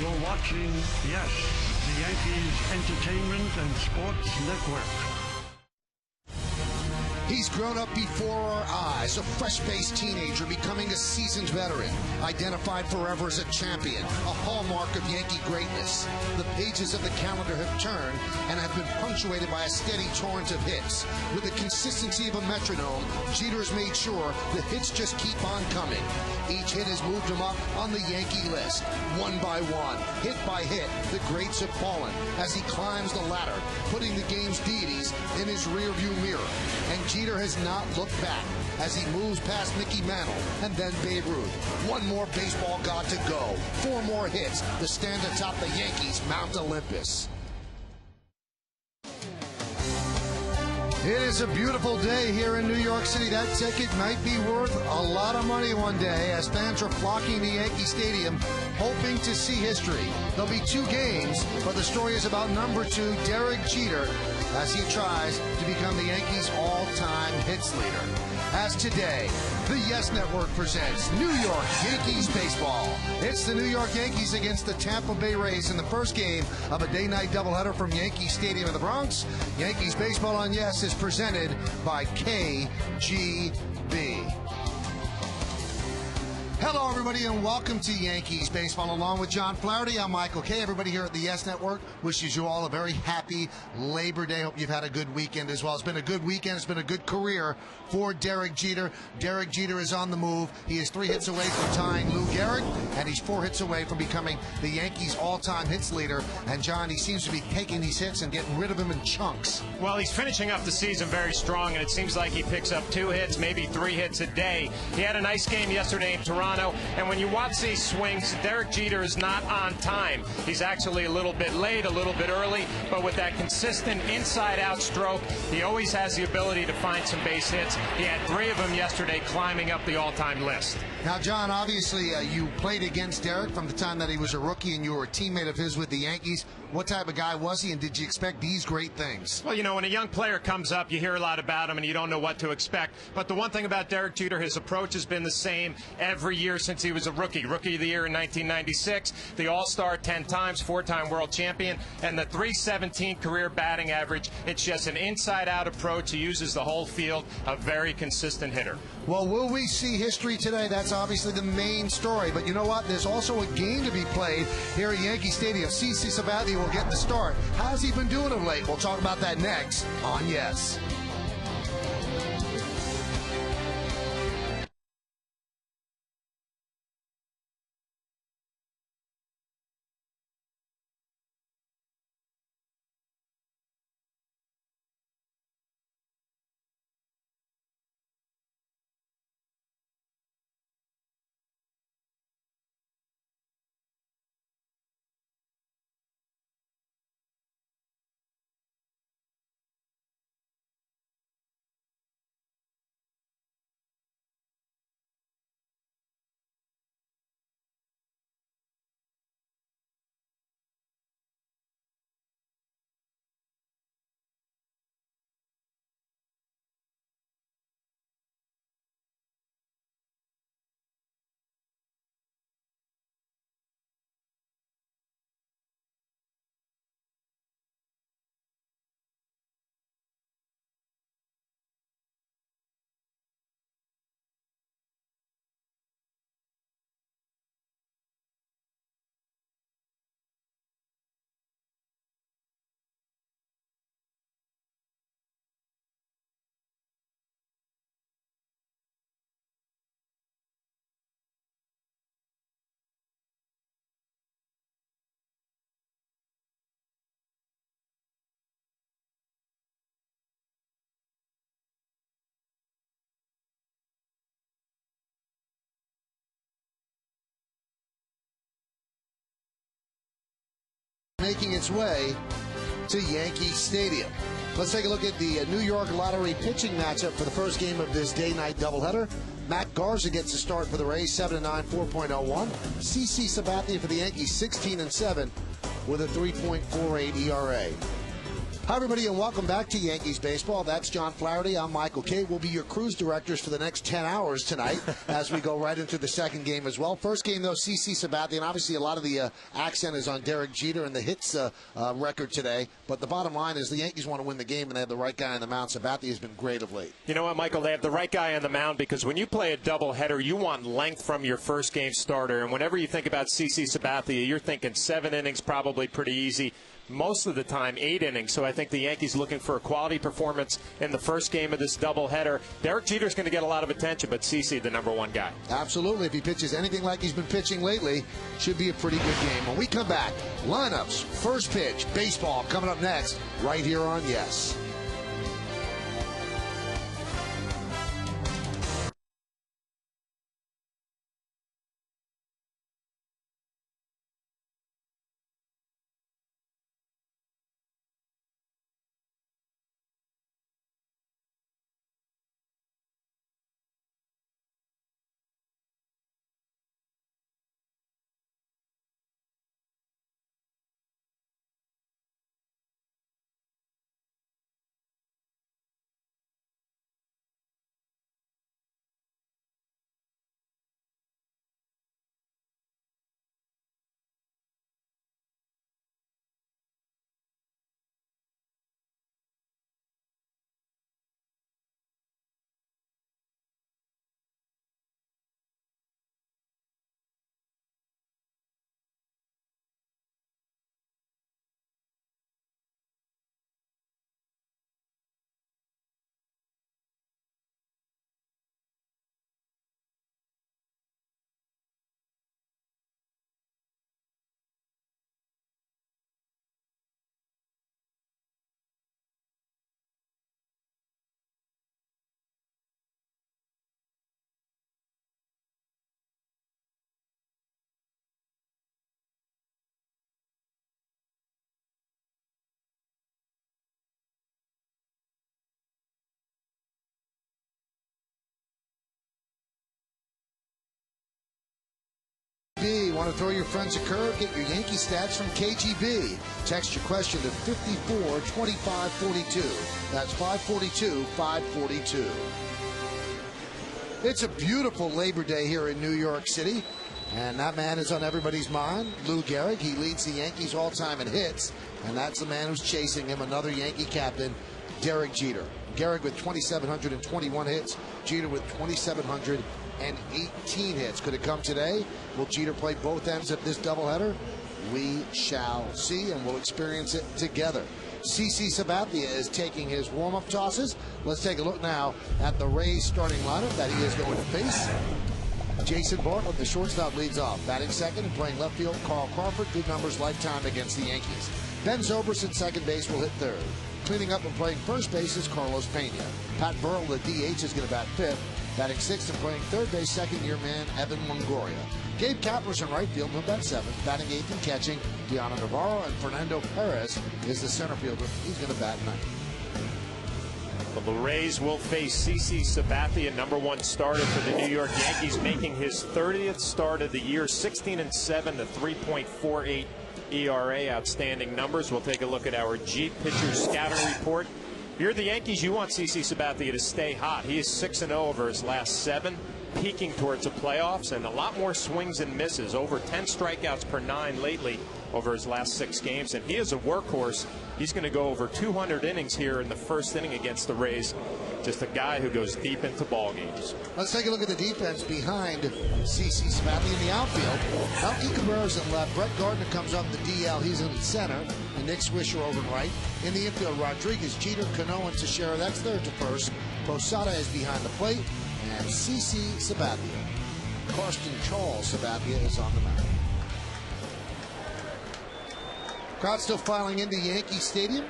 You're watching, yes, the Yankees Entertainment and Sports Network. He's grown up before our eyes, a fresh-faced teenager becoming a seasoned veteran, identified forever as a champion, a hallmark of Yankee greatness. The pages of the calendar have turned and have been punctuated by a steady torrent of hits. With the consistency of a metronome, Jeter has made sure the hits just keep on coming. Each hit has moved him up on the Yankee list. One by one, hit by hit, the greats have fallen as he climbs the ladder, putting the game's deities in his rearview mirror. And Jeter has not looked back as he moves past Mickey Mantle and then Babe Ruth. One more baseball god to go. 4 more hits to stand atop the Yankees' Mount Olympus. It is a beautiful day here in New York City. That ticket might be worth a lot of money one day as fans are flocking to Yankee Stadium hoping to see history. There'll be 2 games, but the story is about number 2, Derek Jeter, as he tries to become the Yankees' all-time hits leader. As today, the Yes Network presents New York Yankees baseball. It's the New York Yankees against the Tampa Bay Rays in the first game of a day-night doubleheader from Yankee Stadium in the Bronx. Yankees baseball on Yes is presented by KGB. Hello, everybody, and welcome to Yankees Baseball. Along with John Flaherty, I'm Michael Kay. Everybody here at the Yes Network wishes you all a very happy Labor Day. Hope you've had a good weekend as well. It's been a good weekend. It's been a good career for Derek Jeter. Derek Jeter is on the move. He is 3 hits away from tying Lou Gehrig, and he's 4 hits away from becoming the Yankees' all-time hits leader. And, John, he seems to be taking these hits and getting rid of them in chunks. Well, he's finishing up the season very strong, and it seems like he picks up 2 hits, maybe 3 hits a day. He had a nice game yesterday in Toronto, and when you watch these swings, Derek Jeter is not on time. He's actually a little bit late, a little bit early, but with that consistent inside-out stroke, he always has the ability to find some base hits. He had 3 of them yesterday, climbing up the all-time list. Now, John, obviously you played against Derek from the time that he was a rookie, and you were a teammate of his with the Yankees. What type of guy was he, and did you expect these great things? Well, you know, when a young player comes up, you hear a lot about him, and you don't know what to expect. But the one thing about Derek Jeter, his approach has been the same every year since he was a rookie. Rookie of the year in 1996, the All-Star 10 times, 4-time world champion, and the .317 career batting average. It's just an inside-out approach. He uses the whole field, a very consistent hitter. Well, will we see history today? That's obviously the main story. But you know what? There's also a game to be played here at Yankee Stadium. CC Sabathia will get the start. How's he been doing of late? We'll talk about that next on Yes. Making its way to Yankee Stadium. Let's take a look at the New York Lottery pitching matchup for the first game of this day-night doubleheader. Matt Garza gets a start for the Rays, 7-9, 4.01. CC Sabathia for the Yankees, 16-7 with a 3.48 ERA. Hi, everybody, and welcome back to Yankees Baseball. That's John Flaherty. I'm Michael Kay. We'll be your cruise directors for the next 10 hours tonight as we go right into the second game as well. First game, though, CC Sabathia, and obviously a lot of the accent is on Derek Jeter and the hits record today. But the bottom line is the Yankees want to win the game, and they have the right guy on the mound. Sabathia has been great of late. You know what, Michael? They have the right guy on the mound because when you play a doubleheader, you want length from your first game starter. And whenever you think about CC Sabathia, you're thinking 7 innings, probably pretty easy. Most of the time, 8 innings. So I think the Yankees looking for a quality performance in the first game of this doubleheader. Derek Jeter's going to get a lot of attention, but CC, the #1 guy. Absolutely. If he pitches anything like he's been pitching lately, should be a pretty good game. When we come back, lineups, first pitch, baseball coming up next right here on Yes. Want to throw your friends a curve? Get your Yankee stats from KGB. Text your question to 542542. That's 542-542. It's a beautiful Labor Day here in New York City, and that man is on everybody's mind. Lou Gehrig, he leads the Yankees all-time in hits, and that's the man who's chasing him, another Yankee captain, Derek Jeter. Gehrig with 2,721 hits, Jeter with 2,718 hits. Could it come today? Will Jeter play both ends of this doubleheader? We shall see, and we'll experience it together. CC Sabathia is taking his warm-up tosses. Let's take a look now at the Rays starting lineup that he is going to face. Jason Bartlett, the shortstop, leads off. Batting second and playing left field, Carl Crawford. Good numbers lifetime against the Yankees. Ben Zobrist at second base will hit third. Cleaning up and playing first base is Carlos Pena. Pat Burrell, the DH, is going to bat fifth. Batting sixth and playing third base, second-year man Evan Longoria. Gabe Kapler's in right field, he'll bat seventh. Batting eighth and catching, Diana Navarro, and Fernando Perez is the center fielder. He's going to bat ninth. Well, the Rays will face CC Sabathia, #1 starter for the New York Yankees, making his 30th start of the year, 16-7, the 3.48 ERA. Outstanding numbers. We'll take a look at our Jeep pitcher scouting report. If you're the Yankees, you want CC Sabathia to stay hot. He is 6-0 over his last 7, peaking towards the playoffs, and a lot more swings and misses. Over 10 strikeouts per 9 lately over his last 6 games, and he is a workhorse. He's going to go over 200 innings here in the first inning against the Rays. Just a guy who goes deep into ball games. Let's take a look at the defense behind CC Sabathia in the outfield. Melky Cabrera's in left. Brett Gardner comes up the DL. He's in center. And Nick Swisher over in right. In the infield, Rodriguez, Jeter, Cano, and Teixeira. That's third to first. Posada is behind the plate. And CC Sabathia. Karsten Charles Sabathia is on the mound. Crowd still filing into Yankee Stadium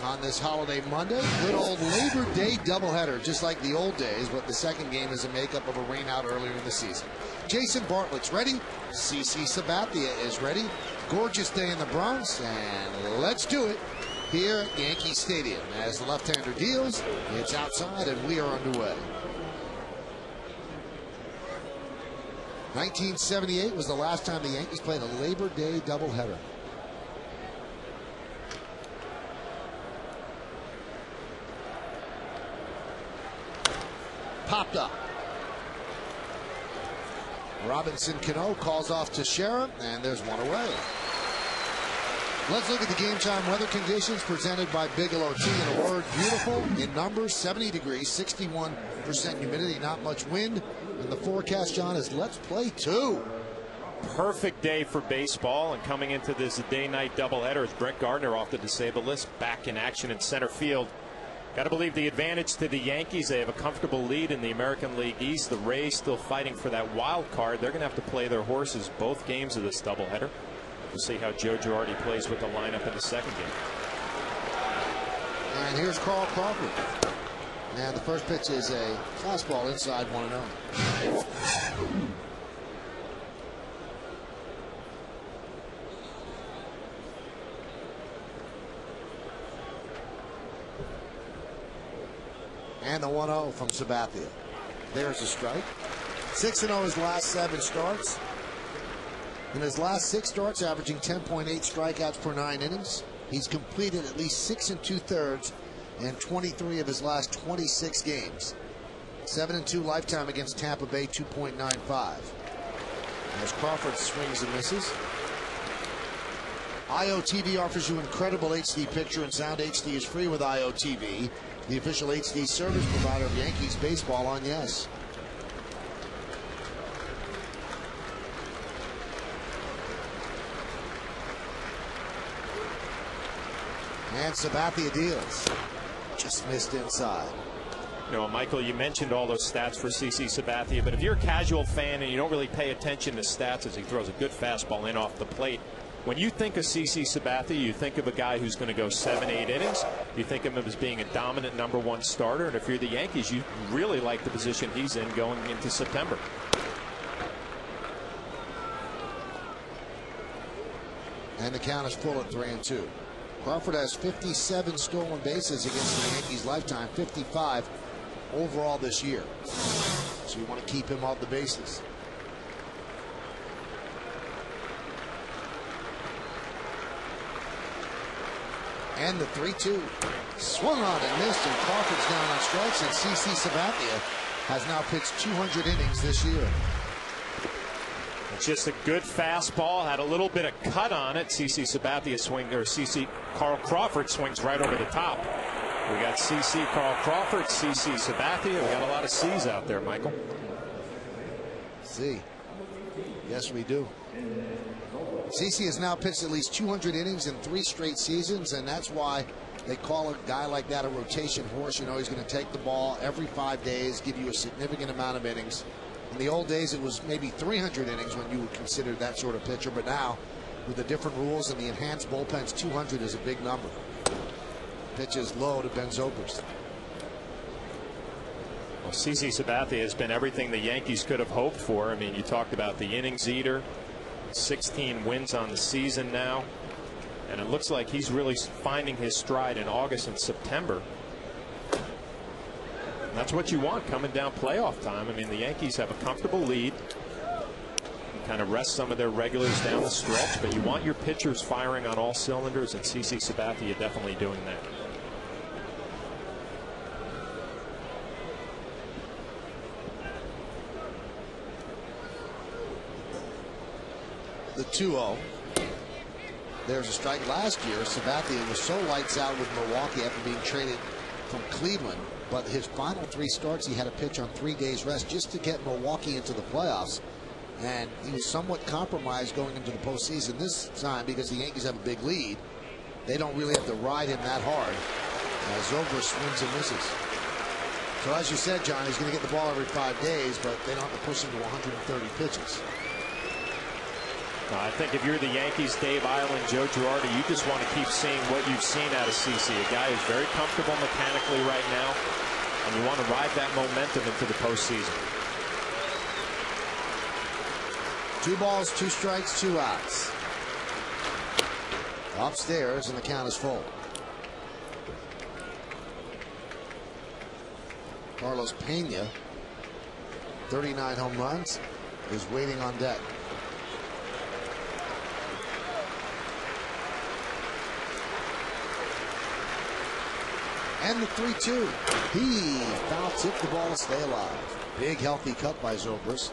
on this holiday Monday. Good old Labor Day doubleheader, just like the old days, but the second game is a makeup of a rainout earlier in the season. Jason Bartlett's ready. CC Sabathia is ready. Gorgeous day in the Bronx, and let's do it here at Yankee Stadium. As the left-hander deals, it's outside, and we are underway. 1978 was the last time the Yankees played a Labor Day doubleheader. popped up. Robinson Cano calls off to Shera, and there's one away. Let's look at the game time weather conditions presented by Bigelow Tea. In a word, beautiful in numbers, 70 degrees, 61% humidity, not much wind. And the forecast, John, is let's play 2. Perfect day for baseball, and coming into this day-night doubleheader is Brett Gardner off the disabled list, back in action in center field. Got to believe the advantage to the Yankees. They have a comfortable lead in the American League East. The Rays still fighting for that wild card. They're going to have to play their horses both games of this doubleheader. We'll see how Joe Girardi plays with the lineup in the second game. And here's Carl Crawford. And the first pitch is a fastball inside 1-0. And the 1-0 from Sabathia. There's a strike. 6-0 his last 7 starts. In his last 6 starts, averaging 10.8 strikeouts per 9 innings. He's completed at least 6 2/3 in 23 of his last 26 games. 7-2 lifetime against Tampa Bay, 2.95. As Crawford swings and misses. IOTV offers you incredible HD picture and sound. HD is free with IOTV, the official HD service provider of Yankees baseball on Yes. And Sabathia deals. Just missed inside. You know, Michael, you mentioned all those stats for CC Sabathia, but if you're a casual fan and you don't really pay attention to stats as he throws a good fastball in off the plate, when you think of CC Sabathia, you think of a guy who's going to go 7-8 innings. You think of him as being a dominant #1 starter, and if you're the Yankees, you really like the position he's in going into September. And the count is full at 3-2. Crawford has 57 stolen bases against the Yankees lifetime, 55 overall this year. So you want to keep him off the bases. And the 3-2. Swung on and missed, and Crawford's down on strikes, and CC Sabathia has now pitched 200 innings this year. It's just a good fastball, had a little bit of cut on it. CC Sabathia swing, or Carl Crawford swings right over the top. We got CC Carl Crawford, CC Sabathia. We got a lot of C's out there, Michael. C. Yes, we do. CC has now pitched at least 200 innings in 3 straight seasons, and that's why they call a guy like that a rotation horse. You know, he's going to take the ball every 5 days, give you a significant amount of innings. In the old days, it was maybe 300 innings when you would consider that sort of pitcher, but now, with the different rules and the enhanced bullpens, 200 is a big number. Pitch is low to Ben Zobrist. Well, CC Sabathia has been everything the Yankees could have hoped for. I mean, you talked about the innings eater, 16 wins on the season now, and it looks like he's really finding his stride in August and September. And that's what you want coming down playoff time. I mean, the Yankees have a comfortable lead, kind of rest some of their regulars down the stretch, but you want your pitchers firing on all cylinders, and CC Sabathia definitely doing that. The 2-0. There's a strike. Last year, Sabathia was so lights out with Milwaukee after being traded from Cleveland, but his final 3 starts, he had a pitch on 3 days rest just to get Milwaukee into the playoffs, and he was somewhat compromised going into the postseason this time because the Yankees have a big lead. They don't really have to ride him that hard as Zobrist swings and misses. So as you said, John, he's going to get the ball every 5 days, but they don't have to push him to 130 pitches. I think if you're the Yankees, Dave Island, Joe Girardi, you just want to keep seeing what you've seen out of CC. A guy who's very comfortable mechanically right now, and you want to ride that momentum into the postseason. 2 balls, 2 strikes, 2 outs. Upstairs, and the count is full. Carlos Pena, 39 home runs, is waiting on deck. And the 3-2. He foul tipped the ball to stay alive. Big healthy cut by Zobrist.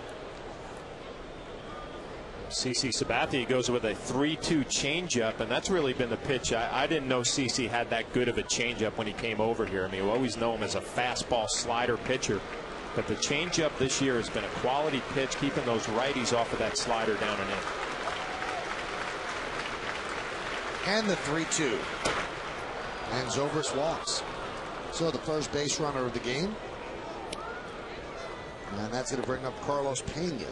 CC Sabathia goes with a 3-2 changeup, and that's really been the pitch. I didn't know CC had that good of a changeup when he came over here. I mean, we always know him as a fastball slider pitcher, but the changeup this year has been a quality pitch, keeping those righties off of that slider down and in. And the 3-2. And Zobrist walks. So the first base runner of the game. And that's going to bring up Carlos Pena.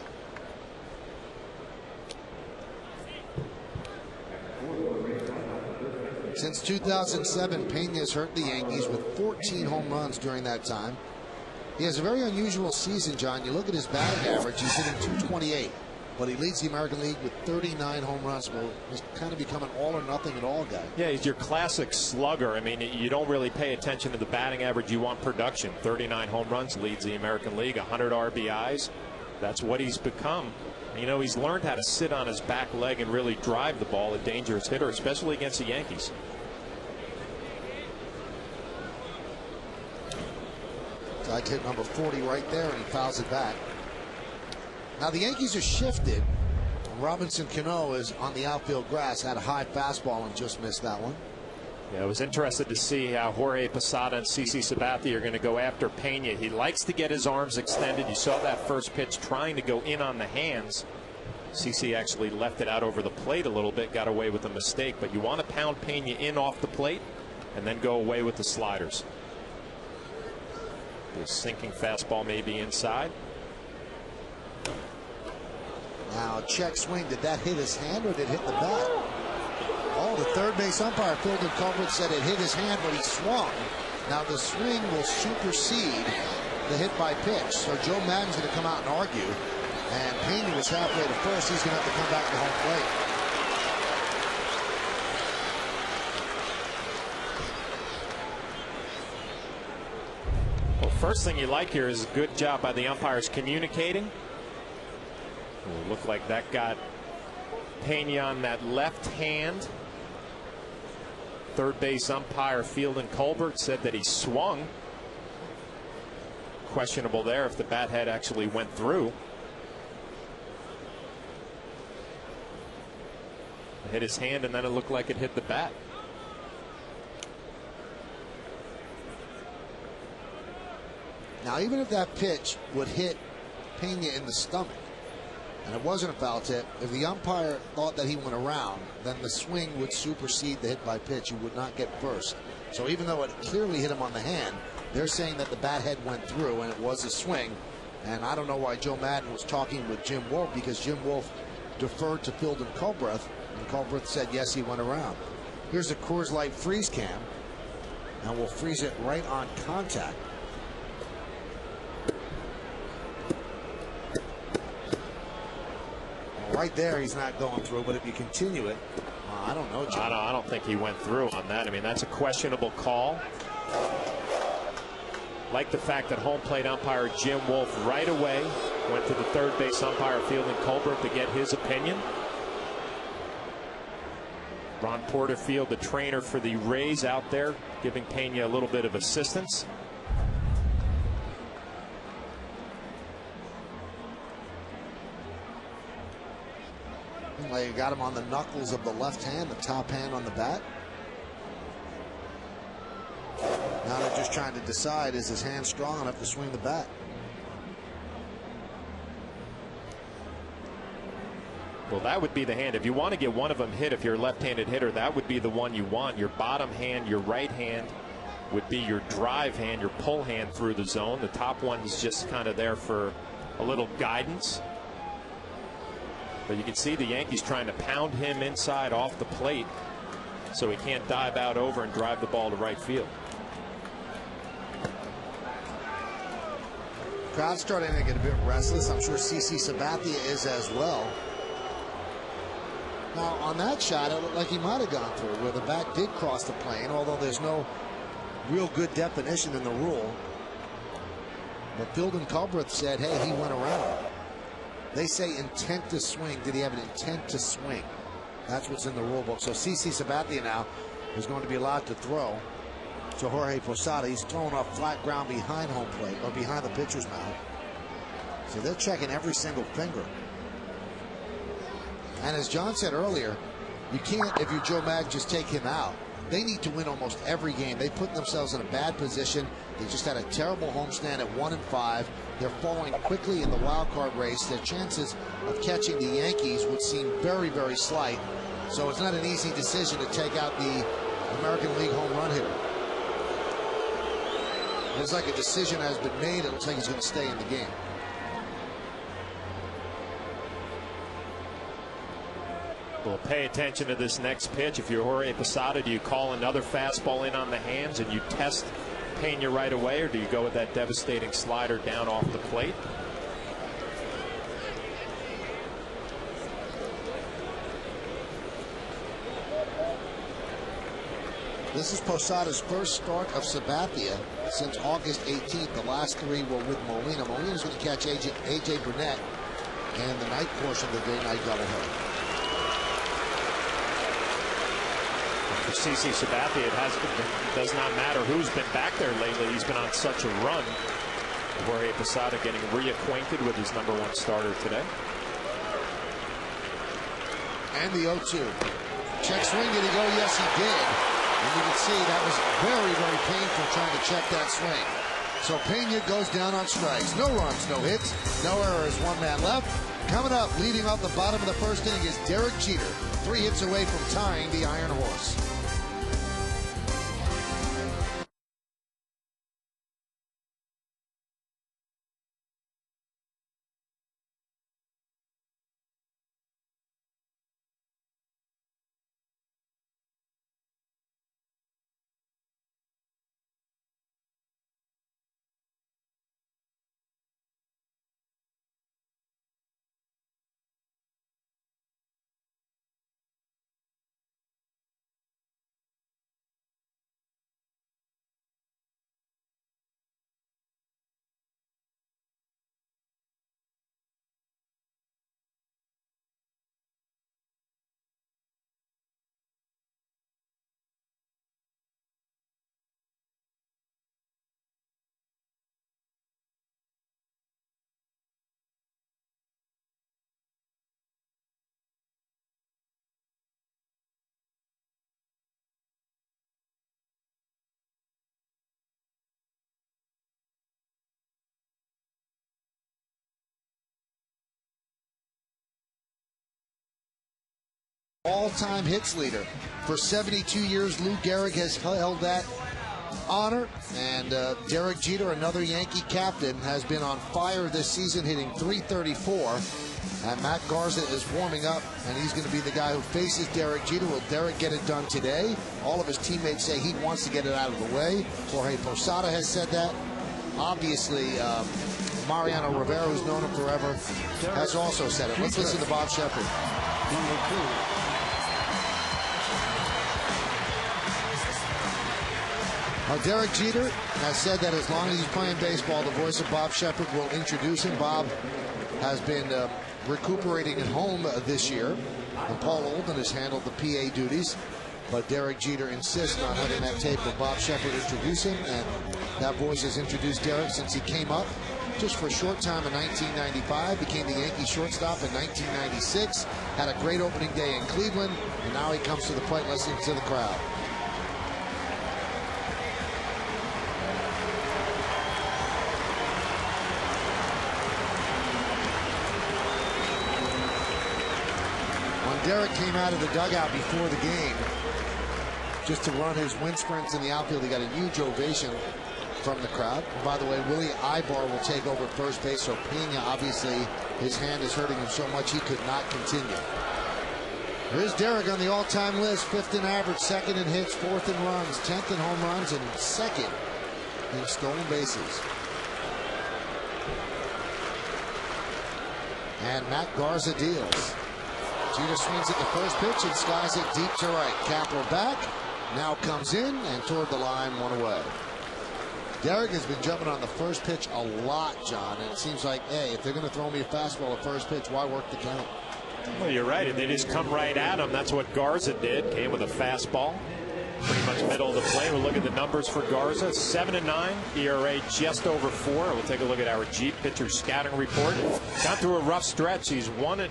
Since 2007, Pena has hurt the Yankees with 14 home runs during that time. He has a very unusual season, John. You look at his batting average, he's hitting .228, but he leads the American League with 39 home runs. Well, he's kind of become an all or nothing at all guy. Yeah, he's your classic slugger. I mean, you don't really pay attention to the batting average. You want production. 39 home runs, leads the American League, 100 RBIs. That's what he's become. You know, he's learned how to sit on his back leg and really drive the ball, a dangerous hitter, especially against the Yankees. I'd hit number 40 right there, and he fouls it back. Now the Yankees are shifted. Robinson Cano is on the outfield grass, had a high fastball and just missed that one. Yeah, I was interested to see how Jorge Posada and CC Sabathia are going to go after Pena. He likes to get his arms extended. You saw that first pitch trying to go in on the hands. CC actually left it out over the plate a little bit, got away with a mistake. But you want to pound Pena in off the plate and then go away with the sliders. The sinking fastball may be inside. Now check swing. Did that hit his hand or did it hit the bat? Oh, the third base umpire, Phil Culbert, said it hit his hand, but he swung. Now the swing will supersede the hit by pitch. So Joe Maddon's going to come out and argue. And Pena was halfway to first. He's going to have to come back to home plate. Well, first thing you like here is a good job by the umpires communicating. It looked like that got Pena on that left hand. Third base umpire Fielding Colbert said that he swung. Questionable there if the bat head actually went through. It hit his hand and then it looked like it hit the bat. Now even if that pitch would hit Pena in the stomach and it wasn't a foul tip, if the umpire thought that he went around, then the swing would supersede the hit by pitch. You would not get first. So even though it clearly hit him on the hand, they're saying that the bat head went through and it was a swing. And I don't know why Joe Maddon was talking with Jim Wolf, because Jim Wolf deferred to Fielding Colbert, and Colbert said yes, he went around. Here's a Coors Light freeze cam, and we'll freeze it right on contact. Right there, he's not going through, but if you continue it, I don't know, John. I don't think he went through on that. I mean, that's a questionable call. Like the fact that home plate umpire Jim Wolf right away went to the third base umpire Fielding Colbert to get his opinion. Ron Porterfield, the trainer for the Rays, out there giving Pena a little bit of assistance. They got him on the knuckles of the left hand, the top hand on the bat. Now they're just trying to decide, is his hand strong enough to swing the bat? Well, that would be the hand. If you want to get one of them hit, if you're a left-handed hitter, that would be the one you want. Your bottom hand, your right hand, would be your drive hand, your pull hand through the zone. The top one is just kind of there for a little guidance. But you can see the Yankees trying to pound him inside off the plate so he can't dive out over and drive the ball to right field. Crowd's starting to get a bit restless. I'm sure CC Sabathia is as well. Now, on that shot, it looked like he might have gone through, where the bat did cross the plane, although there's no real good definition in the rule. But Fielding Colbert said, hey, he went around. They say intent to swing. Did he have an intent to swing? That's what's in the rule book. So CC Sabathia now is going to be allowed to throw. to Jorge Posada. He's throwing off flat ground behind home plate or behind the pitcher's mound. So they're checking every single finger. And as John said earlier, you can't, if you're Joe Mag, just take him out. They need to win almost every game. They put themselves in a bad position. They just had a terrible homestand at 1-5. They're falling quickly in the wild card race. Their chances of catching the Yankees would seem very, very slight. So it's not an easy decision to take out the American League home run hitter. It's like a decision has been made. It looks like he's going to stay in the game. Well, pay attention to this next pitch. If you're Jorge Posada, do you call another fastball in on the hands and you test Pena right away, or do you go with that devastating slider down off the plate? This is Posada's first start of Sabathia since August 18th. The last 3 were with Molina. Molina's going to catch A.J. Burnett in the night portion of the day-night doubleheader. For CC Sabathia, it does not matter who's been back there lately. He's been on such a run. Jorge Posada getting reacquainted with his #1 starter today. And the 0-2. Check swing, did he go? Yes, he did. And you can see that was very, very painful trying to check that swing. So Pena goes down on strikes. No runs, no hits, no errors. 1 man left. Coming up, leading off the bottom of the first inning is Derek Jeter. 3 hits away from tying the Iron Horse. All-time hits leader. For 72 years, Lou Gehrig has held that honor. And Derek Jeter, another Yankee captain, has been on fire this season, hitting .334. And Matt Garza is warming up, and he's going to be the guy who faces Derek Jeter. Will Derek get it done today? All of his teammates say he wants to get it out of the way. Jorge Posada has said that. Obviously, Mariano Rivera, who's known him forever, has also said it. Let's listen to Bob Shepard. Derek Jeter has said that as long as he's playing baseball, the voice of Bob Shepard will introduce him. Bob has been recuperating at home this year, and Paul Olden has handled the PA duties. But Derek Jeter insists on having that tape of Bob Shepard introduce him, and that voice has introduced Derek since he came up just for a short time in 1995, became the Yankee shortstop in 1996, had a great opening day in Cleveland, and now he comes to the plate listening to the crowd. Derek came out of the dugout before the game just to run his wind sprints in the outfield. He got a huge ovation from the crowd. And by the way, Willie Ibar will take over first base, so Pena, obviously, his hand is hurting him so much he could not continue. Here's Derek on the all-time list. 5th in average, 2nd in hits, 4th in runs, 10th in home runs, and 2nd in stolen bases. And Matt Garza deals. Jeter swings at the first pitch and skies it deep to right. Kapler back, now comes in and toward the line, 1 away. Derek has been jumping on the first pitch a lot, John, and it seems like, hey, if they're going to throw me a fastball at first pitch, why work the count? Well, you're right. They just come right at him. That's what Garza did. Came with a fastball. pretty much middle of the plate. We'll look at the numbers for Garza. 7-9, ERA just over 4. We'll take a look at our Jeep pitcher scouting report. Gone through a rough stretch. He's one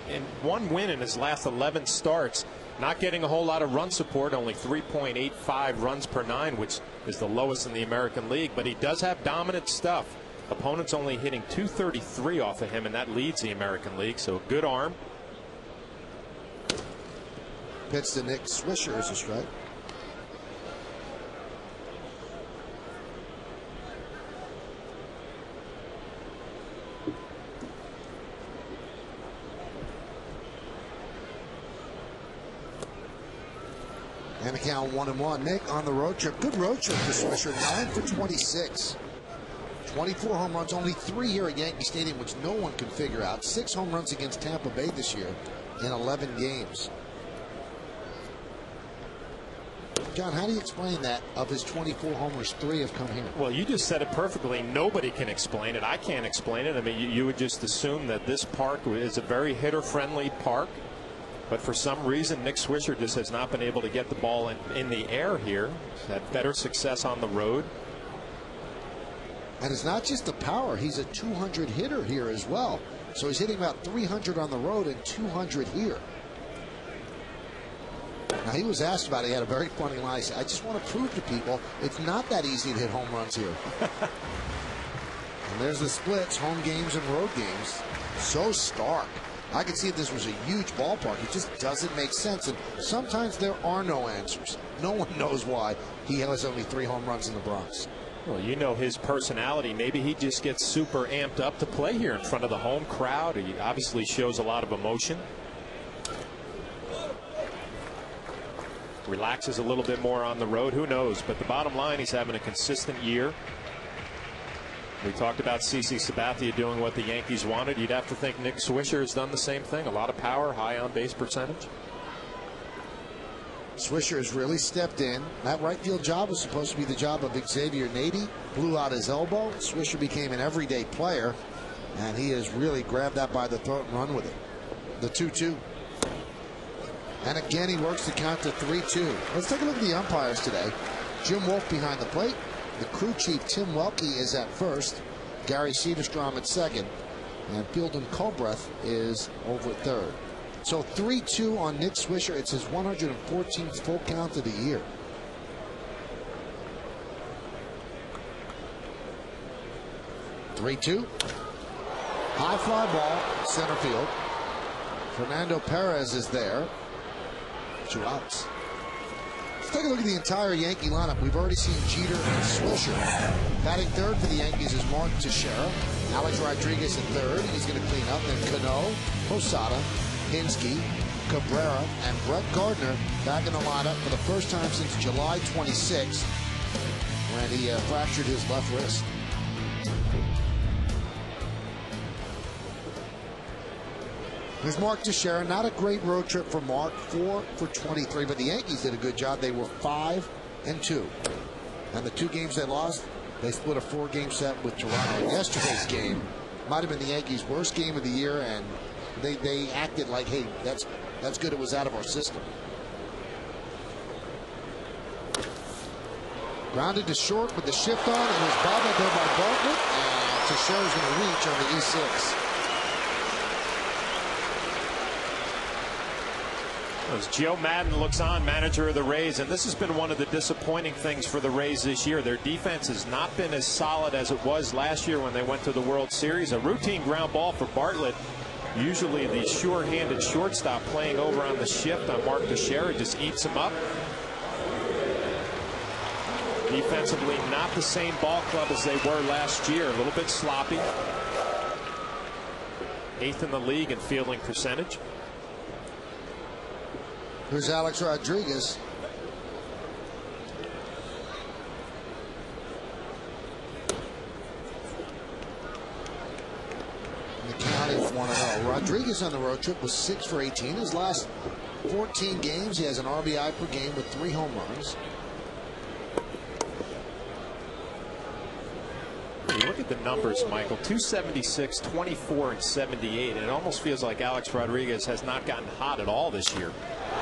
win in his last 11 starts. Not getting a whole lot of run support, only 3.85 runs per 9, which is the lowest in the American League. But he does have dominant stuff. Opponents only hitting .233 off of him, and that leads the American League. So good arm. Pitch to Nick Swisher is a strike. And a count 1-1. Nick on the road trip. Good road trip for Swisher. 9 for 26. 24 home runs, only 3 here at Yankee Stadium, which no one can figure out. 6 home runs against Tampa Bay this year in 11 games. John, how do you explain that? Of his 24 homers, 3 have come here. Well, you just said it perfectly. Nobody can explain it. I can't explain it. I mean, you would just assume that this park is a very hitter-friendly park. But for some reason, Nick Swisher just has not been able to get the ball in the air here. He's had better success on the road. And it's not just the power. He's a 200 hitter here as well. So he's hitting about 300 on the road and 200 here. Now, he was asked about it. He had a very funny line. He said, I just want to prove to people it's not that easy to hit home runs here. And there's the splits, home games and road games. So stark. I could see if this was a huge ballpark. It just doesn't make sense. And sometimes there are no answers. No one knows why he has only 3 home runs in the Bronx. Well, you know his personality. Maybe he just gets super amped up to play here in front of the home crowd. He obviously shows a lot of emotion. Relaxes a little bit more on the road. Who knows? But the bottom line, he's having a consistent year. We talked about CC Sabathia doing what the Yankees wanted. You'd have to think Nick Swisher has done the same thing. A lot of power, high on base percentage. Swisher has really stepped in. That right field job was supposed to be the job of Xavier Nady. Blew out his elbow. Swisher became an everyday player, and he has really grabbed that by the throat and run with it. The 2-2. And again, he works the count to 3-2. Let's take a look at the umpires today. Jim Wolf behind the plate. The crew chief, Tim Welke, is at first. Gary Cedarstrom at second. And Fielden Culbreth is over at third. So 3-2 on Nick Swisher. It's his 114th full count of the year. (3-2). High fly ball, center field. Fernando Perez is there. 2 outs. Let's take a look at the entire Yankee lineup. We've already seen Jeter and Swisher. Batting third for the Yankees is Mark Teixeira. Alex Rodriguez at third. He's going to clean up. Then Cano, Posada, Hinsky, Cabrera, and Brett Gardner back in the lineup for the first time since July 26th, when he fractured his left wrist. There's Mark Teixeira. Not a great road trip for Mark. 4 for 23, but the Yankees did a good job. They were 5-2. And the 2 games they lost, they split a 4-game set with Toronto. Yesterday's game might have been the Yankees' worst game of the year, and they acted like, hey, that's good. It was out of our system. Grounded to short with the shift on. It was bobbled there by Bartlett, and Teixeira's going to reach on the E6. As Joe Madden looks on, manager of the Rays, and this has been one of the disappointing things for the Rays this year. Their defense has not been as solid as it was last year when they went to the World Series. A routine ground ball for Bartlett. Usually the sure-handed shortstop playing over on the shift on Mark Teixeira just eats him up. Defensively, not the same ball club as they were last year. A little bit sloppy. 8th in the league in fielding percentage. Here's Alex Rodriguez. And the count is 1-0. Rodriguez on the road trip was 6 for 18. His last 14 games, he has an RBI per game with 3 home runs. You look at the numbers, Michael. 276, 24, and 78. And it almost feels like Alex Rodriguez has not gotten hot at all this year.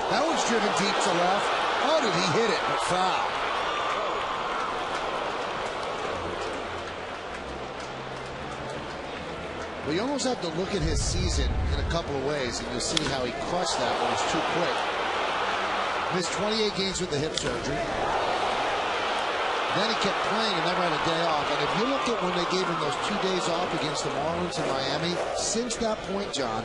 That one's driven deep to left. Oh, did he hit it? But foul. Well, you almost have to look at his season in a couple of ways, and you'll see how he crushed that when it was too quick. Missed 28 games with the hip surgery. Then he kept playing and never had a day off. And if you look at when they gave him those 2 days off against the Marlins in Miami, since that point, John,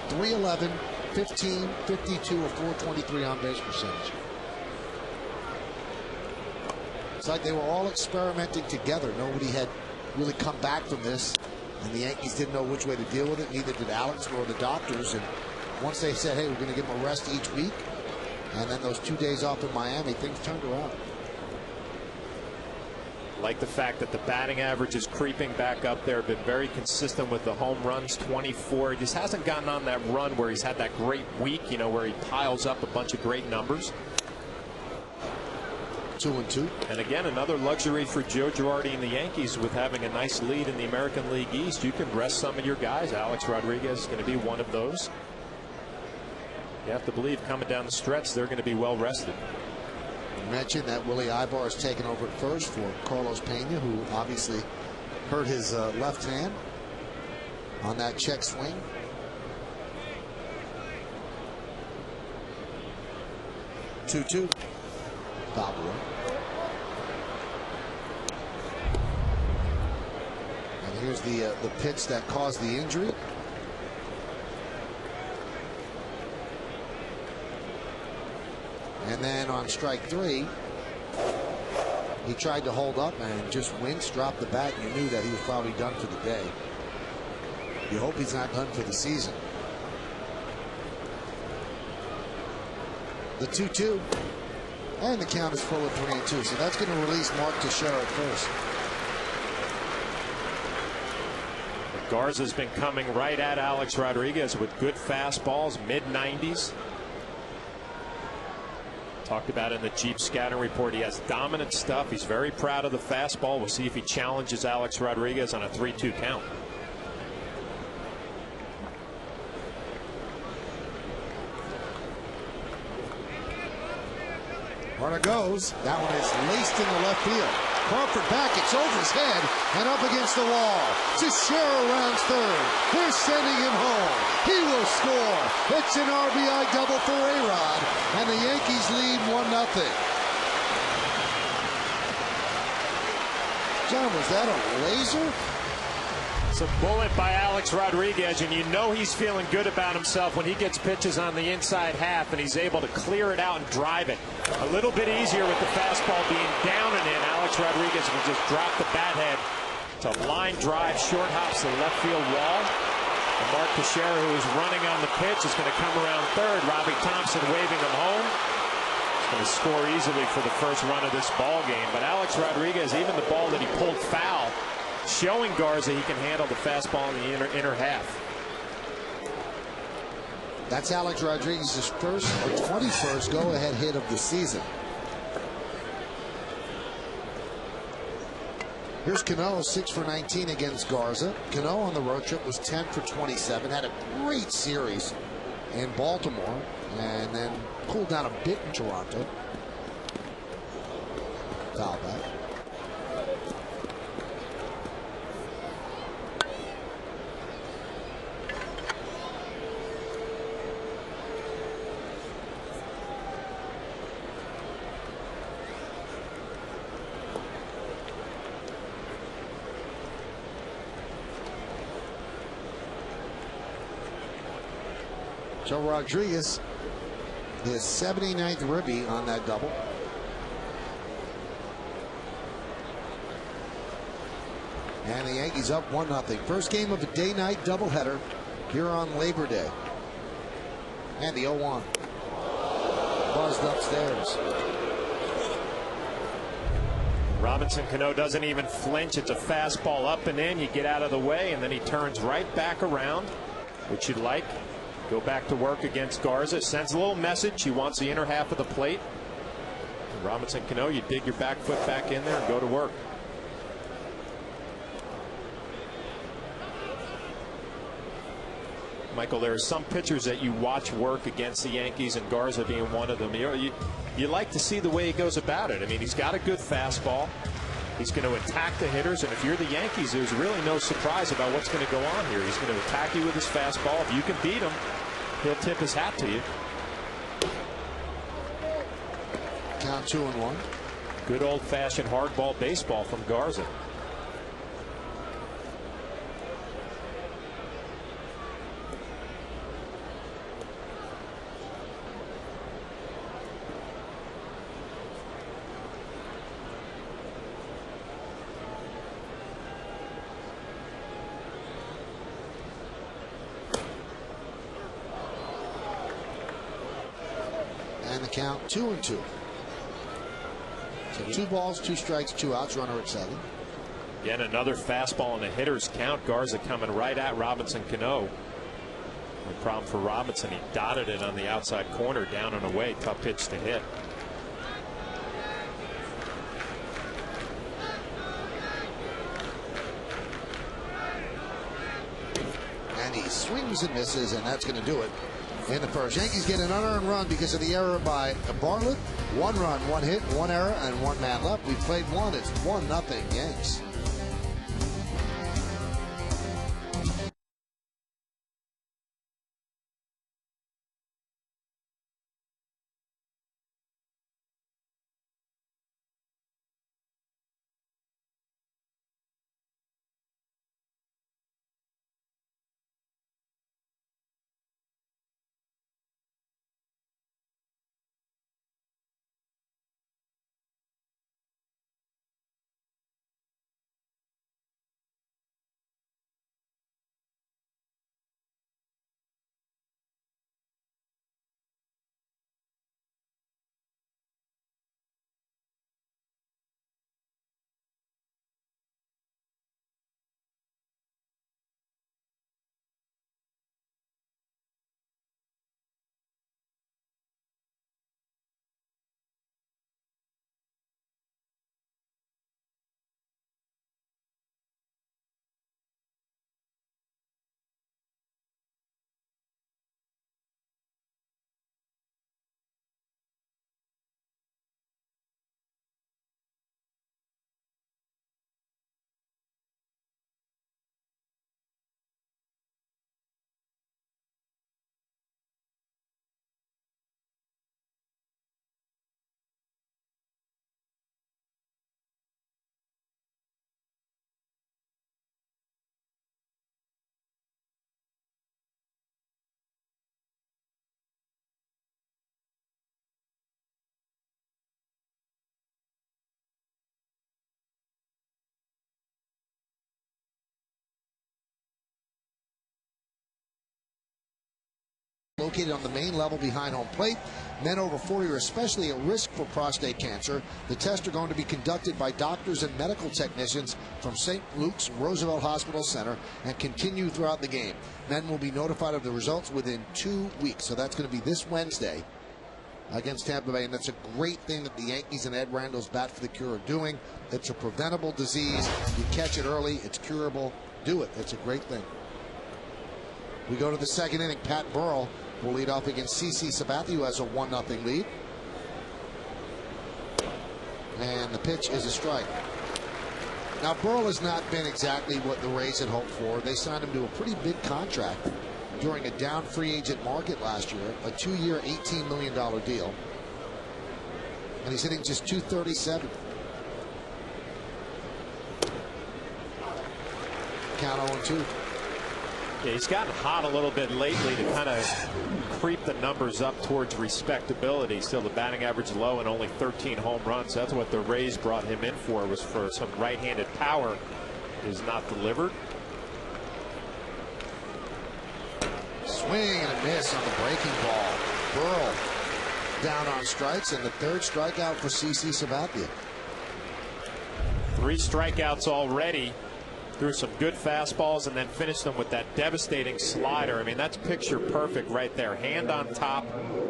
311, 15, 52, or 423 on base percentage. It's like they were all experimenting together. Nobody had really come back from this. And the Yankees didn't know which way to deal with it. Neither did Alex nor the doctors. And once they said, hey, we're going to give him a rest each week, and then those 2 days off in Miami, things turned around. Like the fact that the batting average is creeping back up there. Been very consistent with the home runs, 24. He just hasn't gotten on that run where he's had that great week, you know, where he piles up a bunch of great numbers. 2-2. And again, another luxury for Joe Girardi and the Yankees with having a nice lead in the American League East. You can rest some of your guys. Alex Rodriguez is going to be one of those. You have to believe coming down the stretch, they're going to be well rested. You mentioned that Willie Ibar has taken over at first for Carlos Pena, who obviously hurt his left hand on that check swing. Two. Foul ball. And here's the pitch that caused the injury. And then on strike 3, he tried to hold up and just winced, dropped the bat. You knew that he was probably done for the day. You hope he's not done for the season. The 2-2. And the count is full of 3-2. So that's going to release Mark Teixeira at first. Garza's been coming right at Alex Rodriguez with good fastballs, mid-90s. Talked about in the Jeep scouting report, he has dominant stuff. He's very proud of the fastball. We'll see if he challenges Alex Rodriguez on a 3-2 count. Runner goes. That one is laced in the left field. Crawford back. It's over his head and up against the wall. Teixeira rounds third. They're sending him home. He will score. It's an RBI double for A-Rod. And the Yankees lead 1-0. John, was that a laser? It's a bullet by Alex Rodriguez, and you know he's feeling good about himself when he gets pitches on the inside half and he's able to clear it out and drive it. A little bit easier with the fastball being down and in. Alex Rodriguez will just drop the bat head to line drive, short hops the left field wall. And Mark Teixeira, who is running on the pitch, is going to come around third. Robbie Thompson waving him home. He's going to score easily for the first run of this ball game. But Alex Rodriguez, even the ball that he pulled foul, showing Garza he can handle the fastball in the inner half. That's Alex Rodriguez's first or 21st go-ahead hit of the season. Here's Cano, 6 for 19 against Garza. Cano on the road trip was 10 for 27. Had a great series in Baltimore and then cooled down a bit in Toronto. Foul back. So Rodriguez, his 79th ribby on that double. And the Yankees up 1-0. First game of a day-night doubleheader here on Labor Day. And the 0-1. Buzzed upstairs. Robinson Cano doesn't even flinch. It's a fastball up and in. You get out of the way, and then he turns right back around, which you'd like. Go back to work against Garza. Sends a little message. He wants the inner half of the plate. And Robinson Cano, you dig your back foot back in there and go to work. Michael, there are some pitchers that you watch work against the Yankees, and Garza being one of them. You like to see the way he goes about it. I mean, he's got a good fastball. He's going to attack the hitters, and if you're the Yankees, there's really no surprise about what's going to go on here. He's going to attack you with his fastball. If you can beat him, he'll tip his hat to you. Count 2-1. Good old-fashioned hardball baseball from Garza. And the count 2-2. So 2 balls, 2 strikes, 2 outs, runner at 7. Again, another fastball in the hitter's count. Garza coming right at Robinson Cano. No problem for Robinson. He dotted it on the outside corner, down and away. Tough pitch to hit. And he swings and misses, and that's going to do it in the first. Yankees get an unearned run because of the error by Bartlett. 1 run, 1 hit, 1 error, and 1 man left. We played 1. It's 1-0 Yanks. Located on the main level behind home plate. Men over 40 are especially at risk for prostate cancer. The tests are going to be conducted by doctors and medical technicians from St. Luke's Roosevelt Hospital Center and continue throughout the game. Men will be notified of the results within 2 weeks. So that's going to be this Wednesday against Tampa Bay. And that's a great thing that the Yankees and Ed Randall's Bat for the Cure are doing. It's a preventable disease. You catch it early, it's curable. Do it. It's a great thing. We go to the second inning. Pat Burrell will lead off against CC Sabathia, who has a 1-0 lead. And the pitch is a strike. Now, Burrell has not been exactly what the Rays had hoped for. They signed him to a pretty big contract during a down free agent market last year, a 2-year, $18 million deal. And he's hitting just .237. Count 0-2. Yeah, he's gotten hot a little bit lately to kind of creep the numbers up towards respectability. Still, the batting average low and only 13 home runs. That's what the Rays brought him in for, was for some right-handed power. Is not delivered. Swing and a miss on the breaking ball. Burrell down on strikes, and the 3rd strikeout for CC Sabathia. 3 strikeouts already. Threw some good fastballs and then finished them with that devastating slider. I mean, that's picture perfect right there. Hand on top,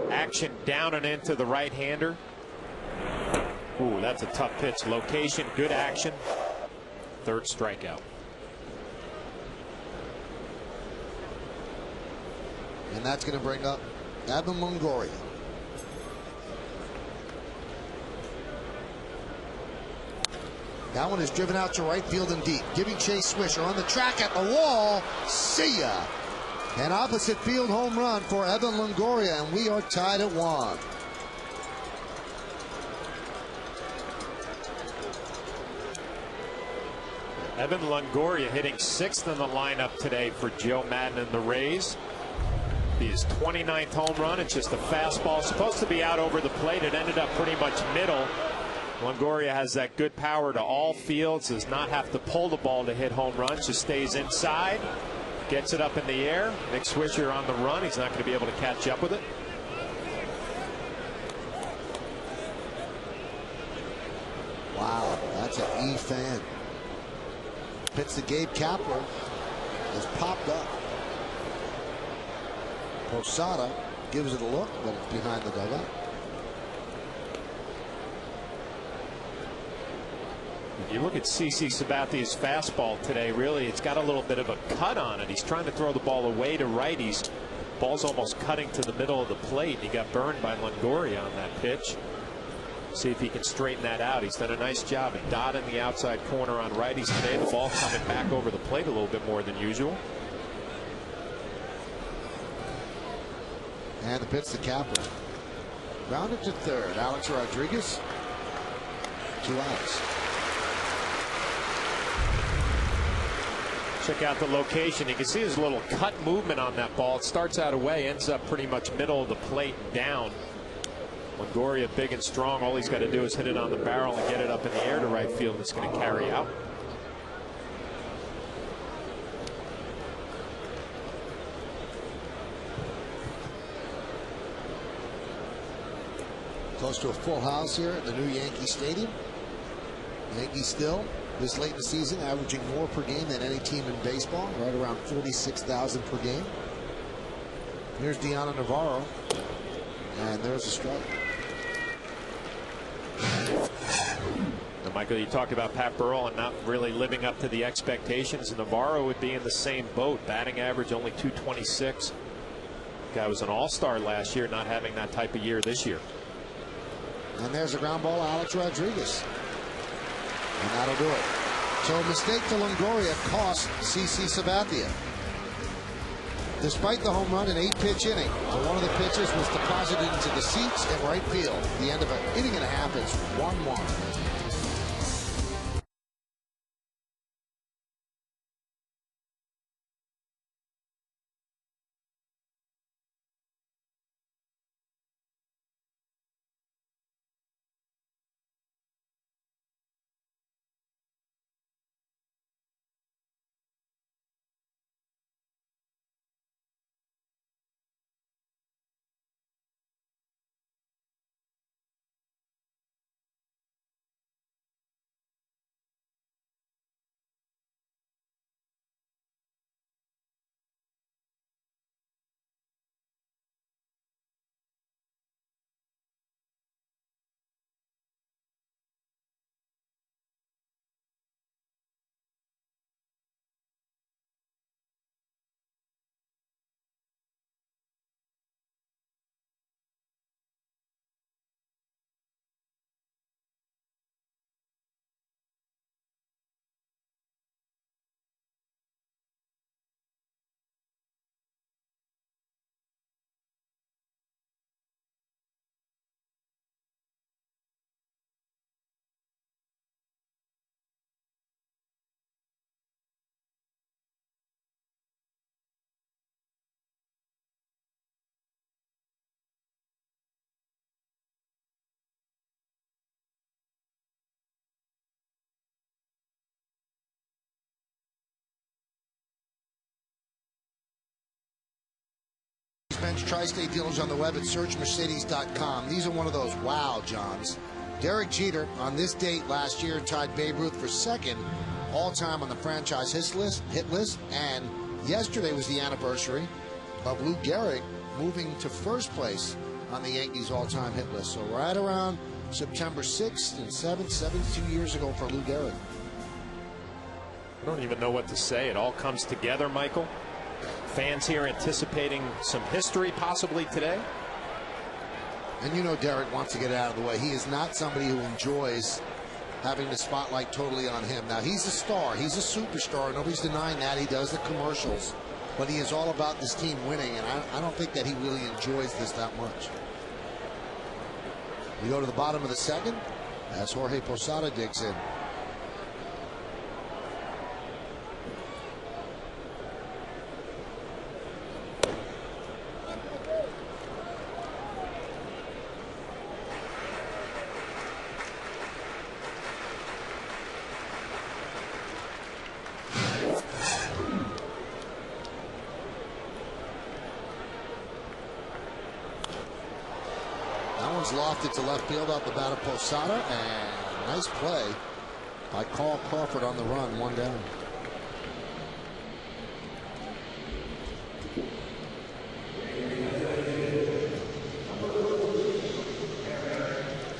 action down and into the right-hander. Ooh, that's a tough pitch. Location, good action. 3rd strikeout. And that's going to bring up Evan Longoria. That one is driven out to right field and deep. Giving Chase Swisher on the track at the wall. See ya. An opposite field home run for Evan Longoria, and we are tied at 1. Evan Longoria hitting 6th in the lineup today for Joe Madden and the Rays. His 29th home run. It's just a fastball. Supposed to be out over the plate. It ended up pretty much middle. Longoria has that good power to all fields. Does not have to pull the ball to hit home runs. Just stays inside. Gets it up in the air. Nick Swisher on the run. He's not going to be able to catch up with it. Wow, that's an E fan. Pitch to Gabe Kapler is popped up. Posada gives it a look, but it's behind the dugout. If you look at CC Sabathia's fastball today, really, it's got a little bit of a cut on it. He's trying to throw the ball away to righties. Ball's almost cutting to the middle of the plate. He got burned by Longoria on that pitch. See if he can straighten that out. He's done a nice job at dotting the outside corner on righties today. The ball coming back over the plate a little bit more than usual. And the pitch to Kapler. Grounded to third. Alex Rodriguez. 2 outs. Check out the location. You can see his little cut movement on that ball. It starts out away, ends up pretty much middle of the plate and down. Longoria big and strong. All he's got to do is hit it on the barrel and get it up in the air to right field. It's going to carry out. Close to a full house here at the new Yankee Stadium. Yankees still, this late in the season, averaging more per game than any team in baseball, right around 46,000 per game. Here's Deanna Navarro, and there's a strike. Now, Michael, you talked about Pat Burrell and not really living up to the expectations. Navarro would be in the same boat. Batting average only .226. Guy was an all-star last year, not having that type of year this year. And there's a ground ball, Alex Rodriguez. And that'll do it. So a mistake to Longoria cost CC Sabathia. Despite the home run, an 8-pitch inning. So one of the pitches was deposited into the seats in right field. At the end of an inning and a half, it's 1-1. Tri-State dealers on the web at searchmercedes.com. These are one of those wow Johns. Derek Jeter on this date last year tied Babe Ruth for second all-time on the franchise hit list, and yesterday was the anniversary of Lou Gehrig moving to first place on the Yankees all-time hit list. So right around September 6th and 7th, 72 years ago for Lou Gehrig. I don't even know what to say. It all comes together, Michael. fans here anticipating some history possibly today. And you know Derek wants to get out of the way. He is not somebody who enjoys having the spotlight totally on him. Now, he's a star. He's a superstar. Nobody's denying that. He does the commercials. But he is all about this team winning, and I don't think that he really enjoys this that much. We go to the bottom of the second as Jorge Posada digs in. Lofted to left field off the bat of Posada, and nice play by Carl Crawford on the run, one down.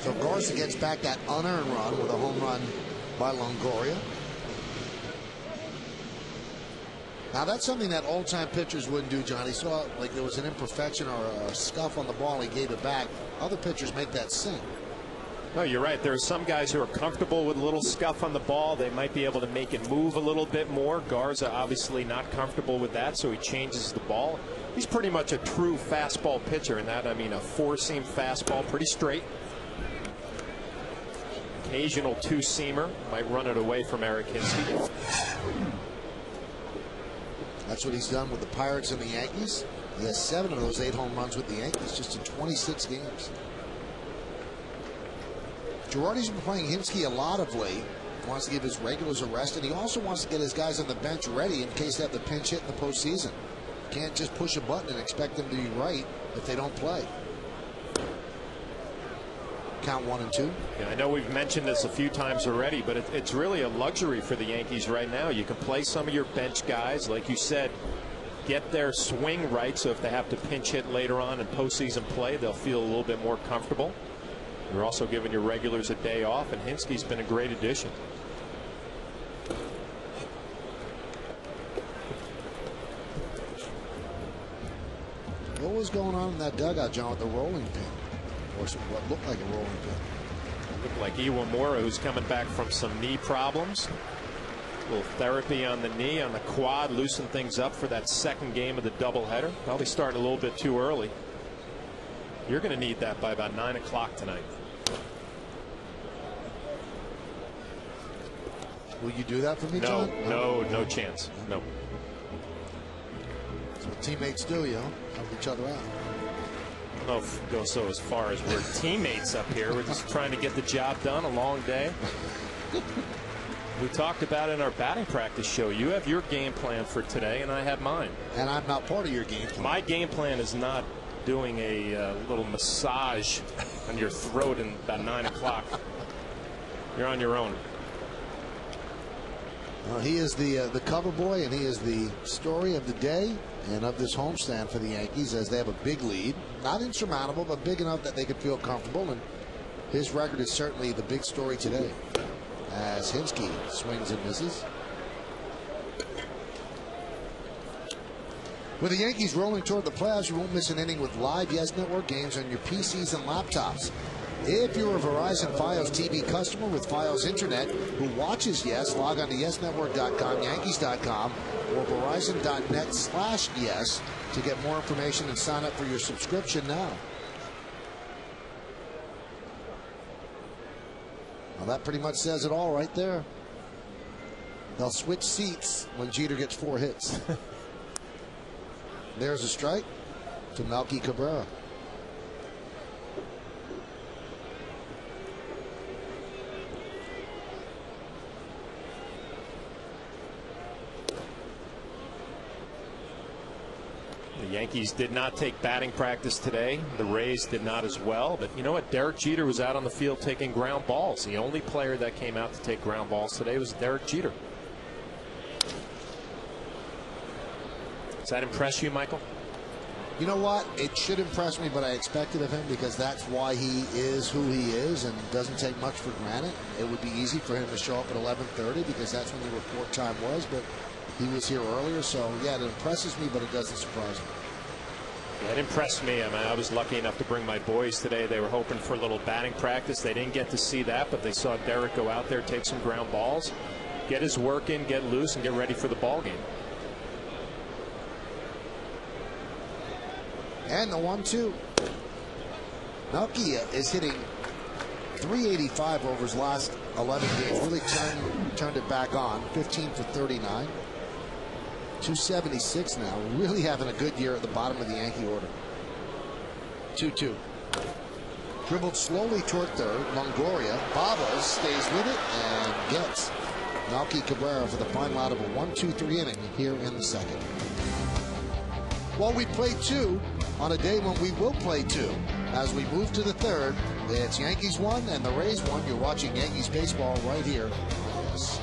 So Garza gets back that unearned run with a home run by Longoria. Now that's something that old-time pitchers wouldn't do, John. He saw like there was an imperfection or a scuff on the ball. He gave it back. Other pitchers make that sink. No, you're right. There are some guys who are comfortable with a little scuff on the ball. They might be able to make it move a little bit more. Garza obviously not comfortable with that, so he changes the ball. He's pretty much a true fastball pitcher, and that, I mean, a four-seam fastball, pretty straight. Occasional two-seamer might run it away from Eric Hinske. That's what he's done with the Pirates and the Yankees. He has 7 of those 8 home runs with the Yankees just in 26 games. Girardi's been playing Hinske a lot of late. He wants to give his regulars a rest, and he also wants to get his guys on the bench ready in case they have the pinch hit in the postseason. Can't just push a button and expect them to be right if they don't play. Count 1 and 2. Yeah, I know we've mentioned this a few times already, but it's really a luxury for the Yankees right now. You can play some of your bench guys, like you said, get their swing right, so if they have to pinch hit later on in postseason play, they'll feel a little bit more comfortable. You're also giving your regulars a day off, and Hinske's been a great addition. What was going on in that dugout, John, with the rolling pin? Or what looked like a rolling pin? Looked like Iwamura, who's coming back from some knee problems. A little therapy on the knee, on the quad, loosen things up for that second game of the doubleheader. Probably starting a little bit too early. You're going to need that by about 9 o'clock tonight. Will you do that for me, No, John? no chance. No. That's what teammates do, you know, help each other out. I don't know if it goes so as far as we're teammates up here. We're just trying to get the job done. A long day. We talked about it in our batting practice show. You have your game plan for today, and I have mine. And I'm not part of your game plan. My game plan is not doing a little massage on your throat in about 9 o'clock. You're on your own. He is the cover boy, and he is the story of the day and of this homestand for the Yankees as they have a big lead. Not insurmountable, but big enough that they could feel comfortable. And his record is certainly the big story today as Hinske swings and misses. With the Yankees rolling toward the playoffs, you won't miss an inning with live YES Network games on your PCs and laptops. If you're a Verizon Fios TV customer with Fios Internet who watches YES, log on to YesNetwork.com, Yankees.com, or Verizon.net/YES to get more information and sign up for your subscription now. Well, that pretty much says it all right there. They'll switch seats when Jeter gets 4 hits. There's a strike to Melky Cabrera. The Yankees did not take batting practice today. The Rays did not as well. But you know what? Derek Jeter was out on the field taking ground balls. The only player that came out to take ground balls today was Derek Jeter. Does that impress you, Michael? You know what? It should impress me, but I expected of him because that's why he is who he is and doesn't take much for granted. It would be easy for him to show up at 11:30 because that's when the report time was, but He was here earlier, so yeah, it impresses me, but it doesn't surprise me. Yeah, it impressed me. I mean, I was lucky enough to bring my boys today. They were hoping for a little batting practice. They didn't get to see that, but they saw Derek go out there, take some ground balls, get his work in, get loose, and get ready for the ball game. And the 1-2. Melky is hitting .385 over his last 11 games. Really turned it back on. 15 for 39. 276 now. Really having a good year at the bottom of the Yankee order. 2-2. Dribbled slowly toward third. Longoria. Baba stays with it and gets Melky Cabrera for the final out of a 1-2-3 inning here in the second. Well, we played 2 on a day when we will play 2. As we move to the third, it's Yankees 1 and the Rays 1. You're watching Yankees baseball right here. Yes.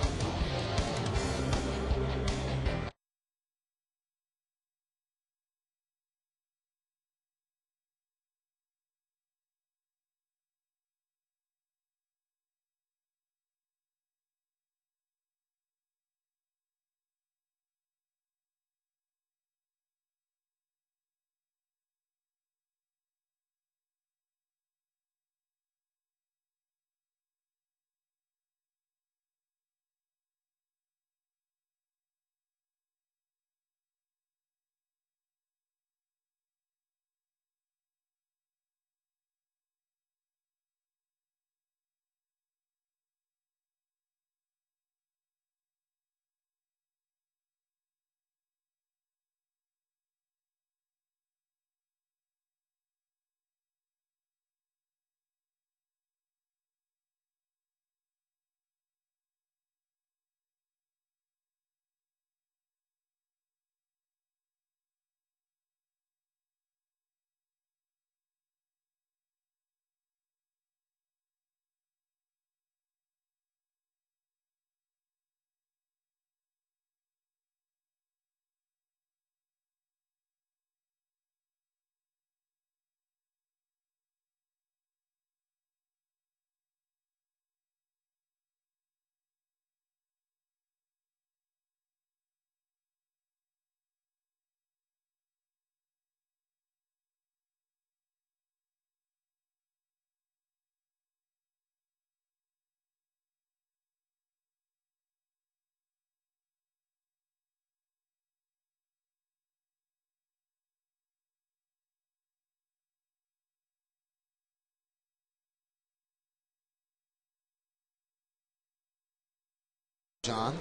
John,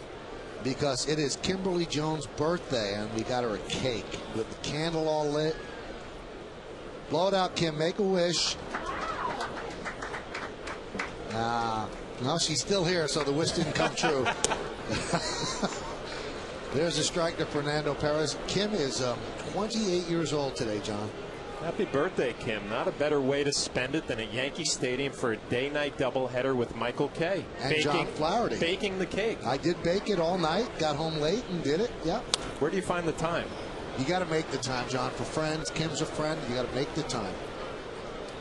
because it is Kimberly Jones' birthday and we got her a cake with the candle all lit. Blow it out, Kim. Make a wish. No, she's still here, so the wish didn't come true. There's a strike to Fernando Perez. Kim is 28 years old today, John. Happy birthday, Kim. Not a better way to spend it than at Yankee Stadium for a day-night doubleheader with Michael Kay. And John Flaherty. Baking the cake. I did bake it all night. Got home late and did it. Yep. Where do you find the time? You got to make the time, John. For friends, Kim's a friend. You got to make the time.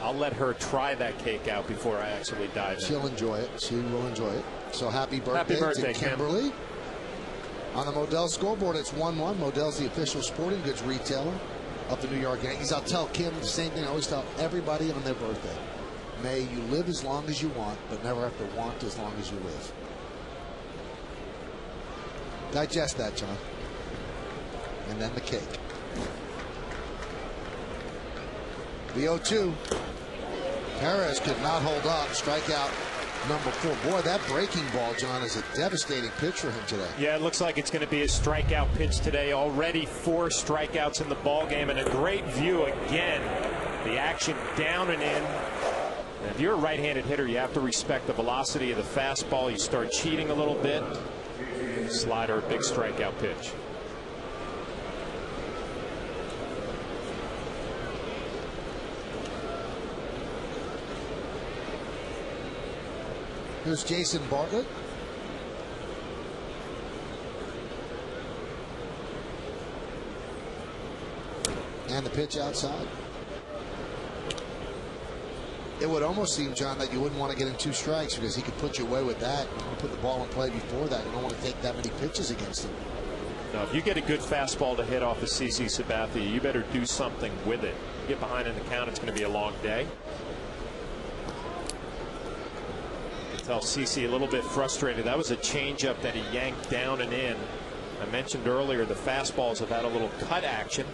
I'll let her try that cake out before I actually dive in. She'll enjoy it. She will enjoy it. So happy birthday to Kimberly. Kim. On the Modell scoreboard, it's 1-1. Modell's the official sporting goods retailer of the New York Yankees. I'll tell Kim the same thing I always tell everybody on their birthday. May you live as long as you want, but never have to want as long as you live. Digest that, John. And then the cake. The 0-2. Perez could not hold up. Strikeout number 4. Boy, that breaking ball, John, is a devastating pitch for him today. Yeah, it looks like it's going to be a strikeout pitch today. Already 4 strikeouts in the ball game, and a great view again. The action down and in. And if you're a right-handed hitter, you have to respect the velocity of the fastball. You start cheating a little bit. Slider, big strikeout pitch. Here's Jason Bartlett. And the pitch outside. It would almost seem, John, that you wouldn't want to get him 2 strikes because he could put you away with that. You put the ball in play before that. You don't want to take that many pitches against him. No, if you get a good fastball to hit off of CC Sabathia, you better do something with it. You get behind in the count, it's going to be a long day. You can tell CC a little bit frustrated. That was a changeup that he yanked down and in. I mentioned earlier the fastballs have had a little cut action,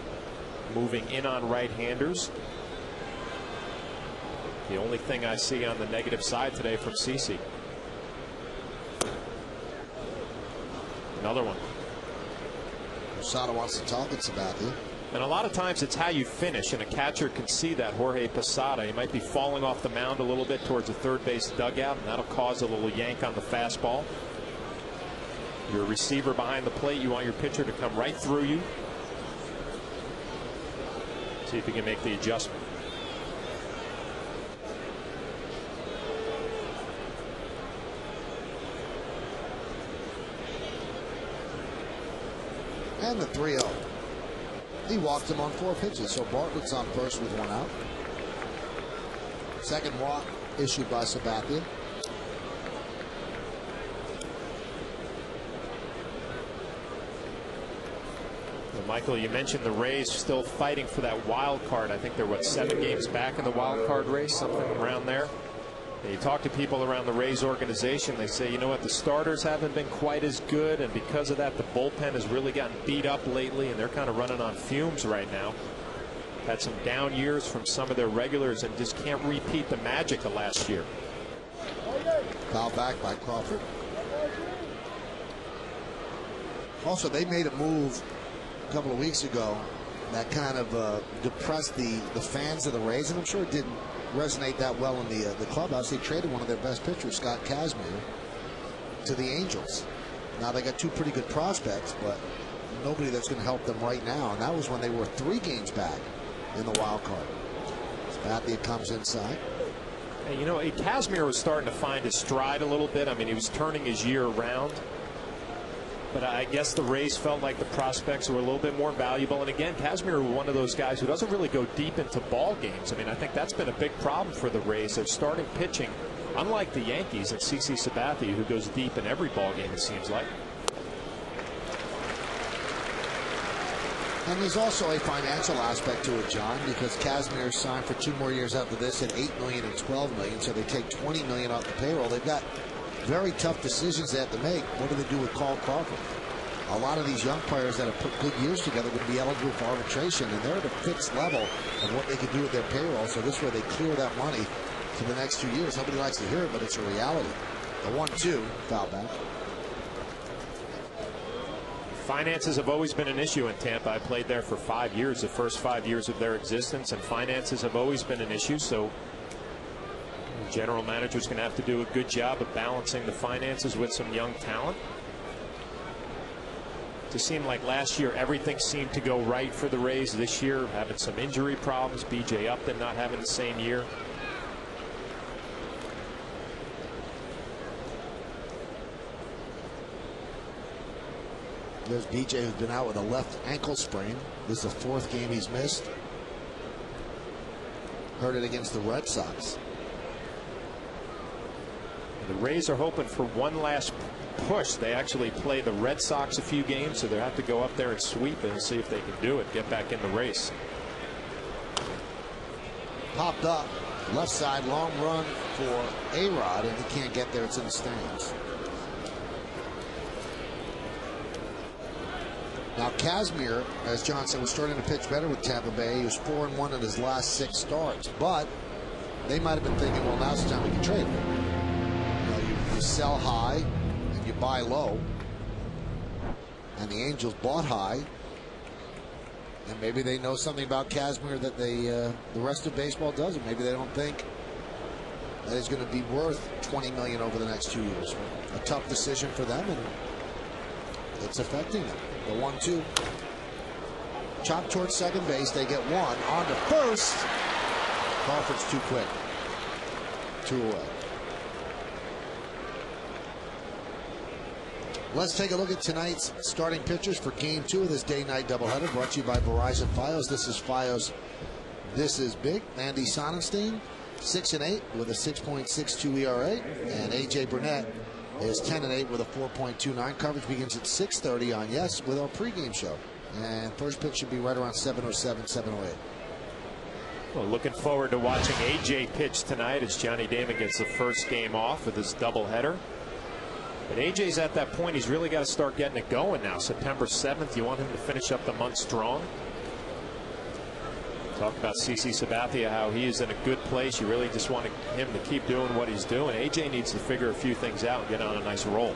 moving in on right-handers. The only thing I see on the negative side today from CC. Another one. Posada wants to talk at Sabathia. And a lot of times it's how you finish, and a catcher can see that. Jorge Posada, he might be falling off the mound a little bit towards the third base dugout, and that'll cause a little yank on the fastball. You're a receiver behind the plate. You want your pitcher to come right through you. See if you can make the adjustment. And the 3-0. He walked him on 4 pitches, so Bartlett's on first with 1 out. Second walk issued by Sabathia. Well, Michael, you mentioned the Rays still fighting for that wild card. I think they're, what, 7 games back in the wild card race, something around there. And you talk to people around the Rays organization, they say, you know what, the starters haven't been quite as good, and because of that, the bullpen has really gotten beat up lately, and they're kind of running on fumes right now. Had some down years from some of their regulars and just can't repeat the magic of last year. Foul back by Crawford. Also, they made a move a couple of weeks ago that kind of depressed the fans of the Rays, and I'm sure it didn't resonate that well in the clubhouse. They traded one of their best pitchers, Scott Kazmir, to the Angels. Now they got 2 pretty good prospects, but nobody that's going to help them right now. And that was when they were 3 games back in the wild card. Sabathia comes inside. Hey, you know, Kazmir was starting to find his stride a little bit. I mean, he was turning his year around. But I guess the Rays felt like the prospects were a little bit more valuable. And again, Kazmir was one of those guys who doesn't really go deep into ball games. I mean, I think that's been a big problem for the Rays. They're starting pitching, unlike the Yankees and CC Sabathia, who goes deep in every ball game, it seems like. And there's also a financial aspect to it, John, because Kazmir signed for 2 more years after this at $8 million and $12 million, so they take $20 million off the payroll. They've got very tough decisions they have to make. What do they do with Carl Crawford? A lot of these young players that have put good years together would be eligible for arbitration, and they're at a fixed level of what they can do with their payroll. So this way they clear that money for the next 2 years. Nobody likes to hear it, but it's a reality. The 1-2, foul back. Finances have always been an issue in Tampa. I played there for 5 years, the first 5 years of their existence, and finances have always been an issue. So the general manager's going to have to do a good job of balancing the finances with some young talent. It seemed like last year everything seemed to go right for the Rays. This year having some injury problems, B.J. Upton not having the same year. There's B.J. who's been out with a left ankle sprain. This is the 4th game he's missed. Heard it against the Red Sox. The Rays are hoping for one last push. They actually play the Red Sox a few games, so they have to go up there and sweep and see if they can do it, get back in the race. Popped up left side, long run for A-Rod, and he can't get there. It's in the stands. Now Kazmir, as John said, was starting to pitch better with Tampa Bay. He was 4-1 in his last 6 starts, but they might have been thinking, well, now's the time we can trade him. You sell high and you buy low, and the Angels bought high, and maybe they know something about Kazmir that the rest of baseball doesn't. Maybe they don't think that he's going to be worth $20 million over the next 2 years. A tough decision for them, and it's affecting them. The 1-2, chop towards second base. They get 1 on to first. Crawford's too quick. 2 away. Let's take a look at tonight's starting pitchers for Game 2 of this day-night doubleheader, brought to you by Verizon Fios. This is Fios. This is big. Andy Sonnenstein, 6-8 with a 6.62 ERA, and A.J. Burnett, is 10-8 with a 4.29. Coverage begins at 6:30 on Yes with our pregame show. And first pitch should be right around 7:07, 7:08. Well, looking forward to watching AJ pitch tonight as Johnny Damon gets the first game off with his doubleheader. But AJ's at that point, he's really got to start getting it going now. September 7th, you want him to finish up the month strong. Talk about CC Sabathia, how he is in a good place. You really just want him to keep doing what he's doing. AJ needs to figure a few things out and get on a nice roll.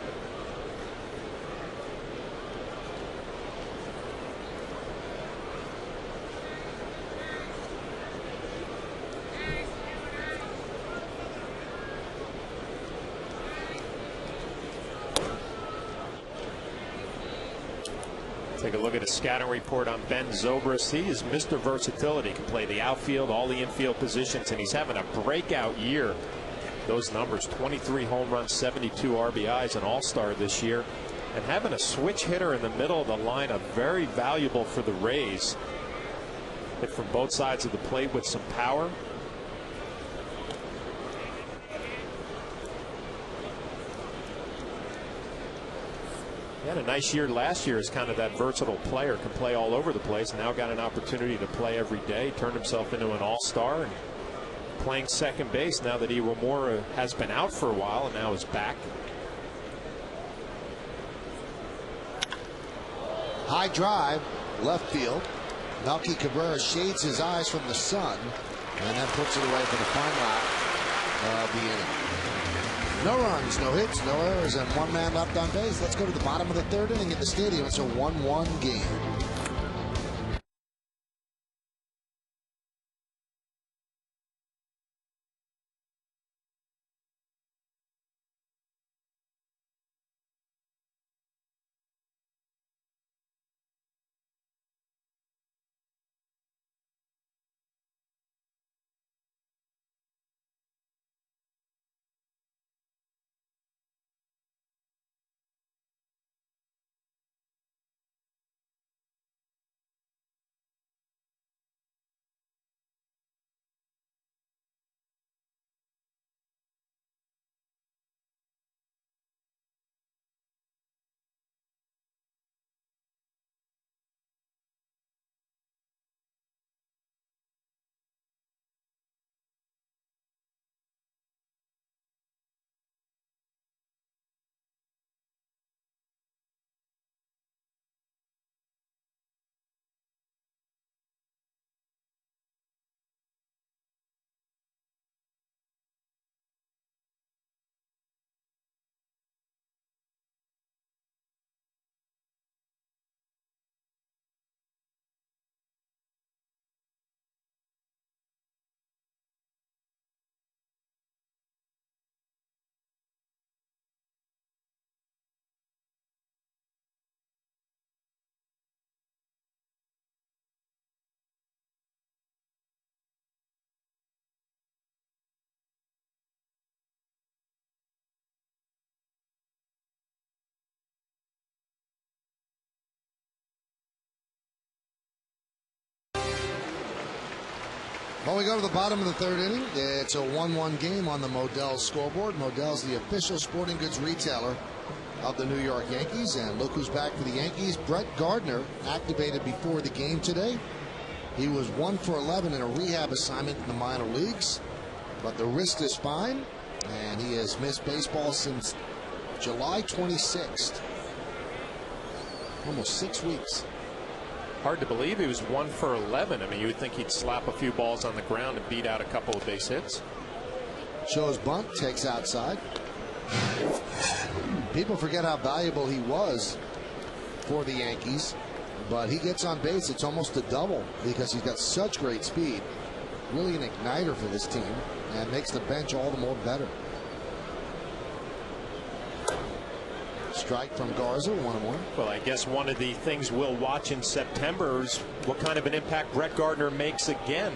Take a look at a scouting report on Ben Zobrist. He is Mr. Versatility. Can play the outfield, all the infield positions, and he's having a breakout year. Those numbers: 23 home runs, 72 RBIs, an all-star this year. And having a switch hitter in the middle of the lineup, very valuable for the Rays. Hit from both sides of the plate with some power. He had a nice year last year as kind of that versatile player, can play all over the place. Now got an opportunity to play every day, turned himself into an all-star, and playing second base now that Iwamura has been out for a while and now is back. High drive, left field. Melky Cabrera shades his eyes from the sun and then puts it away for the final out of the inning. No runs, no hits, no errors, and one man left on base. Let's go to the bottom of the third inning at the stadium. It's a 1-1 game. Well, we go to the bottom of the third inning. It's a 1-1 game on the Modell's scoreboard. Modell's the official sporting goods retailer of the New York Yankees. And look who's back for the Yankees. Brett Gardner activated before the game today. He was 1 for 11 in a rehab assignment in the minor leagues. But the wrist is fine, and he has missed baseball since July 26th. Almost 6 weeks. Hard to believe he was 1 for 11. I mean, you would think he'd slap a few balls on the ground and beat out a couple of base hits. Shows bunt, takes outside. People forget how valuable he was for the Yankees, but he gets on base. It's almost a double because he's got such great speed. Really an igniter for this team and makes the bench all the more better. Strike from Garza, 1-1. Well, I guess one of the things we'll watch in September is what kind of an impact Brett Gardner makes again.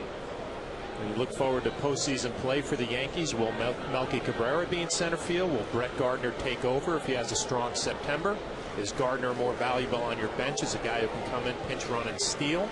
We look forward to postseason play for the Yankees. Will Melky Cabrera be in center field? Will Brett Gardner take over if he has a strong September? Is Gardner more valuable on your bench as a guy who can come in, pinch run, and steal?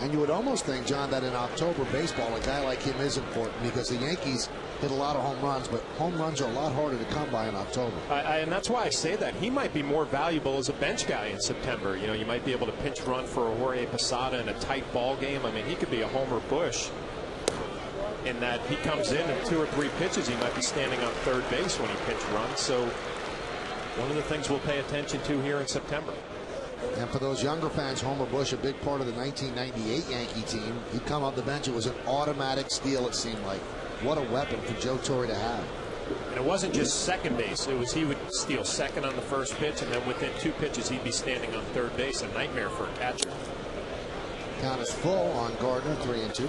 And you would almost think, John, that in October baseball, a guy like him is important because the Yankees hit a lot of home runs, but home runs are a lot harder to come by in October. And that's why I say that. He might be more valuable as a bench guy in September. You know, you might be able to pinch run for a Jorge Posada in a tight ball game. I mean, he could be a Homer Bush in that he comes in and 2 or 3 pitches, he might be standing on third base when he pinch runs. So one of the things we'll pay attention to here in September. And for those younger fans, Homer Bush, a big part of the 1998 Yankee team. He'd come off the bench. It was an automatic steal, it seemed like. What a weapon for Joe Torre to have. And it wasn't just second base. It was he would steal second on the first pitch, and then within 2 pitches, he'd be standing on third base. A nightmare for a catcher. Count is full on Gardner, 3-2.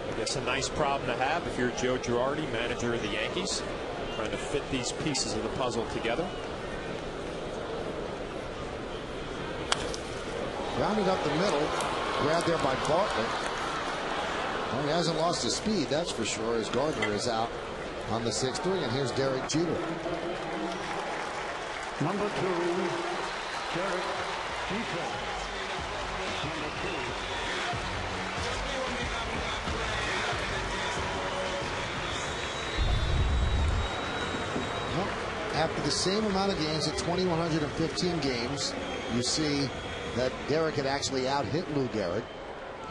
I guess a nice problem to have if you're Joe Girardi, manager of the Yankees, trying to fit these pieces of the puzzle together. Rounding up the middle, grabbed there by Bartlett. Well, he hasn't lost his speed, that's for sure, as Gardner is out on the 6-3. And here's Derek Jeter. Number 2, Derek Jeter. Number 2. Well, after the same amount of games at 2,115 games, you see that Derek had actually out-hit Lou Gehrig.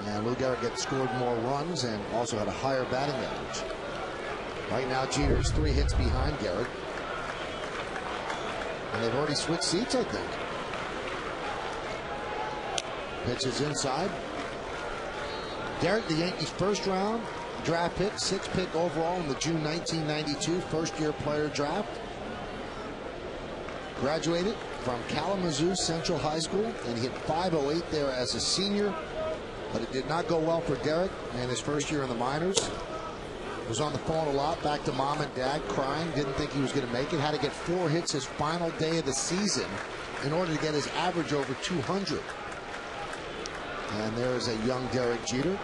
And Lou Gehrig had scored more runs and also had a higher batting average. Right now, Jeter's 3 hits behind Gehrig. And they've already switched seats, I think. Pitches inside. Derek, the Yankees' first round draft pick, 6th pick overall in the June 1992 first-year player draft. Graduated from Kalamazoo Central High School, and he hit .508 there as a senior. But it did not go well for Derek in his first year in the minors. Was on the phone a lot, back to mom and dad, crying, didn't think he was going to make it. Had to get 4 hits his final day of the season in order to get his average over 200. And there is a young Derek Jeter.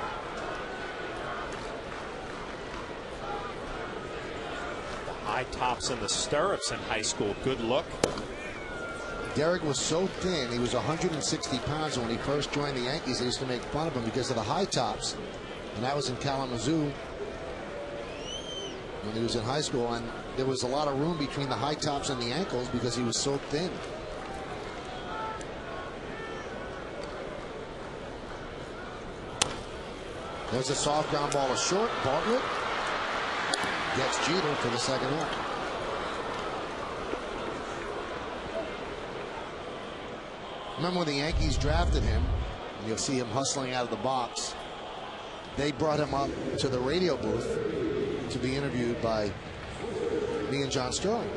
The high tops and the stirrups in high school, good look. Derek was so thin, he was 160 pounds when he first joined the Yankees. They used to make fun of him because of the high tops. And that was in Kalamazoo when he was in high school. And there was a lot of room between the high tops and the ankles because he was so thin. There's a soft ground ball to short. Bartlett gets Jeter for the second out. Remember when the Yankees drafted him, and you'll see him hustling out of the box. They brought him up to the radio booth to be interviewed by me and John Sterling.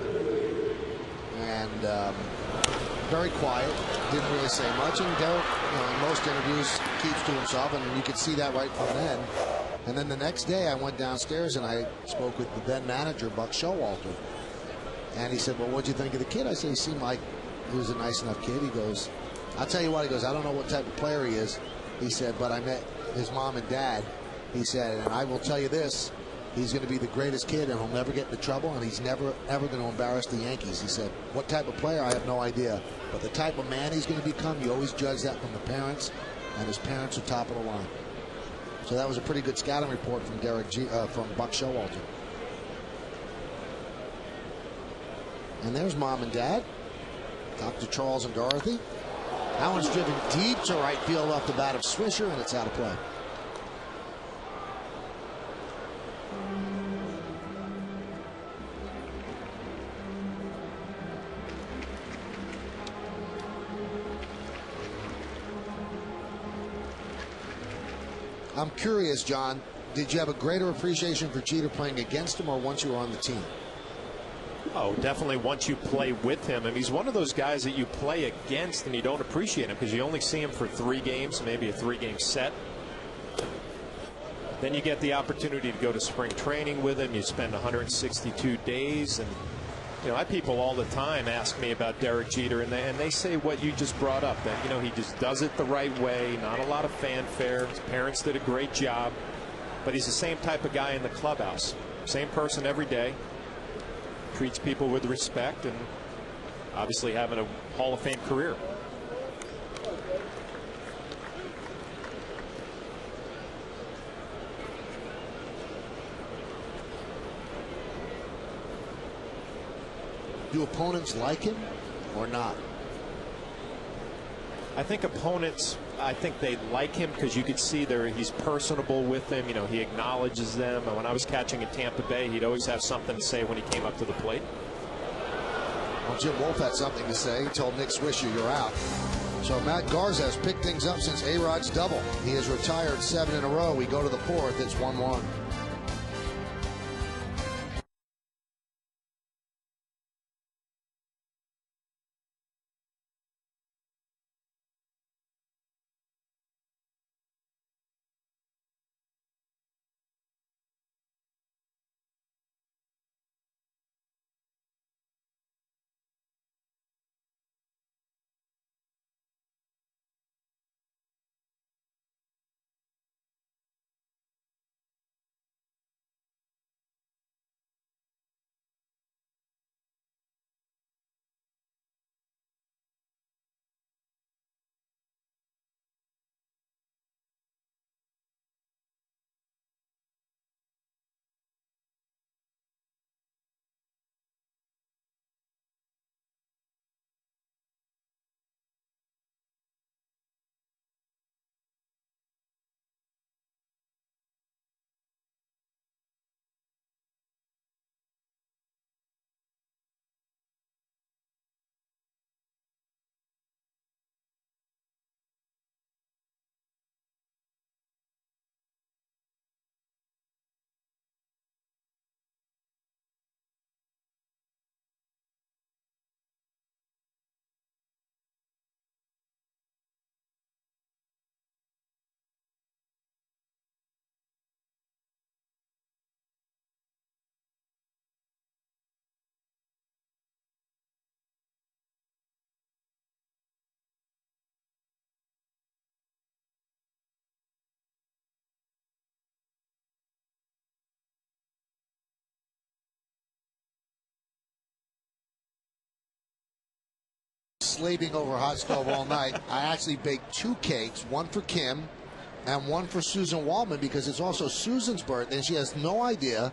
And very quiet, didn't really say much. And Derek, in most interviews, keeps to himself, and you could see that right from then. And then the next day, I went downstairs and I spoke with the then manager, Buck Showalter. And he said, "Well, what'd you think of the kid?" I said, "He seemed like he was a nice enough kid." He goes, "I'll tell you what," he goes, "I don't know what type of player he is." He said, "But I met his mom and dad." He said, "And I will tell you this, he's going to be the greatest kid and he'll never get into trouble and he's never, ever going to embarrass the Yankees." He said, "What type of player, I have no idea. But the type of man he's going to become, you always judge that from the parents, and his parents are top of the line." So that was a pretty good scouting report from from Buck Showalter. And there's mom and dad, Dr. Charles and Dorothy. That one's driven deep to right field off the bat of Swisher, and it's out of play. I'm curious, John, did you have a greater appreciation for Jeter playing against him or once you were on the team? Oh, definitely once you play with him. I mean, he's one of those guys that you play against and you don't appreciate him because you only see him for 3 games, maybe a 3-game set. Then you get the opportunity to go to spring training with him. You spend 162 days. And, you know, I have people all the time ask me about Derek Jeter, and they say what you just brought up, that, you know, he just does it the right way, not a lot of fanfare. His parents did a great job. But he's the same type of guy in the clubhouse. Same person every day. Treats people with respect, and obviously having a Hall of Fame career. Do opponents like him or not? I think opponents, they like him because you could see he's personable with them. You know, he acknowledges them. And when I was catching in Tampa Bay, he'd always have something to say when he came up to the plate. Well, Jim Wolf had something to say. He told Nick Swisher, "You're out." So Matt Garza has picked things up since A-Rod's double. He has retired 7 in a row. We go to the 4th. It's 1-1. Slaving over a hot stove all night. I actually baked 2 cakes, one for Kim and one for Susan Waldman, because it's also Susan's birthday and she has no idea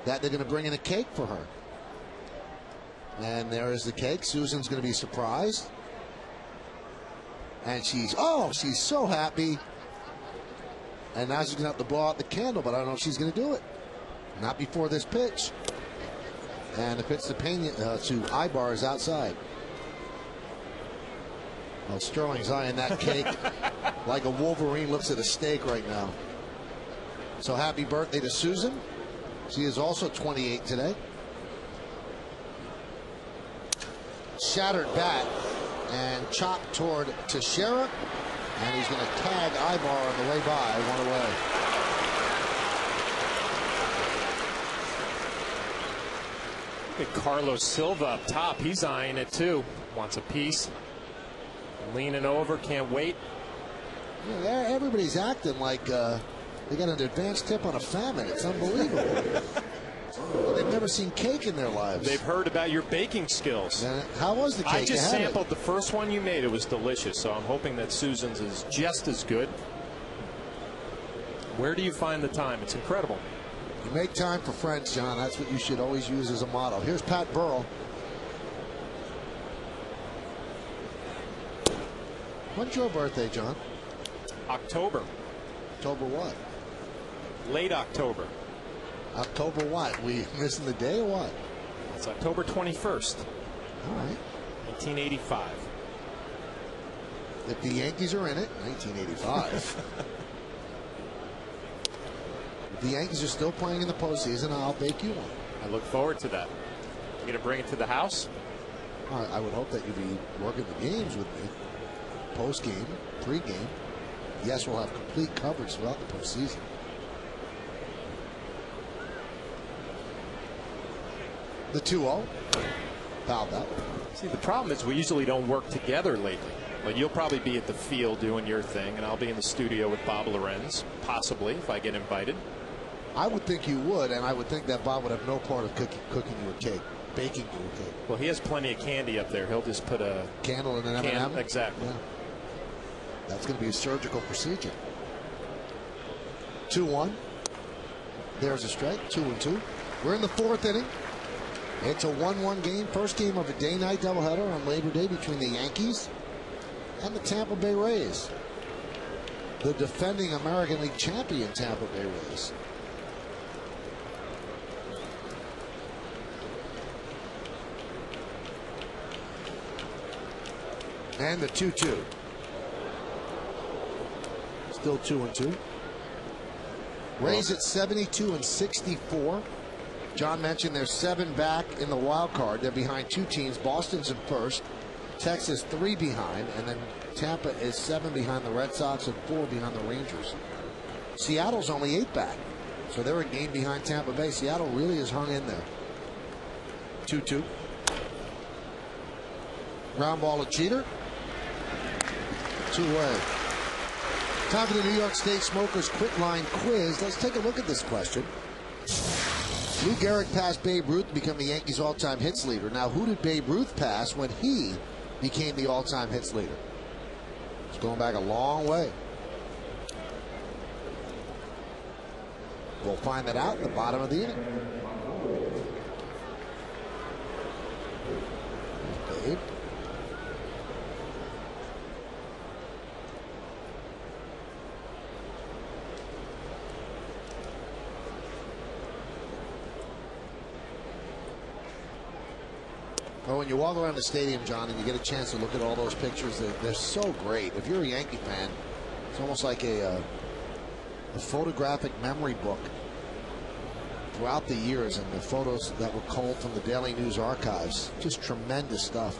that they're going to bring in a cake for her. And there is the cake. Susan's going to be surprised. And she's so happy. And now she's going to have to blow out the candle, but I don't know if she's going to do it. Not before this pitch. And the pitch to Ibar is outside. Well, Sterling's eyeing that cake like a Wolverine looks at a steak right now. So happy birthday to Susan. She is also 28 today. Shattered bat and chopped toward Teixeira. And he's going to tag Ibar on the way by, 1 away. Look at Carlos Silva up top. He's eyeing it too. Wants a piece. Leaning over, can't wait. Yeah, everybody's acting like they got an advanced tip on a famine. It's unbelievable. Well, they've never seen cake in their lives. They've heard about your baking skills. How was the cake? I just sampled the first one you made. It was delicious. So I'm hoping that Susan's is just as good. Where do you find the time? It's incredible. You make time for friends, John. That's what you should always use as a motto. Here's Pat Burrell. When's your birthday, John? October. October what? Late October. October what? We missing the day or what? It's October 21st. All right. 1985. If the Yankees are in it, 1985. If the Yankees are still playing in the postseason, I'll bake you one. I look forward to that. You gonna bring it to the house? I would hope that you'd be working the games with me. Post-game, pre-game. Yes, we'll have complete coverage throughout the postseason. The 2-0. Fouled out. See, the problem is we usually don't work together lately. But you'll probably be at the field doing your thing, and I'll be in the studio with Bob Lorenz, possibly, if I get invited. I would think you would, and I would think that Bob would have no part of cooking you a cake, baking you a cake. Well, he has plenty of candy up there. He'll just put a candle in an M&M. Exactly. Yeah. That's going to be a surgical procedure. 2-1. There's a strike. 2-2. We're in the 4th inning. It's a 1-1 game. First game of a day-night doubleheader on Labor Day between the Yankees and the Tampa Bay Rays. The defending American League champion Tampa Bay Rays. And the 2-2. Still 2-2. Rays at 72 and 64. John mentioned they're 7 back in the wild card. They're behind 2 teams. Boston's in first. Texas 3 behind. And then Tampa is 7 behind the Red Sox and 4 behind the Rangers. Seattle's only 8 back. So they're a game behind Tampa Bay. Seattle really has hung in there. 2-2. Ground ball to Jeter. 2-away. Time for the New York State Smokers Quit Line Quiz. Let's take a look at this question. Lou Gehrig passed Babe Ruth to become the Yankees' all-time hits leader. Now, who did Babe Ruth pass when he became the all-time hits leader? It's going back a long way. We'll find that out at the bottom of the inning. Babe. Well, when you walk around the stadium, John, and you get a chance to look at all those pictures, they're so great. If you're a Yankee fan, it's almost like a photographic memory book throughout the years, and the photos that were culled from the Daily News archives. Just tremendous stuff.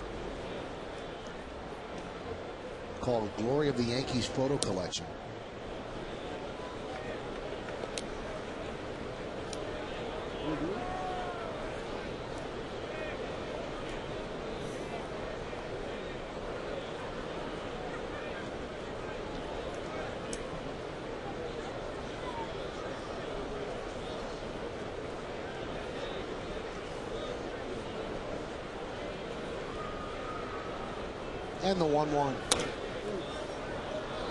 Called Glory of the Yankees Photo Collection. And the 1-1.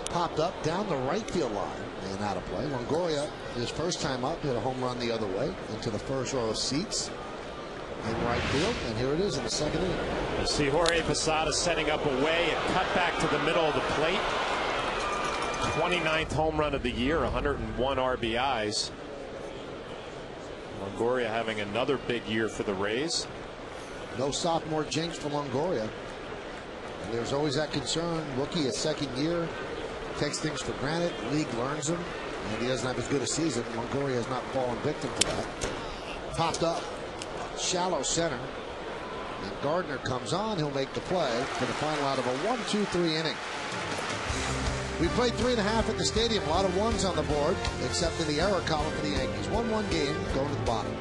Popped up down the right field line and out of play. Longoria, his first time up, hit a home run the other way into the first row of seats in right field. And here it is in the second inning. You see Jorge Posada setting up away and cut back to the middle of the plate. 29th home run of the year, 101 RBIs. Longoria having another big year for the Rays. No sophomore jinx for Longoria. And there's always that concern. Rookie, his second year, takes things for granted. The league learns him, and he doesn't have as good a season. Longoria has not fallen victim to that. Popped up, shallow center. And Gardner comes on. He'll make the play for the final out of a 1-2-3 inning. We played 3.5 at the stadium. A lot of ones on the board, except in the error column for the Yankees. 1-1 game going to the bottom.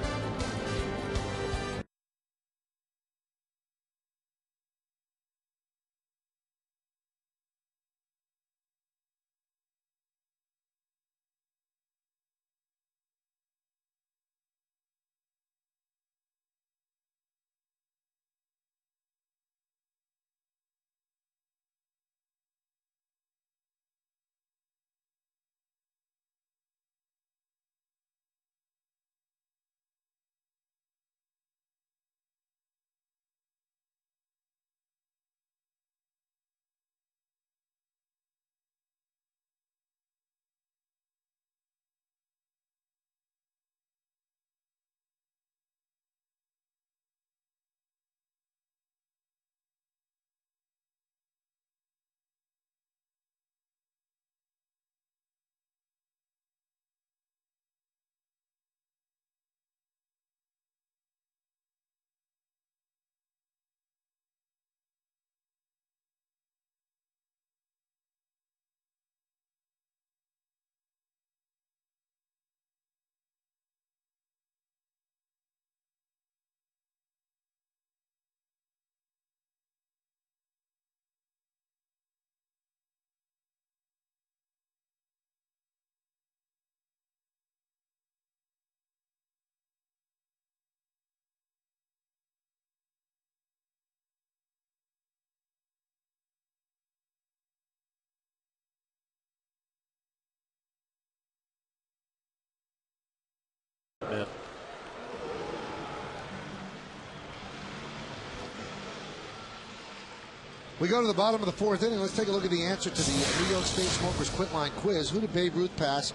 We go to the bottom of the fourth inning. Let's take a look at the answer to the New York State Smokers Quitline quiz. Who did Babe Ruth pass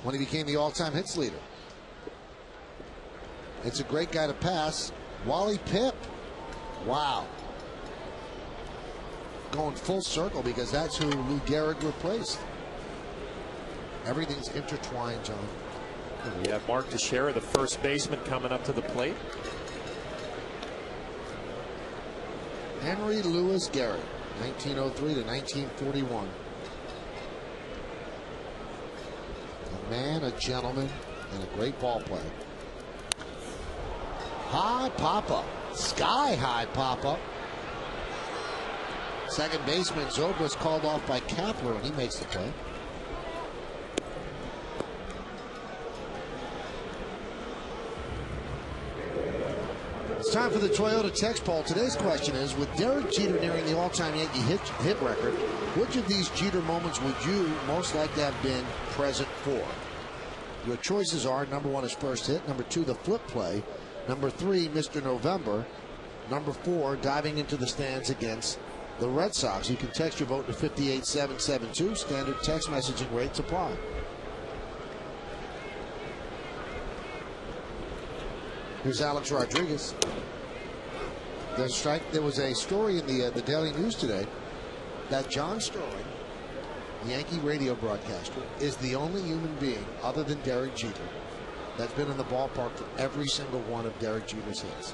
when he became the all-time hits leader? It's a great guy to pass. Wally Pipp. Wow. Going full circle because that's who Lou Gehrig replaced. Everything's intertwined, John. We have Mark Teixeira, the first baseman, coming up to the plate. Henry Louis Gehrig, 1903 to 1941. A man, a gentleman, and a great ball player. High pop-up. Sky-high pop-up. Second baseman Zobrist called off by Kapler, and he makes the play. It's time for the Toyota text poll. Today's question is, with Derek Jeter nearing the all-time Yankee hit record, which of these Jeter moments would you most like to have been present for? Your choices are: number 1 is first hit, number 2 the flip play, number 3 Mr. November, number 4 diving into the stands against the Red Sox. You can text your vote to 58772. Standard text messaging rates apply. Here's Alex Rodriguez. There was a story in the Daily News today that John Sterling, Yankee radio broadcaster, is the only human being other than Derek Jeter that's been in the ballpark for every single one of Derek Jeter's hits.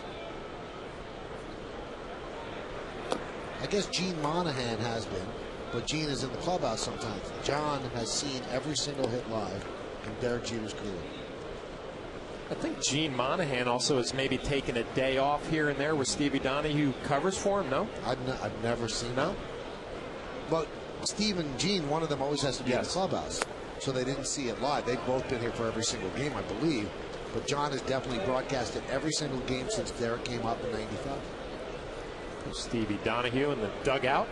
I guess Gene Monahan has been, but Gene is in the clubhouse sometimes. John has seen every single hit live in Derek Jeter's career. I think Gene Monahan also has maybe taken a day off here and there with Stevie Donahue covers for him, no? I've never seen that. But Steve and Gene, one of them always has to be in the clubhouse, so they didn't see it live. They've both been here for every single game, I believe. But John has definitely broadcasted every single game since Derek came up in '95. Stevie Donahue in the dugout.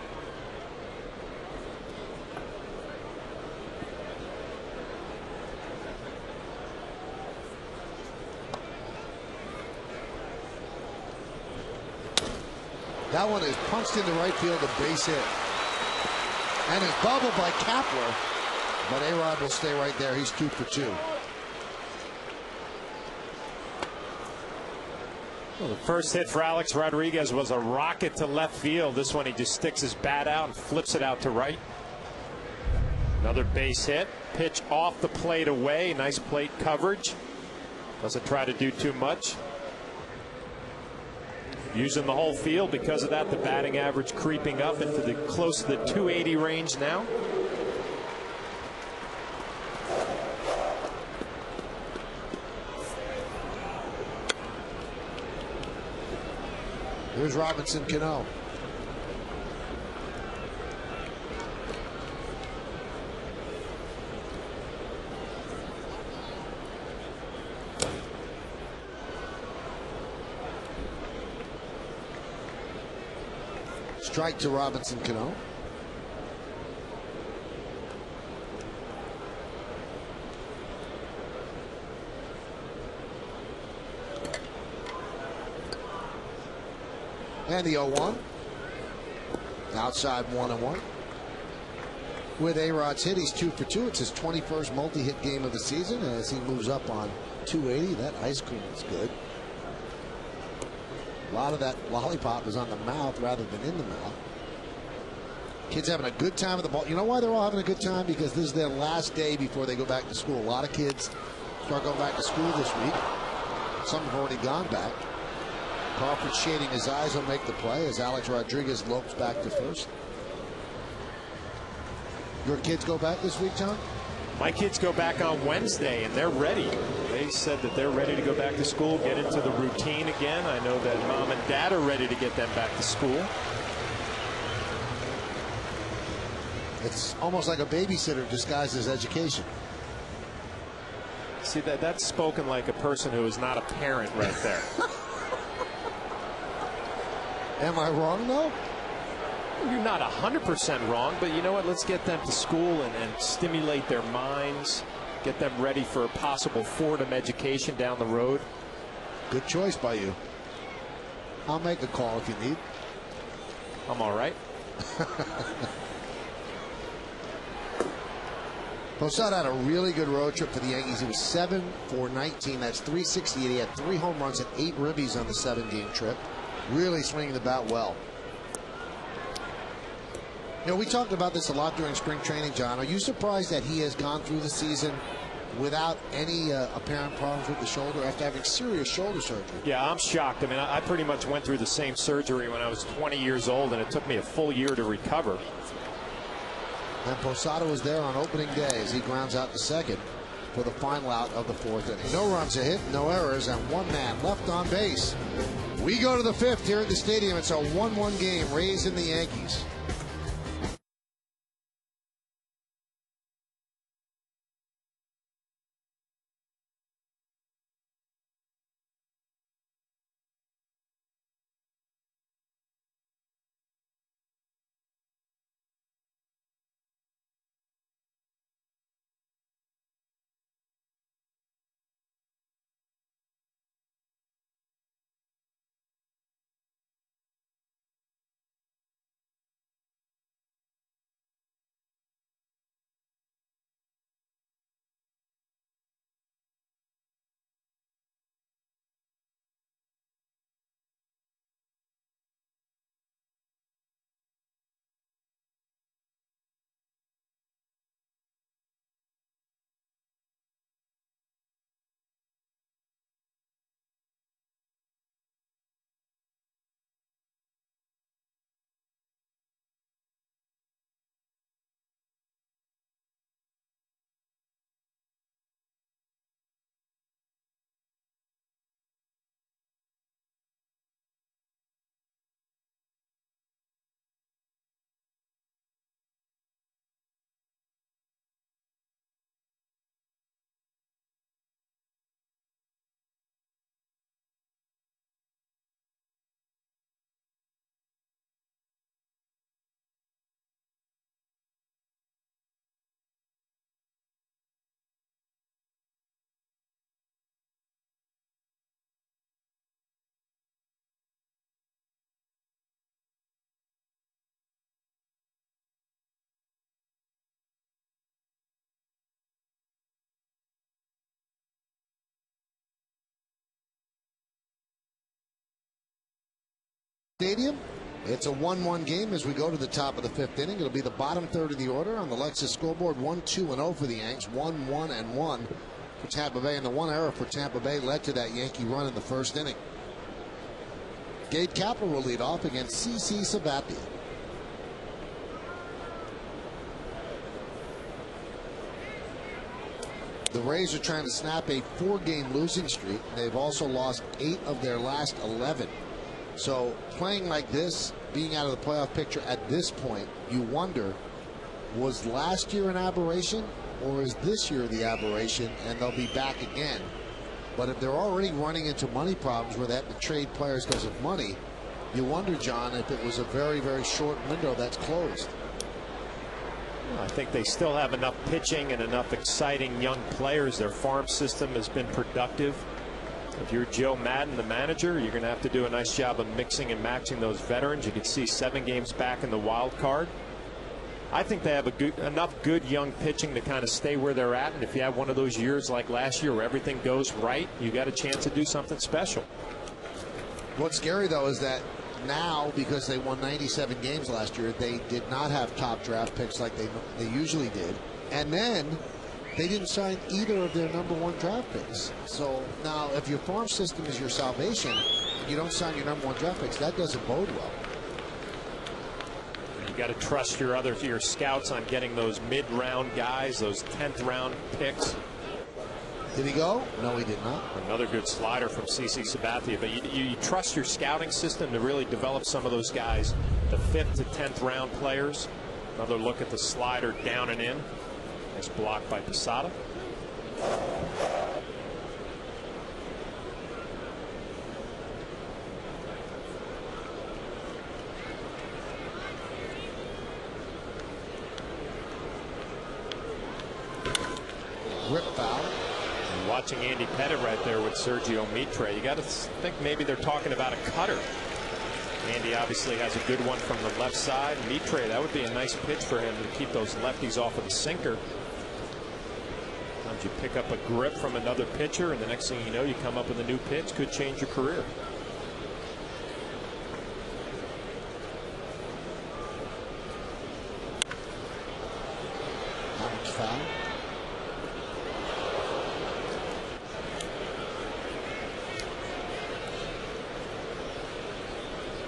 That one is punched into right field, a base hit. And it's bubbled by Kapler. But A-Rod will stay right there. He's 2 for 2. Well, the first hit for Alex Rodriguez was a rocket to left field. This one, he just sticks his bat out and flips it out to right. Another base hit. Pitch off the plate away. Nice plate coverage. Doesn't try to do too much. Using the whole field. Because of that, the batting average creeping up into the close to the 280 range now. Here's Robinson Cano. Strike to Robinson Cano. And the 0-1. Outside 1-1. With A-Rod's hit, he's 2 for 2. It's his 21st multi-hit game of the season. As he moves up on 280, that ice cream is good. A lot of that lollipop is on the mouth rather than in the mouth. Kids having a good time at the ball. You know why they're all having a good time? Because this is their last day before they go back to school. A lot of kids start going back to school this week. Some have already gone back. Crawford shading his eyes will make the play as Alex Rodriguez lopes back to first. Your kids go back this week, John? My kids go back on Wednesday, and they're ready. They said that they're ready to go back to school, get into the routine again. I know that mom and dad are ready to get them back to school. It's almost like a babysitter disguised as education. See, that's spoken like a person who is not a parent right there. Am I wrong, though? You're not 100% wrong, but you know what? Let's get them to school and stimulate their minds, get them ready for a possible Fordham education down the road. Good choice by you. I'll make a call if you need. I'm all right. Posada had a really good road trip for the Yankees. He was 7 for 19. That's 368. He had 3 home runs and 8 ribbies on the 7-game trip. Really swinging the bat well. You know, we talked about this a lot during spring training, John. Are you surprised that he has gone through the season without any apparent problems with the shoulder after having serious shoulder surgery? Yeah, I'm shocked. I mean, I pretty much went through the same surgery when I was 20 years old, and it took me a full year to recover. And Posada was there on opening day as he grounds out the second for the final out of the 4th inning. No runs a hit, no errors, and 1 man left on base. We go to the 5th here at the stadium. It's a 1-1 game, Rays and the Yankees. Stadium. It's a 1-1 game as we go to the top of the 5th inning. It'll be the bottom third of the order on the Lexus scoreboard. 1-2-0 for the Yanks. 1-1-1 for Tampa Bay, and the 1 error for Tampa Bay led to that Yankee run in the 1st inning. Gabe Kapler will lead off against CC Sabathia. The Rays are trying to snap a 4-game losing streak. They've also lost 8 of their last 11. So playing like this, being out of the playoff picture at this point, you wonder, was last year an aberration or is this year the aberration and they'll be back again? But if they're already running into money problems where they have to trade players because of money, you wonder, John, if it was a very, very short window that's closed. I think they still have enough pitching and enough exciting young players. Their farm system has been productive. If you're Joe Madden, the manager, you're going to have to do a nice job of mixing and matching those veterans. You can see 7 games back in the wild card. I think they have enough good young pitching to kind of stay where they're at. And if you have one of those years like last year where everything goes right, you got a chance to do something special. What's scary, though, is that now, because they won 97 games last year, they did not have top draft picks like they usually did. And then they didn't sign either of their #1 draft picks. So now if your farm system is your salvation, you don't sign your #1 draft picks, that doesn't bode well. You got to trust your scouts on getting those mid-round guys, those 10th round picks. Did he go? No, he did not. Another good slider from CC Sabathia, but you trust your scouting system to really develop some of those guys, the 5th to 10th round players. Another look at the slider down and in. Nice block by Posada. Rip foul. And watching Andy Pettit right there with Sergio Mitre, you got to think maybe they're talking about a cutter. Andy obviously has a good one from the left side. Mitre, that would be a nice pitch for him to keep those lefties off of the sinker. Sometimes you pick up a grip from another pitcher, and the next thing you know, you come up with a new pitch. Could change your career. Foul.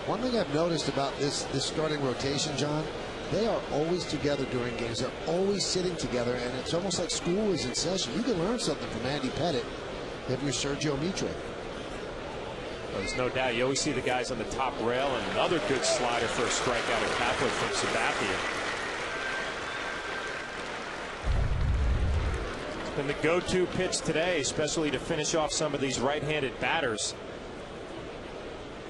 One thing I've noticed about this starting rotation, John, they are always together during games. They're always sitting together, and it's almost like school is in session. You can learn something from Andy Pettitte if you're Sergio Mitre. Well, there's no doubt. You always see the guys on the top rail, and another good slider for a strikeout at Catholic from Sabathia. It's been the go-to pitch today, especially to finish off some of these right-handed batters.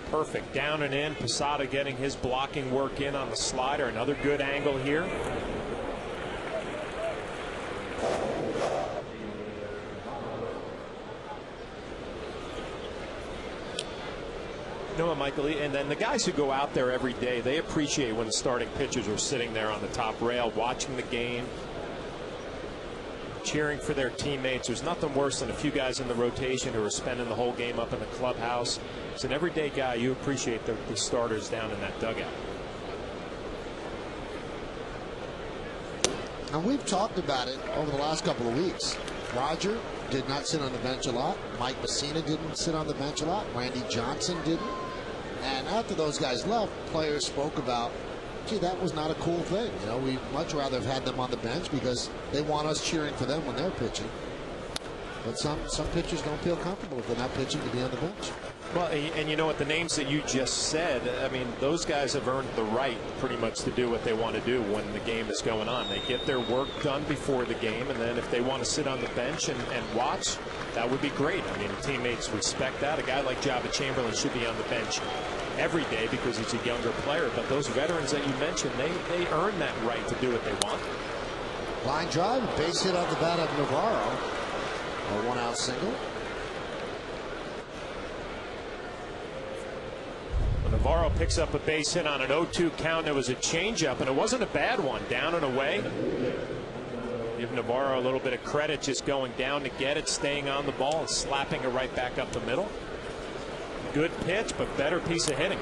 Perfect down and in. Posada getting his blocking work in on the slider. Another good angle here. You know what, Michael? And then the guys who go out there every day, they appreciate when the starting pitchers are sitting there on the top rail watching the game, cheering for their teammates. There's nothing worse than a few guys in the rotation who are spending the whole game up in the clubhouse. As an everyday guy, you appreciate the starters down in that dugout. And we've talked about it over the last couple of weeks. Roger did not sit on the bench a lot. Mike Messina didn't sit on the bench a lot. Randy Johnson didn't. And after those guys left, players spoke about, gee, that was not a cool thing. You know, we'd much rather have had them on the bench because they want us cheering for them when they're pitching. But some pitchers don't feel comfortable if they're not pitching to be on the bench. Well, and you know what, the names that you just said, I mean, those guys have earned the right pretty much to do what they want to do when the game is going on. They get their work done before the game, and then if they want to sit on the bench and watch, that would be great. I mean, teammates respect that. A guy like Java Chamberlain should be on the bench every day because he's a younger player. But those veterans that you mentioned, they earn that right to do what they want. Line drive, base hit off the bat of Navarro. A one-out single. Navarro picks up a base hit on an 0-2 count. It was a changeup, and it wasn't a bad one. Down and away. Give Navarro a little bit of credit, just going down to get it, staying on the ball, and slapping it right back up the middle. Good pitch, but better piece of hitting.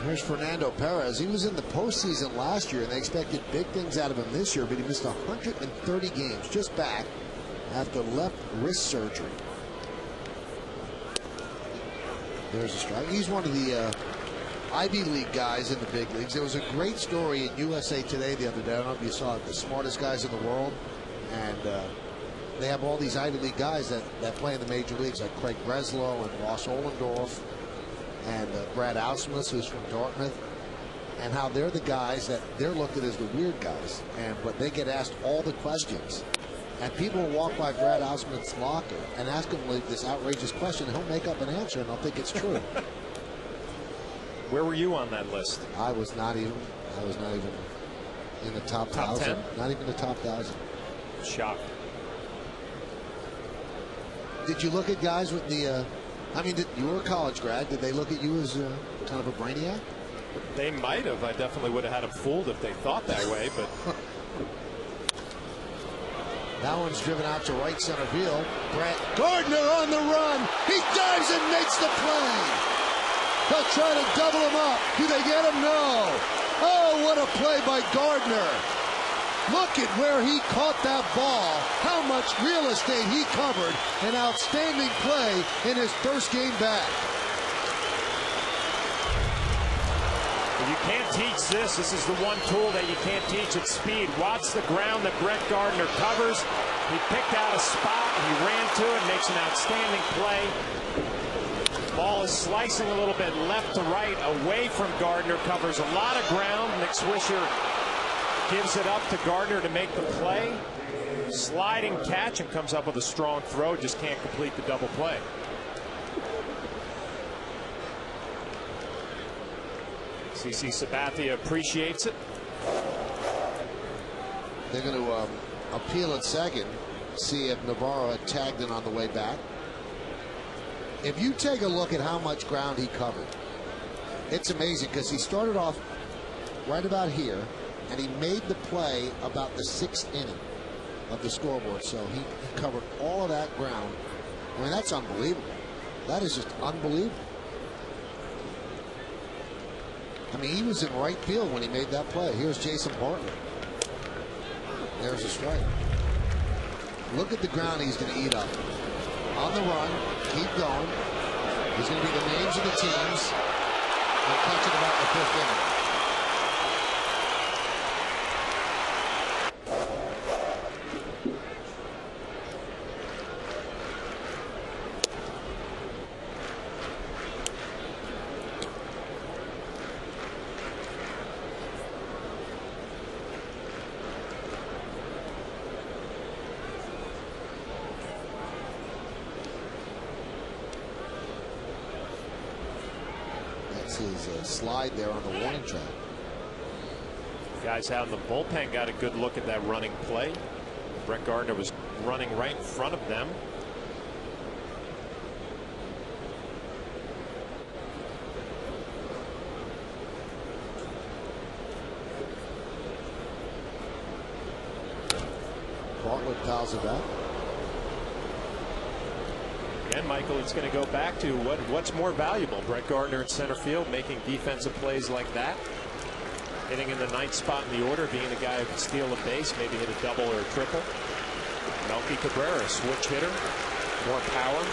Here's Fernando Perez. He was in the postseason last year, and they expected big things out of him this year, but he missed 130 games just back after left wrist surgery. There's a strike. He's one of the Ivy League guys in the big leagues. There was a great story in USA Today the other day. I don't know if you saw it. The smartest guys in the world, and they have all these Ivy League guys that play in the major leagues, like Craig Breslow and Ross Ollendorf and Brad Ausmus, who's from Dartmouth, and how they're the guys that they're looked at as the weird guys, but they get asked all the questions. And people will walk by Brad Ausmus's locker and ask him like this outrageous question, and he'll make up an answer, and they'll think it's true. Where were you on that list? I was not even in the top 1,000. Not even the top 1,000. Shocked. Did you look at guys with the? I mean, you were a college grad. Did they look at you as kind of a brainiac? They might have. I definitely would have had them fooled if they thought that way, but. That one's driven out to right center field. Brett Gardner on the run. He dives and makes the play. They'll try to double him up. Do they get him? No. Oh, what a play by Gardner. Look at where he caught that ball. How much real estate he covered. An outstanding play in his first game back. You can't teach this. This is the one tool that you can't teach. It's speed. Watch the ground that Brett Gardner covers. He picked out a spot. He ran to it. Makes an outstanding play. Ball is slicing a little bit left to right away from Gardner. Covers a lot of ground. Nick Swisher gives it up to Gardner to make the play. Sliding catch and comes up with a strong throw. Just can't complete the double play. CC Sabathia appreciates it. They're going to appeal at second, see if Navarro had tagged in on the way back. If you take a look at how much ground he covered, it's amazing because he started off right about here and he made the play about the 6th inning of the scoreboard. So he covered all of that ground. I mean, that's unbelievable. That is just unbelievable. I mean, he was in right field when he made that play. Here's Jason Bartlett. There's a strike. Look at the ground he's going to eat up. On the run, keep going. He's going to be the names of the teams and catch it about the 5th inning. His slide there on the warning track. Guys out in the bullpen got a good look at that running play. Brett Gardner was running right in front of them. Bartlett fouls it back. And Michael, it's going to go back to what's more valuable. Brett Gardner in center field making defensive plays like that. Hitting in the 9th spot in the order, being the guy who can steal a base, maybe hit a double or a triple. Melky Cabrera, switch hitter, more power.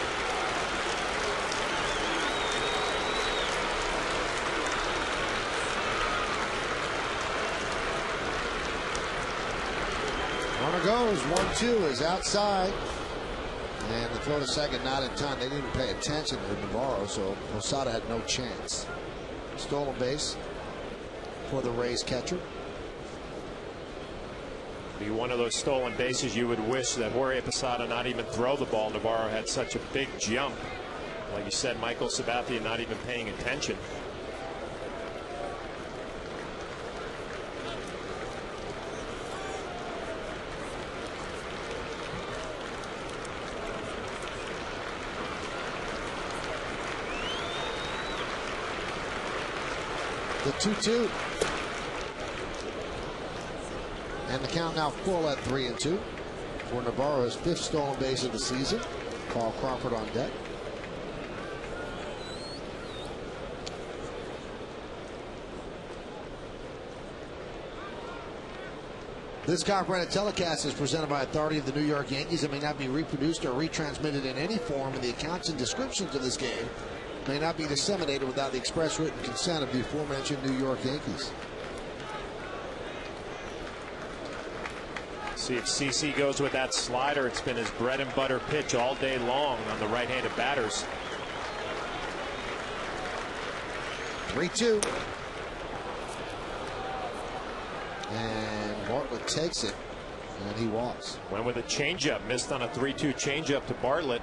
Runner goes, 1-2 is outside. And the throw to second, not in time. They didn't pay attention to Navarro, so Posada had no chance. Stolen base for the Rays catcher. Be one of those stolen bases you would wish that Jorge Posada not even throw the ball. Navarro had such a big jump. Like you said, Michael Sabathia not even paying attention. The 2-2. And the count now full at 3-2 for Navarro's 5th stolen base of the season. Carl Crawford on deck. This copyrighted telecast is presented by authority of the New York Yankees and may not be reproduced or retransmitted in any form, and the accounts and descriptions of this game may not be disseminated without the express written consent of the aforementioned New York Yankees. See if CC goes with that slider. It's been his bread and butter pitch all day long on the right-handed batters. 3-2. And Bartlett takes it, and he walks. Went with a changeup, missed on a 3-2 changeup to Bartlett.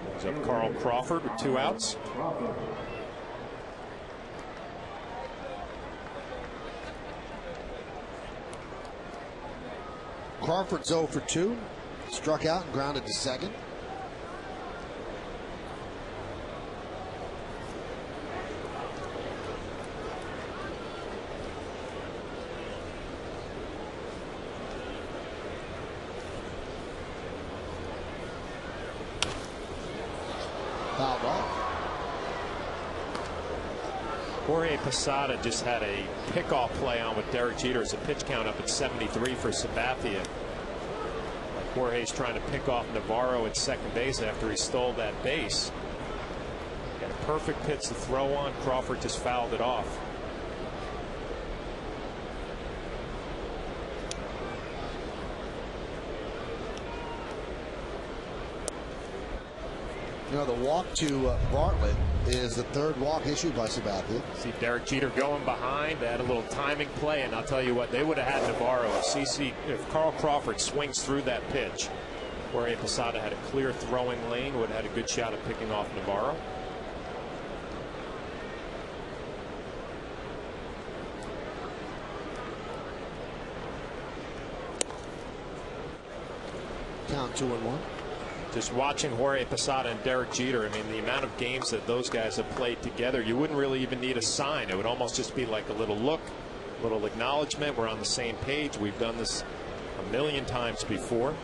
Brings up Carl Crawford with 2 outs. Crawford's 0 for 2. Struck out and grounded to second. Fouled off. Jorge Posada just had a pickoff play on with Derek Jeter as a pitch count up at 73 for Sabathia. Jorge's trying to pick off Navarro at second base after he stole that base. Got a perfect pitch to throw on. Crawford just fouled it off. You know, the walk to Bartlett is the 3rd walk issued by Sabathia. See Derek Jeter going behind. They had a little timing play, and I'll tell you what, they would have had Navarro. If Carl Crawford swings through that pitch, Jorge Posada had a clear throwing lane, would have had a good shot at picking off Navarro. Count 2-1. Just watching Jorge Posada and Derek Jeter, I mean, the amount of games that those guys have played together, you wouldn't really even need a sign. It would almost just be like a little look, a little acknowledgement. We're on the same page. We've done this a million times before.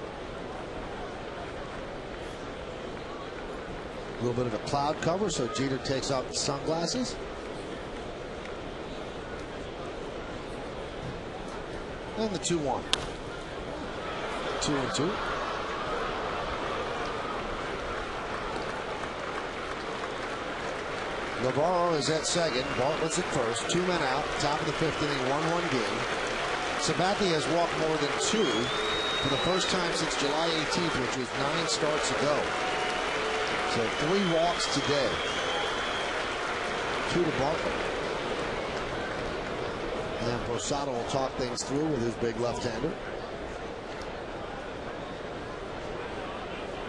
A little bit of a cloud cover, so Jeter takes off the sunglasses. And the 2-1. 2-2. Navarro is at second. Bartlett's at first. 2 men out. Top of the 5th inning. 1-1 game. Sabathia has walked more than 2 for the first time since July 18th, which was 9 starts ago. So 3 walks today. 2 to Bartlett. And Posada will talk things through with his big left-hander.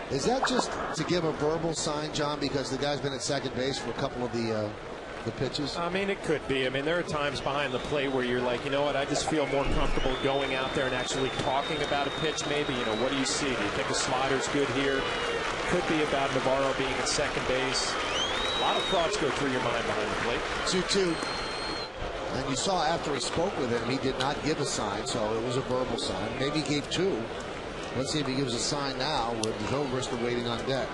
Is that just to give a verbal sign, John, because the guy's been at second base for a couple of the pitches? I mean, it could be. I mean, there are times behind the plate where you're like, you know what, I just feel more comfortable going out there and actually talking about a pitch maybe. You know, what do you see? Do you think a slider's good here? Could be about Navarro being at second base. A lot of thoughts go through your mind behind the plate. 2-2. And you saw after he spoke with him, he did not give a sign, so it was a verbal sign. Maybe he gave 2. Let's see if he gives a sign now with Zobrist waiting on deck.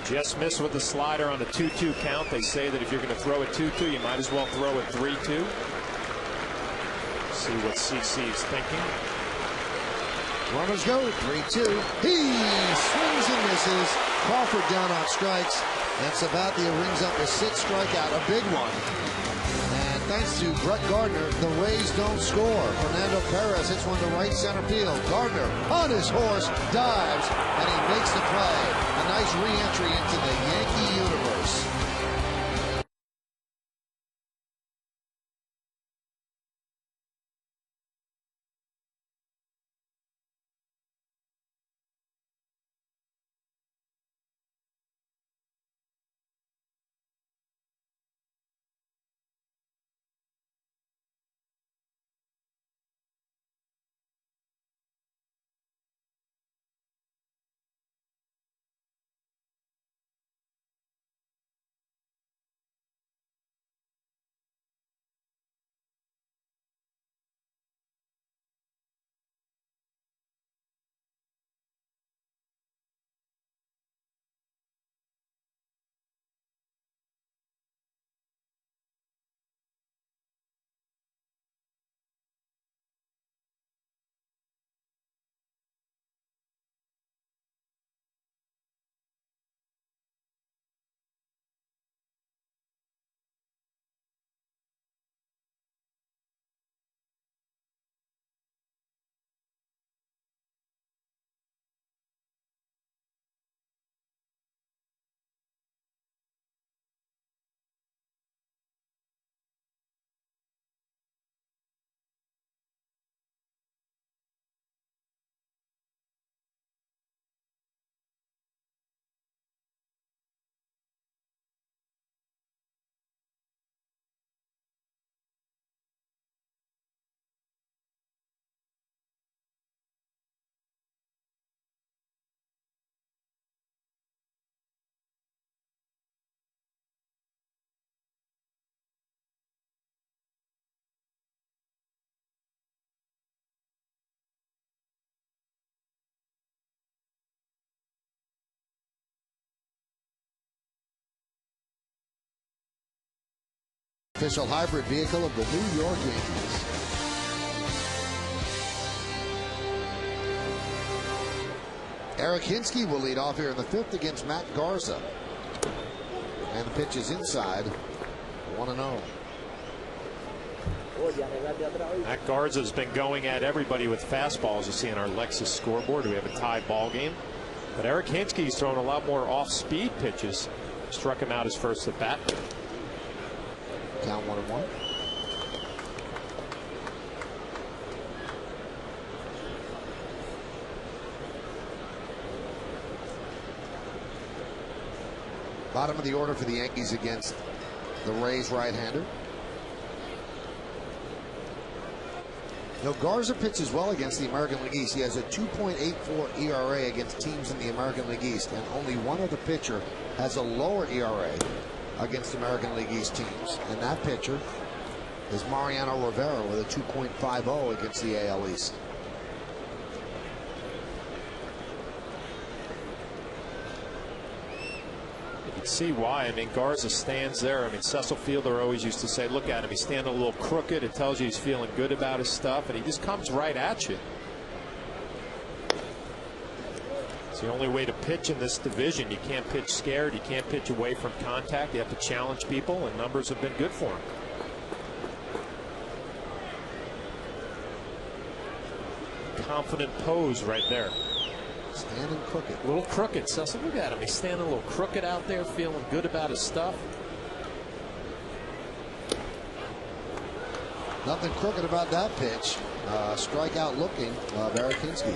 Just missed with the slider on a 2-2 count. They say that if you're going to throw a 2-2, you might as well throw a 3-2. See what CC is thinking. Runners go. 3-2. He swings and misses. Crawford down on strikes. And Sabathia rings up a 6th strikeout, a big one. And thanks to Brett Gardner, the Rays don't score. Fernando Perez hits one to right center field. Gardner on his horse dives, and he makes the play. A nice re-entry into the Yankee universe. Official hybrid vehicle of the New York Yankees. Eric Hinsky will lead off here in the 5th against Matt Garza. And the pitch is inside. 1-0. Matt Garza's been going at everybody with fastballs, you see on our Lexus scoreboard. We have a tie ball game. But Eric Hinsky's thrown a lot more off-speed pitches. Struck him out his first at bat. Count 1-1. Bottom of the order for the Yankees against the Rays right-hander. You know, Garza pitches well against the American League East. He has a 2.84 ERA against teams in the American League East, and only one other pitcher has a lower ERA against American League East teams, and that pitcher is Mariano Rivera with a 2.50 against the AL East. You can see why. I mean, Garza stands there. I mean, Cecil Fielder always used to say, look at him, he's standing a little crooked. It tells you he's feeling good about his stuff, and he just comes right at you. It's the only way to pitch in this division. You can't pitch scared. You can't pitch away from contact. You have to challenge people, and numbers have been good for him. Confident pose right there. Standing crooked. A little crooked. Cecil, look at him. He's standing a little crooked out there, feeling good about his stuff. Nothing crooked about that pitch. Strikeout looking of Eric Hinske.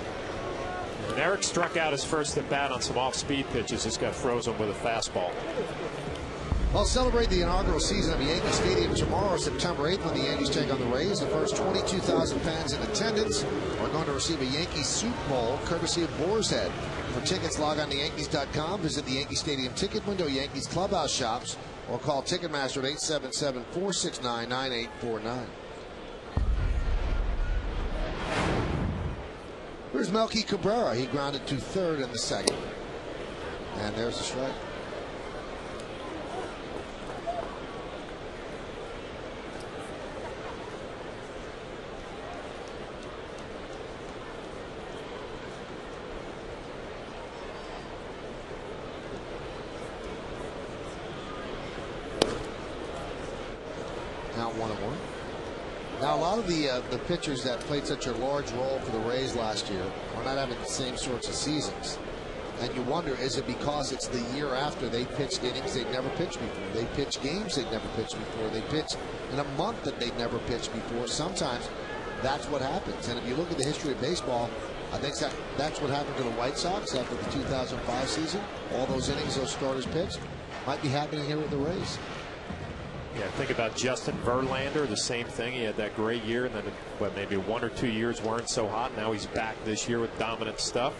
And Eric struck out his first at bat on some off-speed pitches. Just got frozen with a fastball. Well, celebrate the inaugural season of Yankee Stadium tomorrow, September 8th, when the Yankees take on the Rays. The first 22,000 fans in attendance are going to receive a Yankee Soup Bowl, courtesy of Boar's Head. For tickets, log on to Yankees.com, visit the Yankee Stadium ticket window, Yankees clubhouse shops, or call Ticketmaster at 877-469-9849. Here's Melky Cabrera. He grounded to third in the second. And there's the strike. Now 1-1. Now a lot of the pitchers that played such a large role for the Rays last year are not having the same sorts of seasons. And you wonder, is it because it's the year after they pitched innings they'd never pitched before? They pitched games they'd never pitched before. They pitched in a month that they'd never pitched before. Sometimes that's what happens. And if you look at the history of baseball, I think that's what happened to the White Sox after the 2005 season. All those innings those starters pitched might be happening here with the Rays. Yeah, think about Justin Verlander, the same thing. He had that great year, and then maybe 1 or 2 years weren't so hot. Now he's back this year with dominant stuff.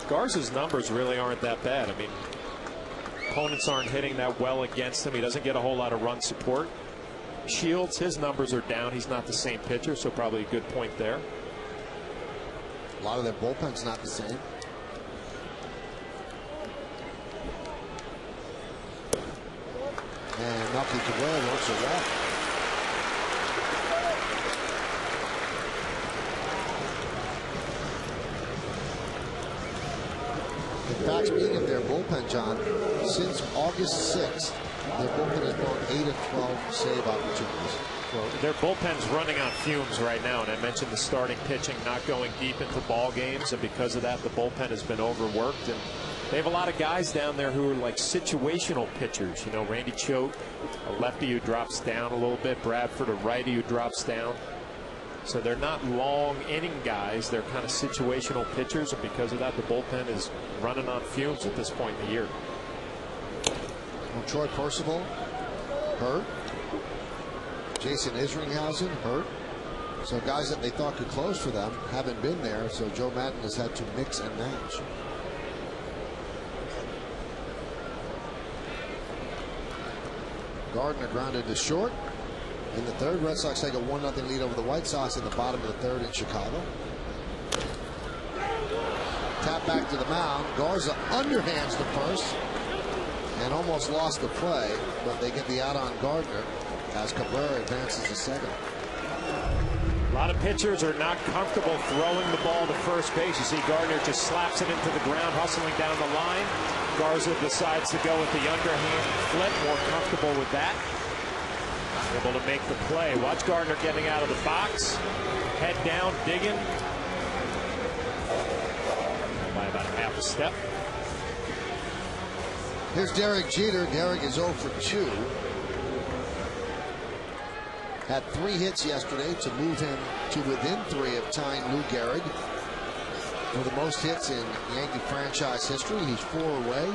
Garza's numbers really aren't that bad. I mean, opponents aren't hitting that well against him. He doesn't get a whole lot of run support. Shields, his numbers are down. He's not the same pitcher, so probably a good point there. A lot of their bullpen's not the same. And Melky Cabrera works it well. In fact, speaking of their bullpen, John, since August 6th, their bullpen has blown 8 of 12 save opportunities. Well, their bullpen's running on fumes right now, and I mentioned the starting pitching not going deep into ball games, and because of that, the bullpen has been overworked. And they have a lot of guys down there who are like situational pitchers. You know, Randy Choate, a lefty who drops down a little bit, Bradford, a righty who drops down. So they're not long inning guys. They're kind of situational pitchers, and because of that, the bullpen is running on fumes at this point in the year. Well, Troy Percival hurt. Jason Isringhausen hurt. So guys that they thought could close for them haven't been there. So Joe Madden has had to mix and match. Gardner grounded to short. In the third, Red Sox take a 1-0 lead over the White Sox in the bottom of the third in Chicago. Tap back to the mound. Garza underhands the first and almost lost the play, but they get the out on Gardner as Cabrera advances to second. A lot of pitchers are not comfortable throwing the ball to first base. You see Gardner just slaps it into the ground, hustling down the line. Garza decides to go with the underhand flip, more comfortable with that. Able to make the play. Watch Gardner getting out of the box. Head down, digging. By about half a step. Here's Derek Jeter. Derek is 0 for 2. Had 3 hits yesterday to move him to within 3 of tying Lou Gehrig for the most hits in Yankee franchise history. He's 4 away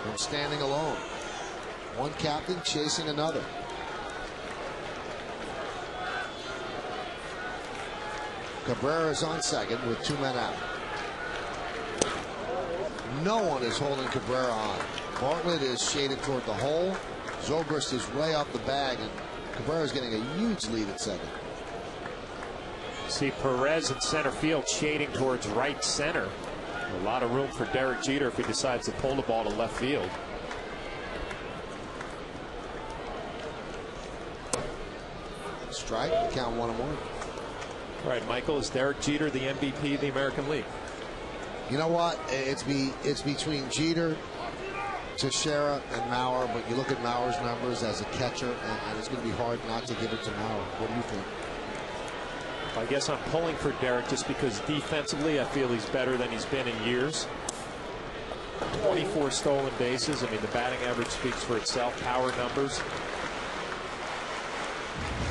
from standing alone. One captain chasing another. Cabrera is on second with 2 men out. No one is holding Cabrera on. Bartlett is shaded toward the hole. Zobrist is way off the bag, and Cabrera is getting a huge lead at second. See Perez in center field shading towards right center. A lot of room for Derek Jeter if he decides to pull the ball to left field. Strike, count 1-1. All right, Michael, is Derek Jeter the MVP of the American League? You know what? It's between Jeter, Teixeira, and Mauer, but you look at Mauer's numbers as a catcher, and it's going to be hard not to give it to Mauer. What do you think? I guess I'm pulling for Derek just because defensively I feel he's better than he's been in years. 24 stolen bases. I mean, the batting average speaks for itself. Power numbers.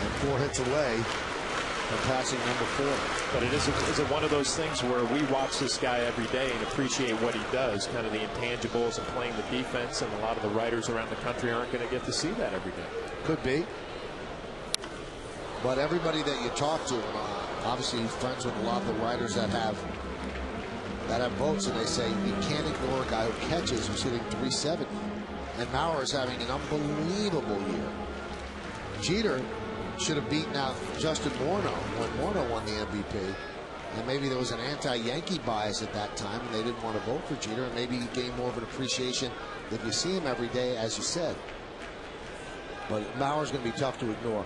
And 4 hits away from passing number 4. But is it one of those things where we watch this guy every day and appreciate what he does, kind of the intangibles of playing the defense, and a lot of the writers around the country aren't going to get to see that every day? Could be. But everybody that you talk to, obviously he's friends with a lot of the writers that have votes, and they say you can't ignore a guy who catches who's hitting .370. And Mauer is having an unbelievable year. Jeter should have beaten out Justin Morneau when Morneau won the MVP. And maybe there was an anti-Yankee bias at that time, and they didn't want to vote for Jeter. And maybe you gain more of an appreciation if you see him every day, as you said. But Mauer's going to be tough to ignore.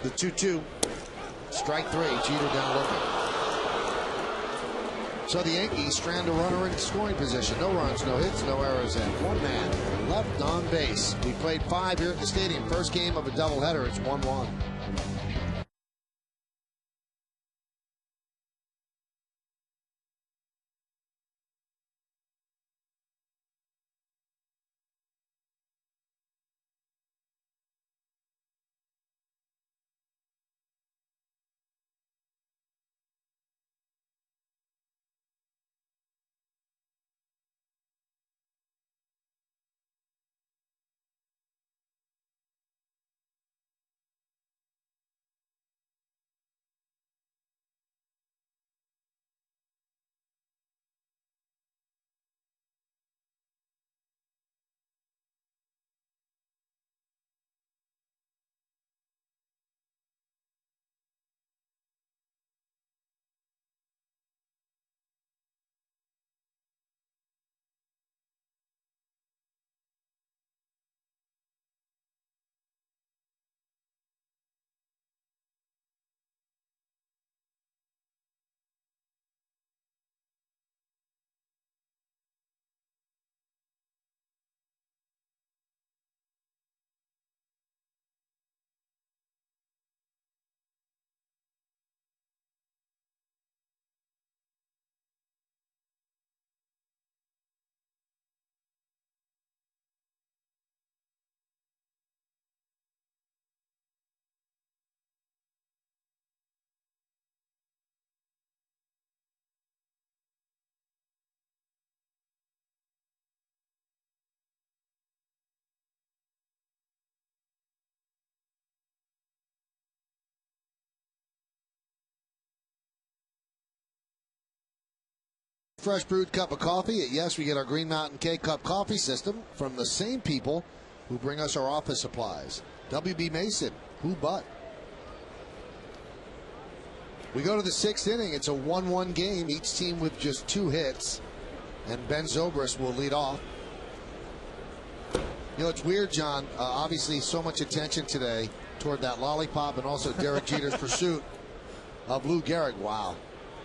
The 2-2, strike 3, Jeter down looking. So the Yankees strand a runner in scoring position. No runs, no hits, no errors, and 1 man left on base. We played 5 here at the stadium. First game of a doubleheader. It's 1-1. Fresh brewed cup of coffee. At Yes, we get our Green Mountain K-Cup coffee system from the same people who bring us our office supplies. W.B. Mason, who but? We go to the 6th inning. It's a 1-1 game, each team with just 2 hits. And Ben Zobrist will lead off. You know, it's weird, John. Obviously, so much attention today toward that lollipop and also Derek Jeter's pursuit of Lou Gehrig. Wow,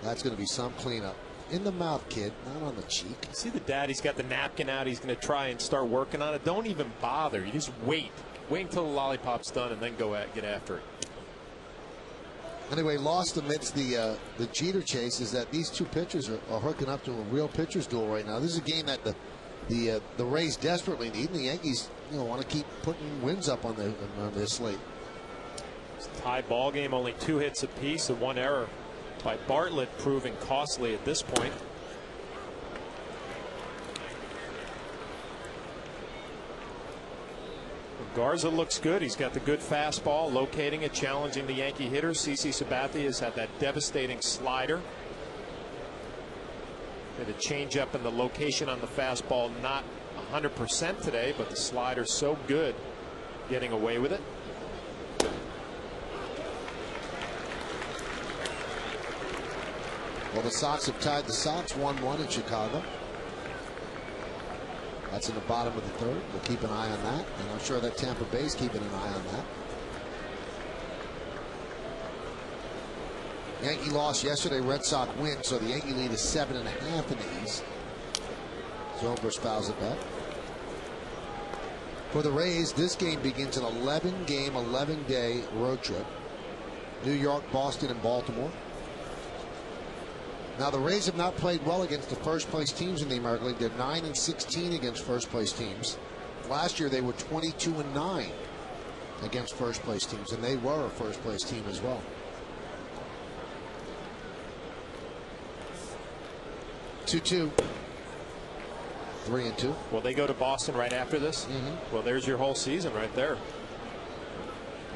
that's going to be some cleanup. In the mouth, kid, not on the cheek. See the dad, he's got the napkin out. He's going to try and start working on it. Don't even bother. You just wait. Wait until the lollipop's done and then get after it. Anyway, lost amidst the Jeter chase is that these 2 pitchers are hooking up to a real pitcher's duel right now. This is a game that the Rays desperately need, and the Yankees, want to keep putting wins up on their slate. It's a tie ball game, only 2 hits apiece and 1 error by Bartlett, proving costly at this point. Garza looks good. He's got the good fastball, locating it, challenging the Yankee hitters. CC Sabathia has had that devastating slider. Had a changeup in the location on the fastball, not 100% today, but the slider's so good, getting away with it. Well, the Sox have tied the Sox 1-1 in Chicago. That's in the bottom of the third. We'll keep an eye on that, and I'm sure that Tampa Bay's keeping an eye on that. Yankee lost yesterday, Red Sox win, so the Yankee lead is 7.5 in the East. Zobrist fouls it back. For the Rays, this game begins an 11-game, 11-day road trip. New York, Boston, and Baltimore. Now, the Rays have not played well against the first-place teams in the American League. They're 9-16 against first-place teams. Last year, they were 22-9 against first-place teams, and they were a first-place team as well. 2-2. 3-2. Well, they go to Boston right after this. Well, there's your whole season right there.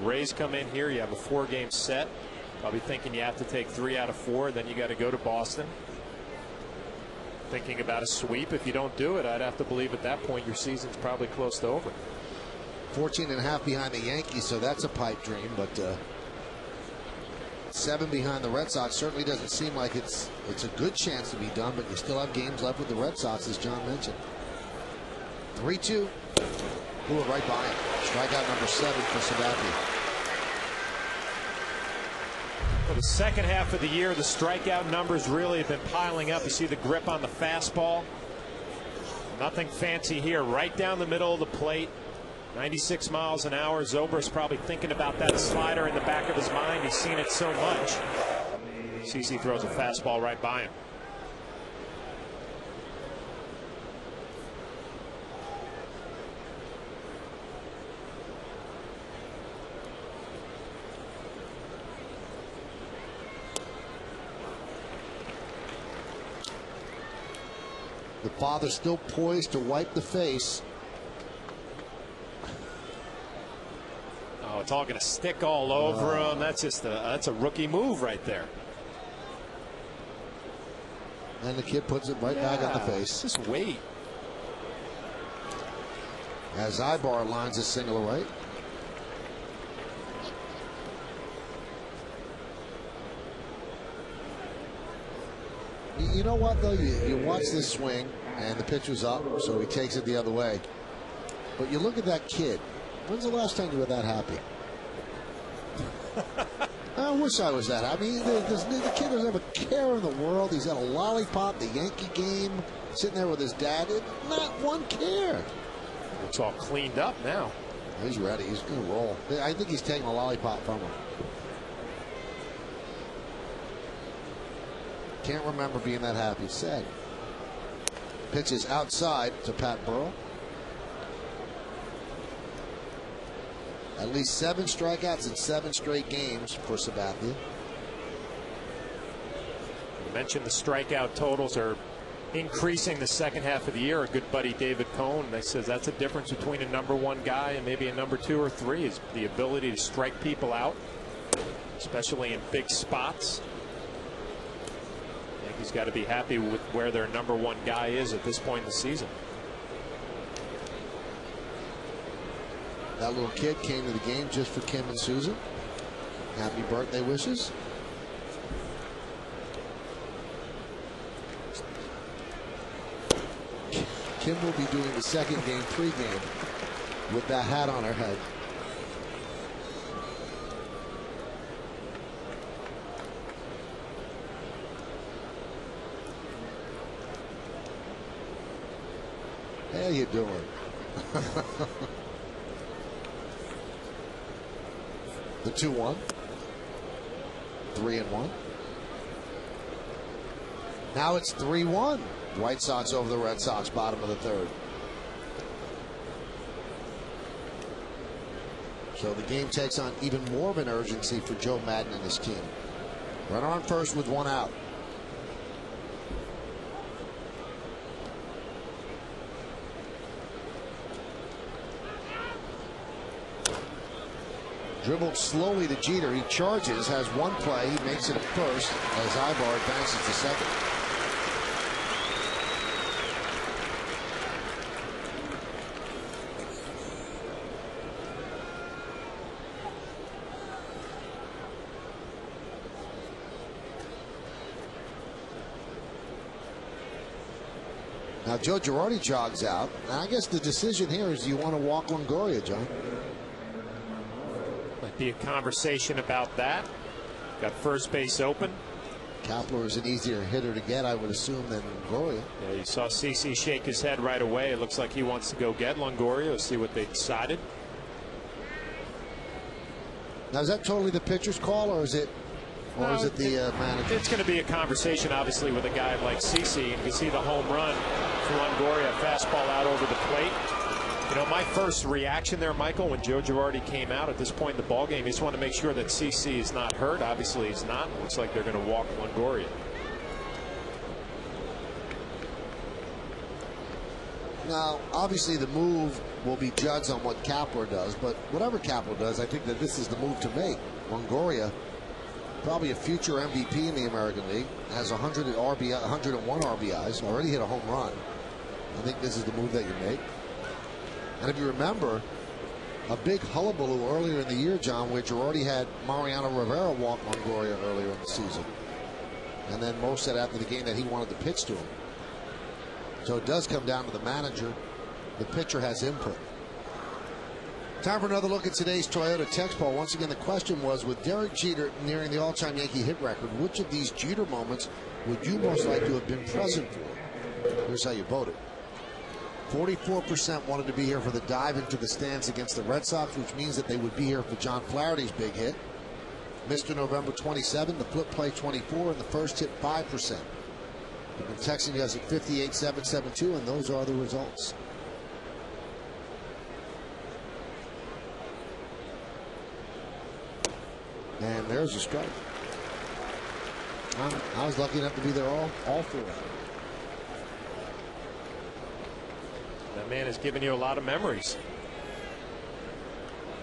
Rays come in here. You have a 4-game set. Probably thinking you have to take 3 out of 4. Then you got to go to Boston. Thinking about a sweep. If you don't do it, I'd have to believe at that point your season's probably close to over. 14.5 behind the Yankees, so that's a pipe dream. But 7 behind the Red Sox certainly doesn't seem like it's a good chance to be done. But you still have games left with the Red Sox, as John mentioned. 3-2. Blew it right by him. Strikeout number 7 for Sabathia. For the second half of the year, the strikeout numbers really have been piling up. You see the grip on the fastball. Nothing fancy here. Right down the middle of the plate. 96 miles an hour. Zobrist probably thinking about that slider in the back of his mind. He's seen it so much. CC throws a fastball right by him. The father still poised to wipe the face. Oh, it's all going to stick all over him. That's just that's a rookie move right there. And the kid puts it right back on the face. Just wait. As Ibar lines a single away. You know what, though? You watch this swing, and the pitch was up, so he takes it the other way. But you look at that kid. When's the last time you were that happy? I wish I was that happy. The kid doesn't have a care in the world. He's got a lollipop, the Yankee game, sitting there with his dad. Not one care. It's all cleaned up now. He's ready. He's going to roll. I think he's taking a lollipop from him. Can't remember being that happy. Sad. Pitch is outside to Pat Burrell. At least 7 strikeouts in 7 straight games for Sabathia. You mentioned the strikeout totals are increasing the second half of the year. Our good buddy David Cohn, they says that's a difference between a #1 guy and maybe a #2 or 3 is the ability to strike people out, especially in big spots. He's got to be happy with where their #1 guy is at this point in the season. That little kid came to the game just for Kim and Susan. Happy birthday wishes. Kim will be doing the second game pregame with that hat on her head. How you doing? The 2-1. 3-1. Now it's 3-1. White Sox over the Red Sox, bottom of the third. So the game takes on even more of an urgency for Joe Madden and his team. Runner on first with one out. Dribbled slowly to Jeter. He charges, has one play. He makes it at first as Ibar advances to second. Now Joe Girardi jogs out. Now I guess the decision here is, do you want to walk Longoria, John? Might be a conversation about that. Got first base open. Kapler is an easier hitter to get, I would assume, than Longoria. Yeah, you saw CC shake his head right away. It looks like he wants to go get Longoria. We'll see what they decided. Now, is that totally the pitcher's call, or is it the manager? It's going to be a conversation, obviously, with a guy like CC. And you see the home run for Longoria, fastball out over the plate. You know, my first reaction there, Michael, when Joe Girardi came out at this point in the ballgame, he just want to make sure that CC is not hurt. Obviously, he's not. It looks like they're going to walk Longoria. Now, obviously, the move will be judged on what Kapler does, but whatever Kapler does, I think that this is the move to make. Longoria, probably a future MVP in the American League, has 101 RBIs, already hit a home run. I think this is the move that you make. And if you remember, a big hullabaloo earlier in the year, John, where Girardi had Mariano Rivera walk Longoria earlier in the season. And then Mo said after the game that he wanted to pitch to him. So it does come down to the manager. The pitcher has input. Time for another look at today's Toyota text poll. Once again, the question was, with Derek Jeter nearing the all-time Yankee hit record, which of these Jeter moments would you most like to have been present for? Here's how you voted. 44% wanted to be here for the dive into the stands against the Red Sox, which means that they would be here for John Flaherty's big hit. Mr. November 27, the flip play 24, and the first hit 5%. You've been texting us at 58772, and those are the results. And there's a strike. I was lucky enough to be there all four. That man has given you a lot of memories.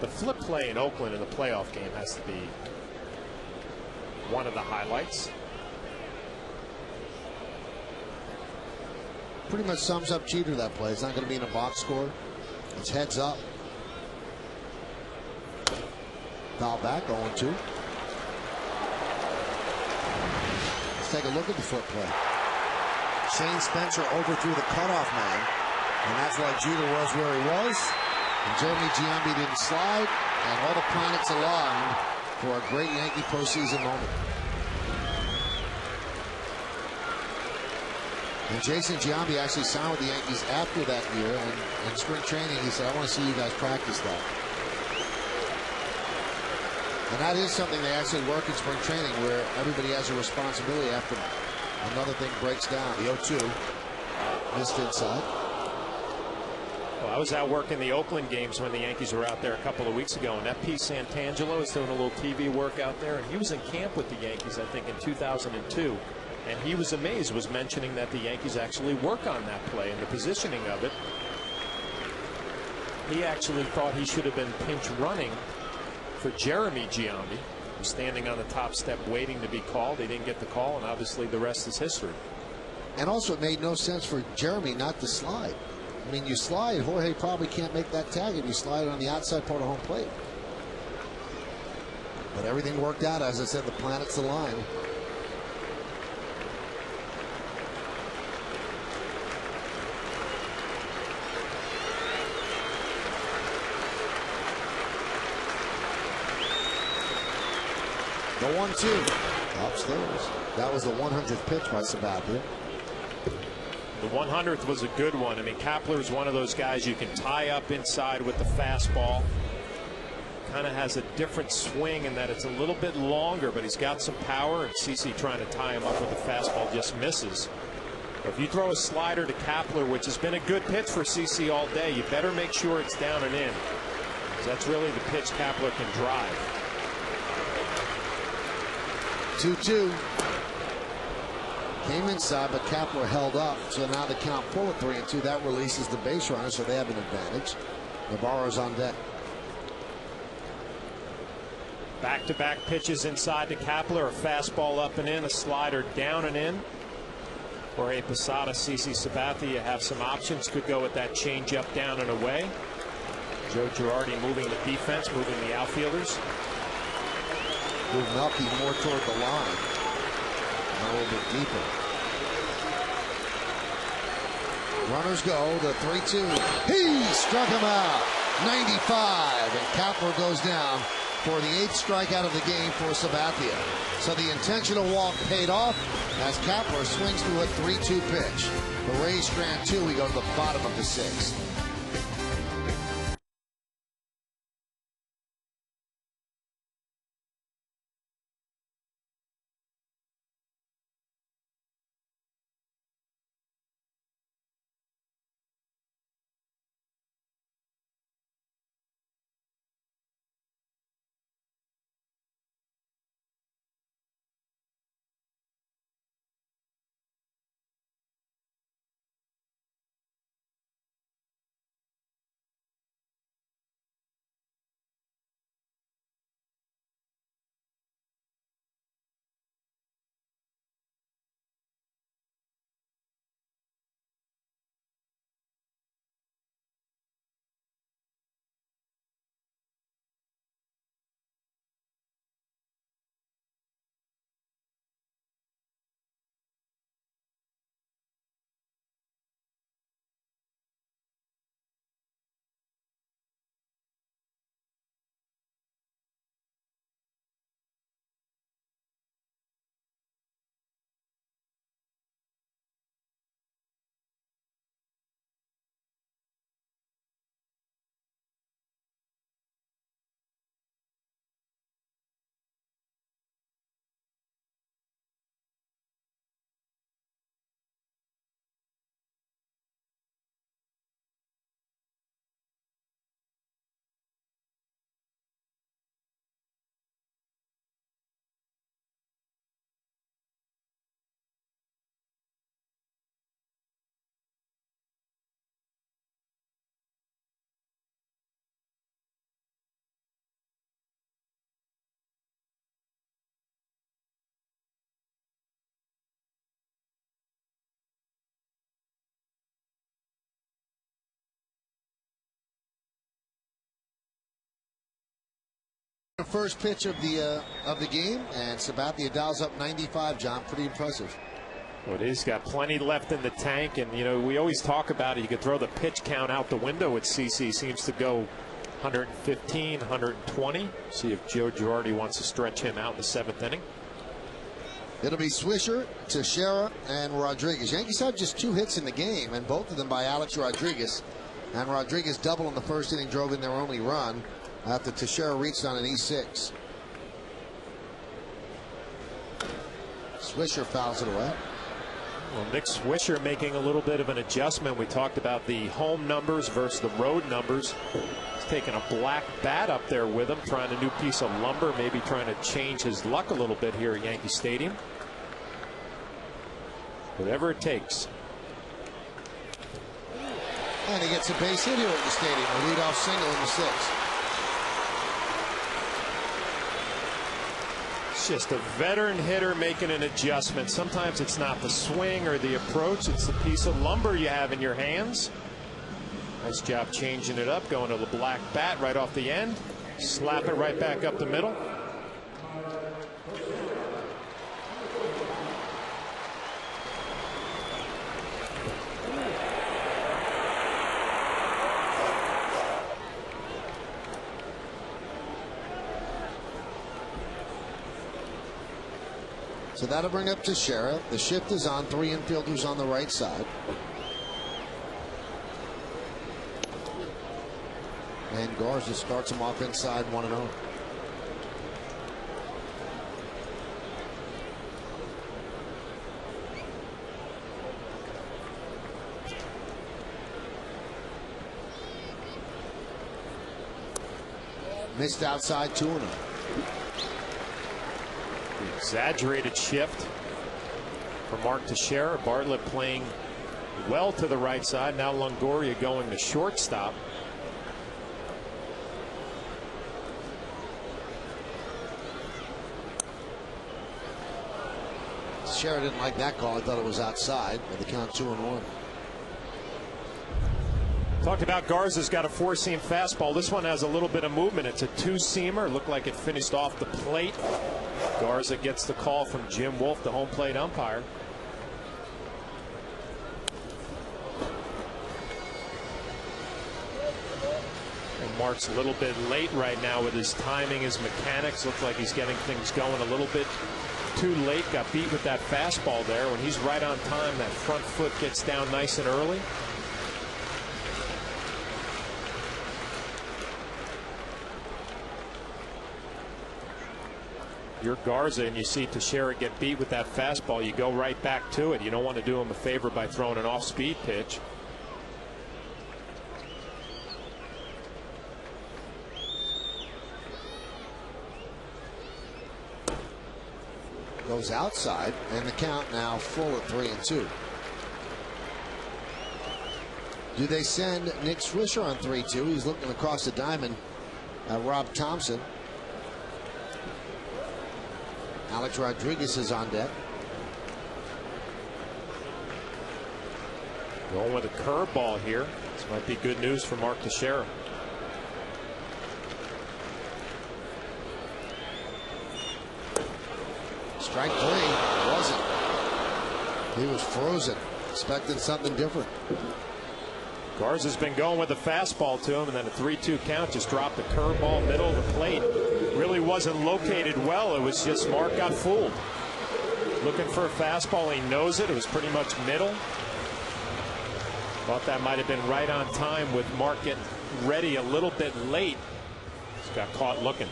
The flip play in Oakland in the playoff game has to be one of the highlights. Pretty much sums up Jeter, that play. It's not going to be in a box score. It's heads up. Foul back, 0-2. Let's take a look at the flip play. Shane Spencer overthrew the cutoff man, and that's why Jeter was where he was. And Jeremy Giambi didn't slide, and all the planets aligned for a great Yankee postseason moment. And Jason Giambi actually signed with the Yankees after that year, and in spring training he said, I want to see you guys practice that. And that is something they actually work in spring training, where everybody has a responsibility after another thing breaks down. The 0-2 missed inside. Well, I was out working the Oakland games when the Yankees were out there a couple of weeks ago, and F.P. Santangelo was doing a little TV work out there, and he was in camp with the Yankees, I think, in 2002. And he was amazed, was mentioning that the Yankees actually work on that play and the positioning of it. He actually thought he should have been pinch running for Jeremy Giambi, who was standing on the top step waiting to be called. He didn't get the call, and obviously the rest is history. And also it made no sense for Jeremy not to slide. I mean, you slide, Jorge probably can't make that tag if you slide it on the outside part of home plate. But everything worked out. As I said, the planets aligned. The 1-2 upstairs. That was the 100th pitch by Sabathia. The 100th was a good one. I mean, Kapler's one of those guys you can tie up inside with the fastball. Kind of has a different swing in that it's a little bit longer, but he's got some power, and CC trying to tie him up with the fastball just misses. If you throw a slider to Kapler, which has been a good pitch for CC all day, you better make sure it's down and in. That's really the pitch Kapler can drive. 2-2. Came inside, but Kapler held up. So now the count full at 3-2. That releases the base runner, so they have an advantage. Navarro's on deck. Back-to-back pitches inside to Kapler. A fastball up and in, a slider down and in. Jorge Posada, CC Sabathia, you have some options. Could go with that changeup down and away. Joe Girardi moving the defense, moving the outfielders. Moving up, he's more toward the line. A little bit deeper. Runners go, the 3-2. He struck him out. 95, and Kapler goes down for the 8th strikeout of the game for Sabathia. So the intentional walk paid off as Kapler swings through a 3-2 pitch. The Rays strand 2, we go to the bottom of the 6th. The first pitch of the game, and Sabathia dials up 95. John, pretty impressive. Well, he's got plenty left in the tank, and you know we always talk about it. You could throw the pitch count out the window with CC. Seems to go 115, 120. See if Joe Girardi wants to stretch him out in the 7th inning. It'll be Swisher, Teixeira, and Rodriguez. Yankees have just 2 hits in the game, and both of them by Alex Rodriguez. And Rodriguez doubled in the first inning, drove in their only run after Teixeira reached on an E6. Swisher fouls it away. Well, Nick Swisher making a little bit of an adjustment. We talked about the home numbers versus the road numbers. He's taking a black bat up there with him, trying a new piece of lumber, maybe trying to change his luck a little bit here at Yankee Stadium. Whatever it takes. And he gets a base hit here at the stadium. A leadoff single in the 6th. Just a veteran hitter making an adjustment. Sometimes it's not the swing or the approach, it's the piece of lumber you have in your hands. Nice job changing it up, going to the black bat right off the end. Slap it right back up the middle. So that'll bring up Teixeira. The shift is on. 3 infielders on the right side. And Garza starts him off inside 1-0. Missed outside 2-0. Exaggerated shift for Mark Teixeira. Bartlett playing well to the right side. Now Longoria going to shortstop. Teixeira didn't like that call. I thought it was outside. With the count 2-1. Talked about Garza's got a four-seam fastball. This one has a little bit of movement. It's a two-seamer. Looked like it finished off the plate. Garza gets the call from Jim Wolf, the home plate umpire. And Mark's a little bit late right now with his timing, his mechanics. Looks like he's getting things going a little bit too late. Got beat with that fastball there. When he's right on time, that front foot gets down nice and early. You're Garza and you see Teixeira get beat with that fastball, you go right back to it. You don't want to do him a favor by throwing an off-speed pitch. Goes outside, and the count now full at 3-2. Do they send Nick Swisher on 3-2? He's looking across the diamond at Rob Thompson. Alex Rodriguez is on deck. Going with a curveball here. This might be good news for Mark Teixeira. Strike three. Wasn't. He was frozen, expecting something different. Garza's been going with a fastball to him, and then a 3-2 count. Just dropped the curveball middle of the plate. Really wasn't located well. It was just Mark got fooled. Looking for a fastball. He knows it. It was pretty much middle. Thought that might have been right on time with Mark getting ready a little bit late. Just got caught looking.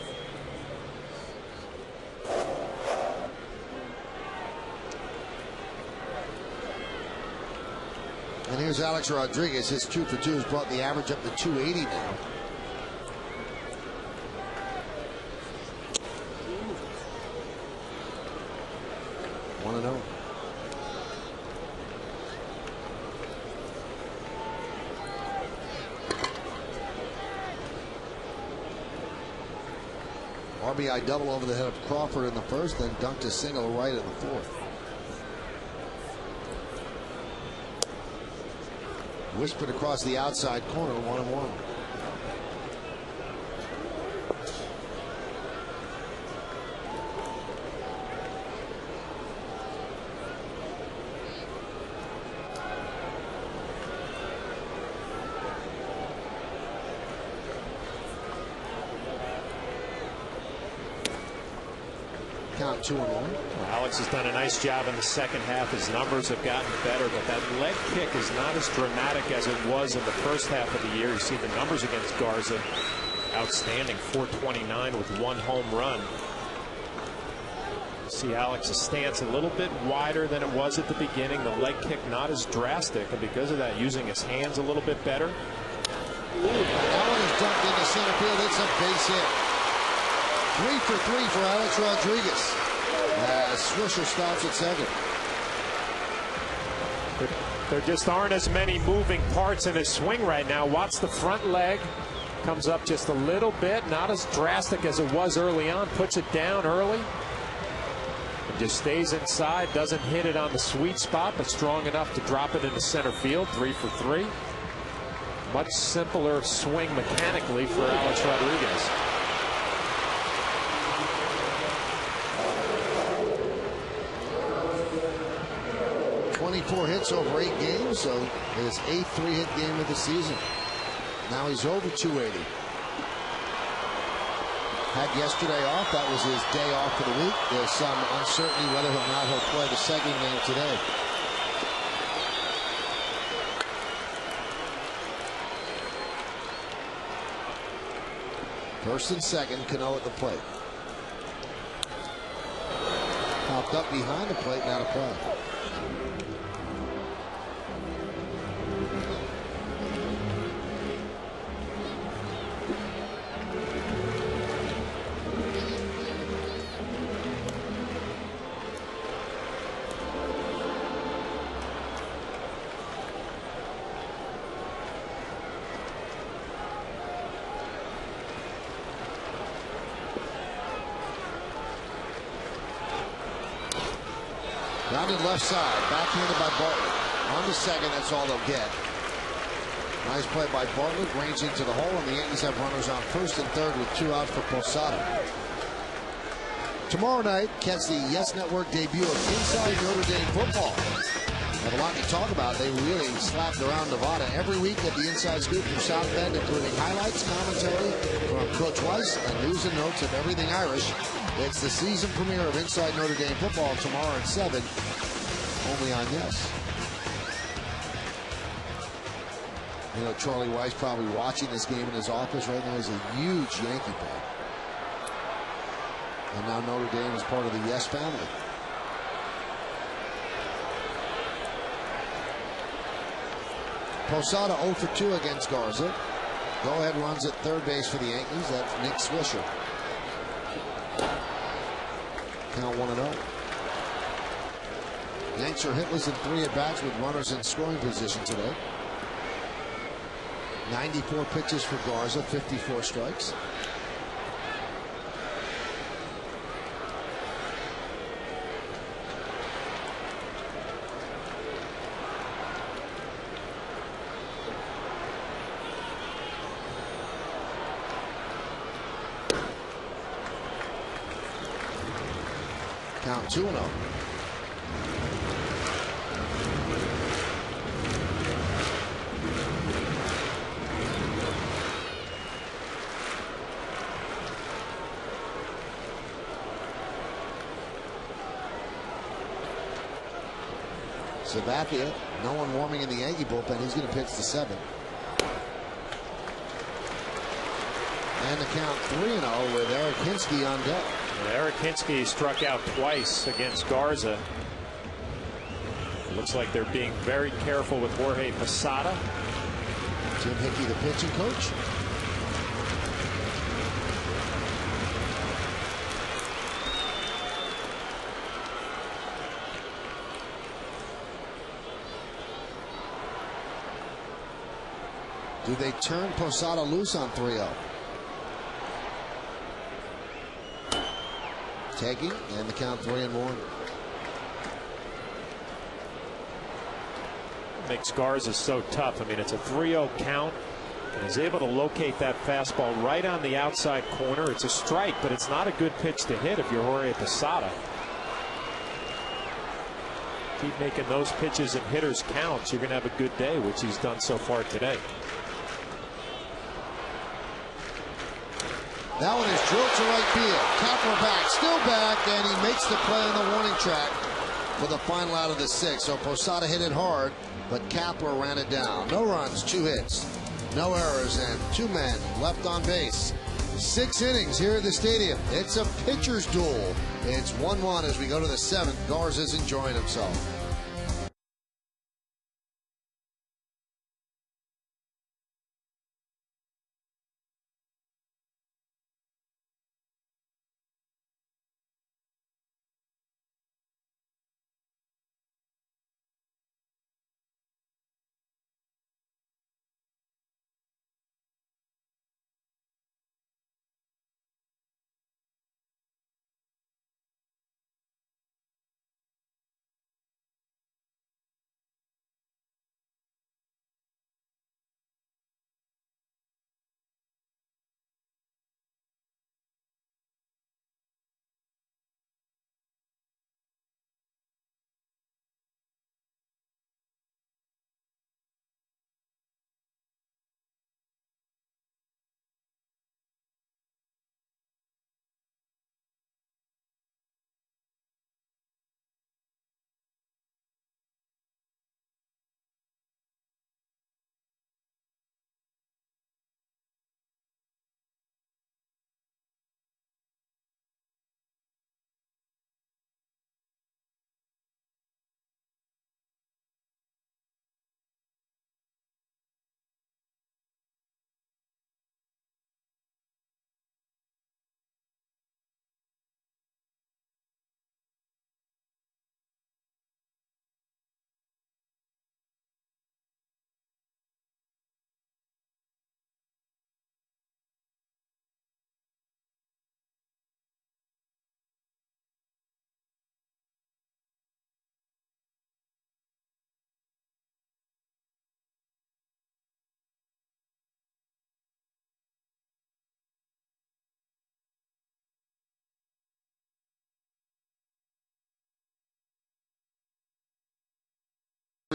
And here's Alex Rodriguez. His 2 for 2 has brought the average up to 280 now. One and 0. RBI double over the head of Crawford in the first, then dunked a single right in the fourth. Whispered across the outside corner, 1-1. Count 2-1. Well, Alex has done a nice job in the second half. His numbers have gotten better, but that leg kick is not as dramatic as it was in the first half of the year. You see the numbers against Garza. Outstanding, 429 with 1 home run. You see Alex's stance a little bit wider than it was at the beginning. The leg kick not as drastic, and because of that, using his hands a little bit better. That one is dumped into center field. It's a base hit. 3 for 3 for Alex Rodriguez. Swisher stops at second. There just aren't as many moving parts in his swing right now. Watch the front leg. Comes up just a little bit. Not as drastic as it was early on. Puts it down early. And just stays inside. Doesn't hit it on the sweet spot, but strong enough to drop it into center field. 3 for 3. Much simpler swing mechanically for Alex Rodriguez. 24 hits over 8 games, so his 8th 3-hit game of the season. Now he's over 280. Had yesterday off. That was his day off for the week. There's some uncertainty whether or not he'll play the second game today. First and second, Cano at the plate. Popped up behind the plate, not a problem. Grounded left side. Backhanded by Bartlett. On the second, that's all they'll get. Nice play by Bartlett, ranging to the hole, and the Yankees have runners on first and third with 2 outs for Posada. Tomorrow night, catch the Yes Network debut of Inside Notre Dame Football. Have a lot to talk about. They really slapped around Nevada every week at the Inside Scoop from South Bend, including highlights, commentary from Coach Weiss, and news and notes of everything Irish. It's the season premiere of Inside Notre Dame Football tomorrow at 7, only on Yes. You know, Charlie Weiss probably watching this game in his office right now. He's a huge Yankee fan. And now Notre Dame is part of the Yes family. Posada 0 for 2 against Garza. Go-ahead runs at third base for the Yankees. That's Nick Swisher. Count 1-0. Yanks are hitless in 3 at-bats with runners in scoring position today. 94 pitches for Garza, 54 strikes. Count 2-0. Sabathia, no one warming in the Yankee bullpen. He's going to pitch the 7th. And the count 3-0 with Eric Hinsky on deck. Eric Hinsky struck out twice against Garza. It looks like they're being very careful with Jorge Posada. Jim Hickey, the pitching coach. Do they turn Posada loose on 3-0? Taking, and the count 3-1. Makes Garza so tough. I mean, it's a 3-0 count, and he's able to locate that fastball right on the outside corner. It's a strike, but it's not a good pitch to hit if you're Jorge Posada. Keep making those pitches and hitters counts, you're going to have a good day, which he's done so far today. That one is drilled to right field. Kapler back, still back, and he makes the play on the warning track for the final out of the 6th. So Posada hit it hard, but Kapler ran it down. No runs, 2 hits, no errors, and 2 men left on base. 6 innings here at the stadium. It's a pitcher's duel. It's 1-1 as we go to the 7th. Garza's enjoying himself.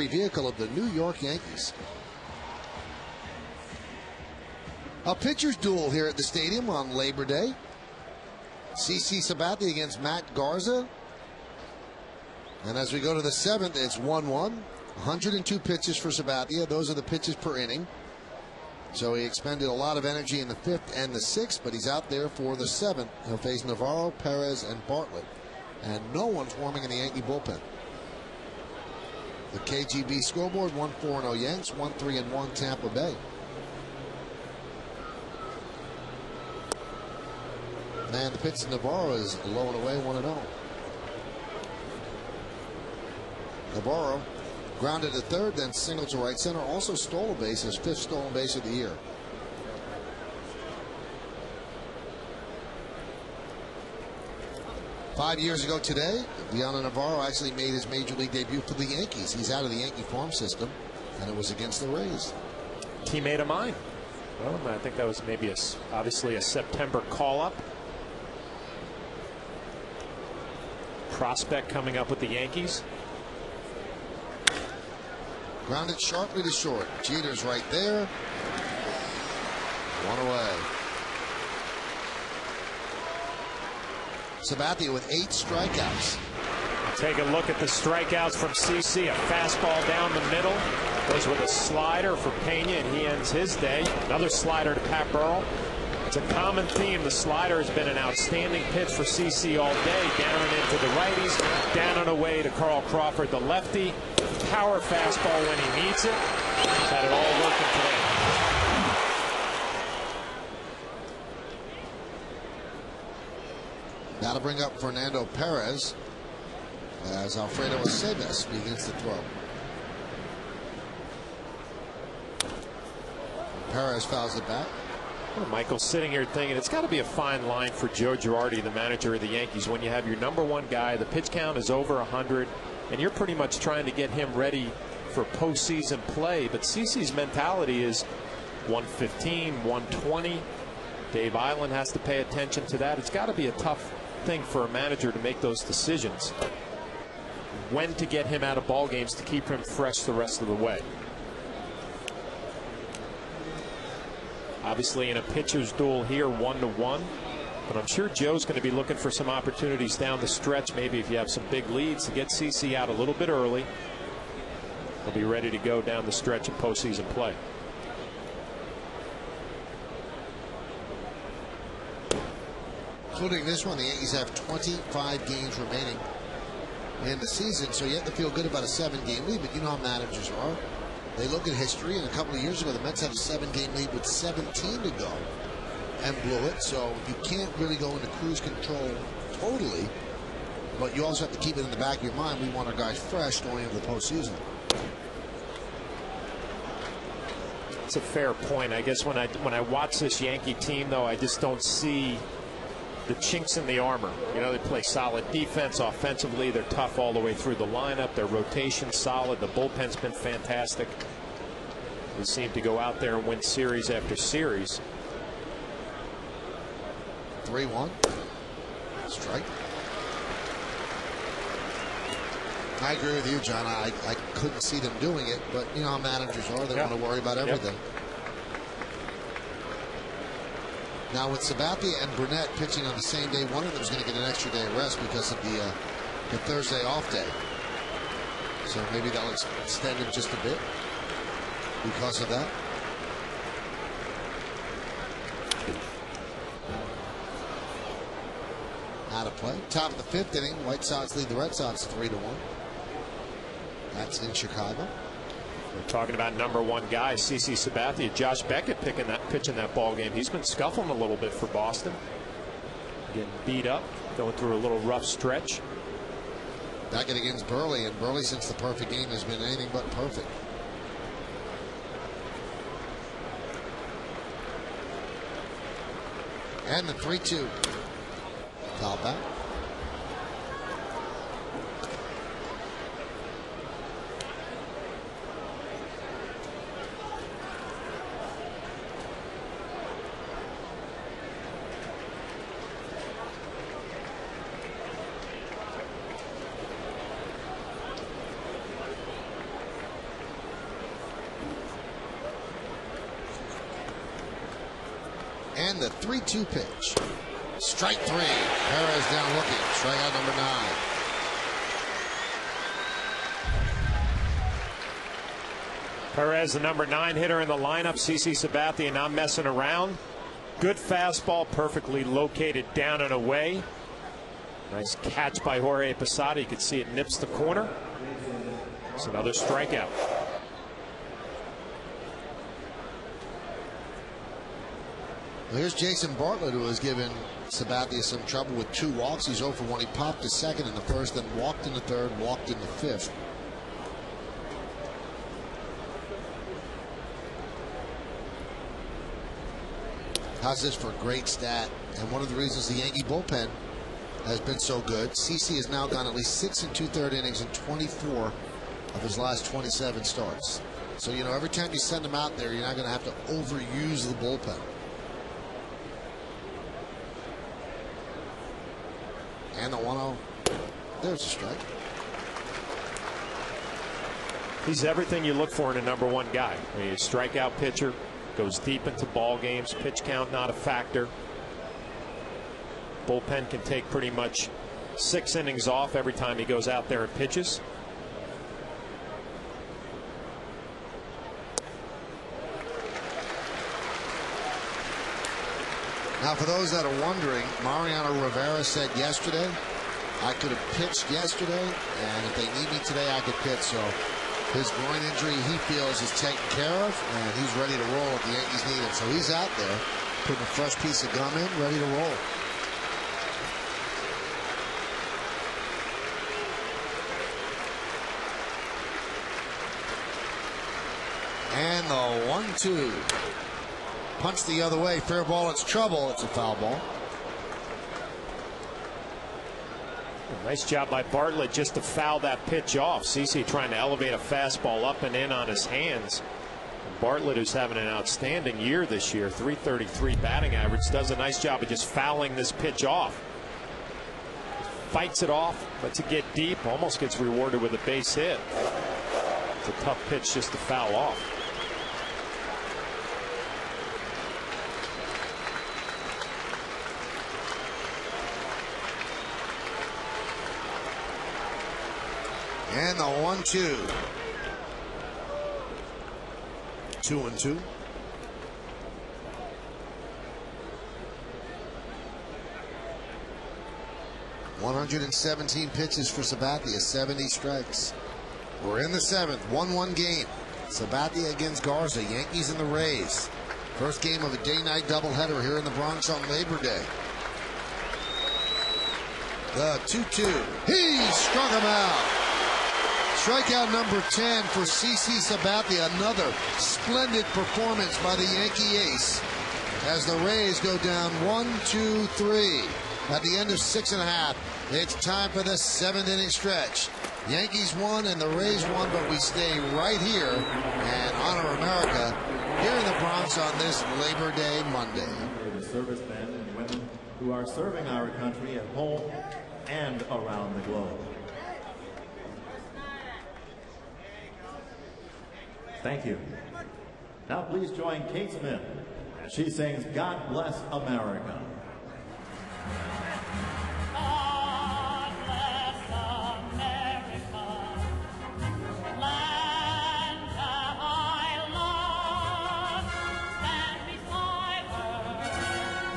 vehicle of the New York Yankees. A pitcher's duel here at the stadium on Labor Day. CC Sabathia against Matt Garza. And as we go to the 7th, it's 1-1. 102 pitches for Sabathia. Those are the pitches per inning. So he expended a lot of energy in the 5th and the 6th, but he's out there for the 7th. He'll face Navarro, Perez, and Bartlett. And no one's warming in the Yankee bullpen. The KGB scoreboard, 1-4-0 Yanks, 1-3-1 Tampa Bay. And the pitch to Navarro is low and away, 1-0. Navarro grounded to third, then singled to right center. Also stole a base, his 5th stolen base of the year. Five years ago today, Leonardo Navarro actually made his major league debut for the Yankees. He's out of the Yankee farm system, and it was against the Rays. Teammate of mine. Well, I think that was maybe obviously a September call-up. Prospect coming up with the Yankees. Grounded sharply to short. Jeter's right there. One away. Sabathia with 8 strikeouts. Take a look at the strikeouts from CC. A fastball down the middle. Goes with a slider for Pena, and he ends his day. Another slider to Pat Burrell. It's a common theme. The slider has been an outstanding pitch for CC all day. Down and into the righties. Down and away to Carl Crawford, the lefty. Power fastball when he needs it. He's had it all working today. That'll bring up Fernando Perez as Alfredo Aceves begins to throw. Perez fouls it back. Well, Michael's sitting here thinking it's got to be a fine line for Joe Girardi, the manager of the Yankees, when you have your #1 guy, the pitch count is over 100, and you're pretty much trying to get him ready for postseason play. But CC's mentality is 115, 120. Dave Island has to pay attention to that. It's got to be a tough thing for a manager to make those decisions. When to get him out of ball games to keep him fresh the rest of the way. Obviously in a pitcher's duel here, 1-1. But I'm sure Joe's going to be looking for some opportunities down the stretch. Maybe if you have some big leads to get CC out a little bit early. He'll be ready to go down the stretch of postseason play. Including this one, the Yankees have 25 games remaining in the season, so you have to feel good about a 7-game lead, but you know how managers are. They look at history, and a couple of years ago, the Mets had a 7-game lead with 17 to go and blew it, so you can't really go into cruise control totally, but you also have to keep it in the back of your mind. We want our guys fresh going into the postseason. It's a fair point. I guess when I watch this Yankee team, though, I just don't see the chinks in the armor. You know, they play solid defense offensively. They're tough all the way through the lineup. Their rotation's solid. The bullpen's been fantastic. They seem to go out there and win series after series. 3-1. Strike. I agree with you, John. I couldn't see them doing it, but you know how managers are. They want to worry about everything. Now with Sabathia and Burnett pitching on the same day, one of them is going to get an extra day of rest because of the Thursday off day. So maybe that'll extend him just a bit because of that. Out of play. Top of the 5th inning, White Sox lead the Red Sox 3-1. That's in Chicago. We're talking about #1 guy, CC Sabathia. Josh Beckett pitching that ball game. He's been scuffling a little bit for Boston. Getting beat up, going through a little rough stretch. Beckett against Burley, and Burley since the perfect game has been anything but perfect. And the 3-2. Foul back. And the 3-2 pitch. Strike 3. Perez down looking. Strikeout number 9. Perez, the number 9 hitter in the lineup. CC Sabathia not messing around. Good fastball, perfectly located down and away. Nice catch by Jorge Posada. You can see it nips the corner. It's another strikeout. Well, here's Jason Bartlett, who has given Sabathia some trouble with 2 walks. He's 0 for 1. He popped to second in the first, then walked in the third, walked in the fifth. How's this for a great stat? And one of the reasons the Yankee bullpen has been so good. CC has now gone at least 6 2/3 innings in 24 of his last 27 starts. So, you know, every time you send him out there, you're not going to have to overuse the bullpen. And the 1-0. There's a strike. He's everything you look for in a number 1 guy. I mean, he's a strikeout pitcher, goes deep into ball games, pitch count not a factor. Bullpen can take pretty much 6 innings off every time he goes out there and pitches. Now, for those that are wondering, Mariano Rivera said yesterday, I could have pitched yesterday, and if they need me today, I could pitch. So his groin injury, he feels, is taken care of, and he's ready to roll if the Yankees need him. So he's out there putting a fresh piece of gum in, ready to roll. And the 1-2. Punch the other way. Fair ball. It's trouble. It's a foul ball. Nice job by Bartlett just to foul that pitch off. CC trying to elevate a fastball up and in on his hands. Bartlett, who's having an outstanding year this year, .333 batting average, does a nice job of just fouling this pitch off. Fights it off, lets it get deep, almost gets rewarded with a base hit. It's a tough pitch just to foul off. And the 1-2. 2-2. .117 pitches for Sabathia, 70 strikes. We're in the 7th, 1-1 game. Sabathia against Garza, Yankees and the Rays. First game of a day-night doubleheader here in the Bronx on Labor Day. The 2-2. He struck him out. Strikeout number 10 for CC Sabathia. Another splendid performance by the Yankee ace as the Rays go down 1-2-3. At the end of 6.5, it's time for the 7th inning stretch. Yankees won and the Rays won, but we stay right here and honor America here in the Bronx on this Labor Day Monday. For the servicemen and women who are serving our country at home and around the globe. Thank you. Now please join Kate Smith as she sings God Bless America. God bless America, land that I love. Stand beside her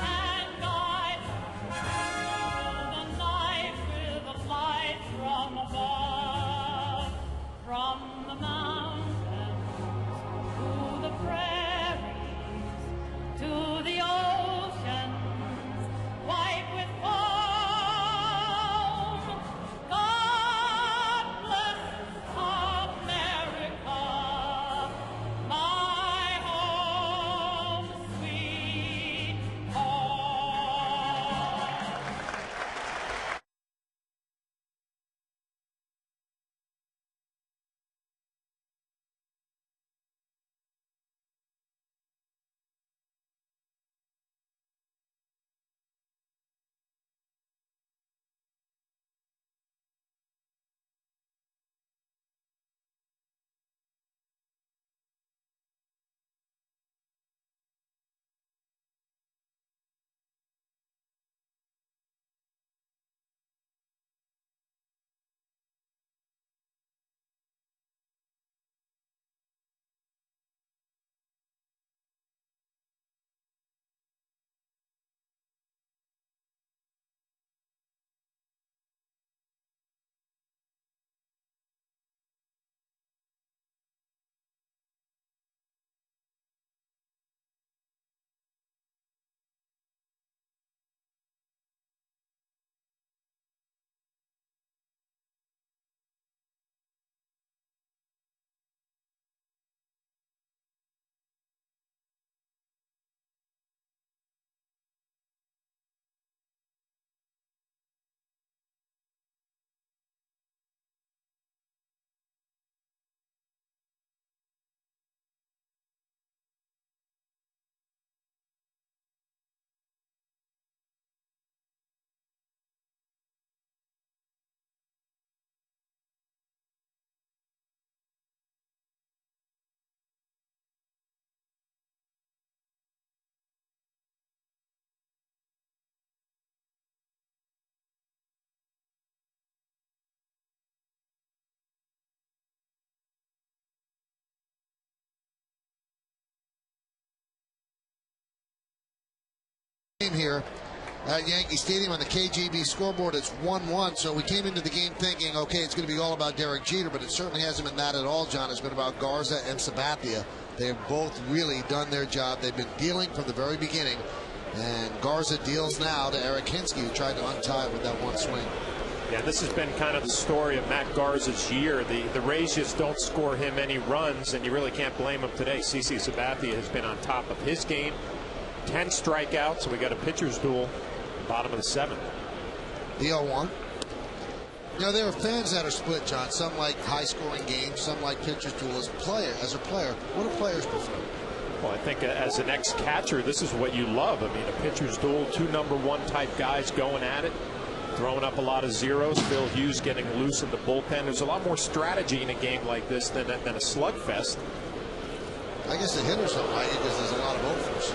and guide her through the night with a light from above, from the mountains to the prairies, to the ocean, Game here at Yankee Stadium on the KGB scoreboard. It's 1-1, so we came into the game thinking, okay, it's going to be all about Derek Jeter, but it certainly hasn't been that at all, John. It's been about Garza and Sabathia. They have both really done their job. They've been dealing from the very beginning, and Garza deals now to Eric Hinsky, who tried to untie it with that one swing. Yeah, this has been kind of the story of Matt Garza's year. The Rays just don't score him any runs, and you really can't blame him today. CC Sabathia has been on top of his game. 10 strikeouts, so we got a pitcher's duel, bottom of the 7th. The 0-1. You know, there are fans that are split, John. Some like high-scoring games, some like pitcher's duel. As a player, what do players prefer? Well, I think as an ex-catcher, this is what you love. I mean, a pitcher's duel, 2 number-1 type guys going at it, throwing up a lot of zeros. Phil Hughes getting loose in the bullpen. There's a lot more strategy in a game like this than a slugfest. I guess the hitters don't like it because there's a lot of overs.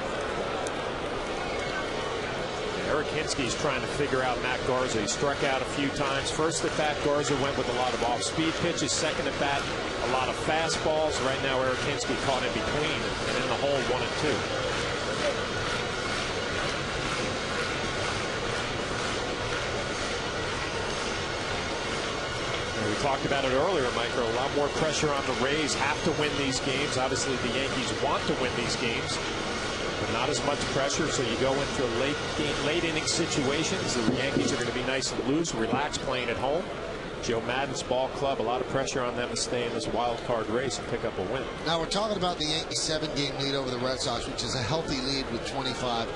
Eric Hinsky's trying to figure out Matt Garza. He struck out a few times. First at bat, Garza went with a lot of off-speed pitches. Second at bat, a lot of fastballs. Right now, Eric Hinsky caught in between and in the hole 1 and 2. We talked about it earlier, Michael. A lot more pressure on the Rays. Have to win these games. Obviously, the Yankees want to win these games. But not as much pressure, so you go into late inning situations. The Yankees are going to be nice and loose, relaxed, playing at home. Joe Maddon's ball club, a lot of pressure on them to stay in this wild card race and pick up a win. Now we're talking about the Yankees' 7-game lead over the Red Sox, which is a healthy lead with 25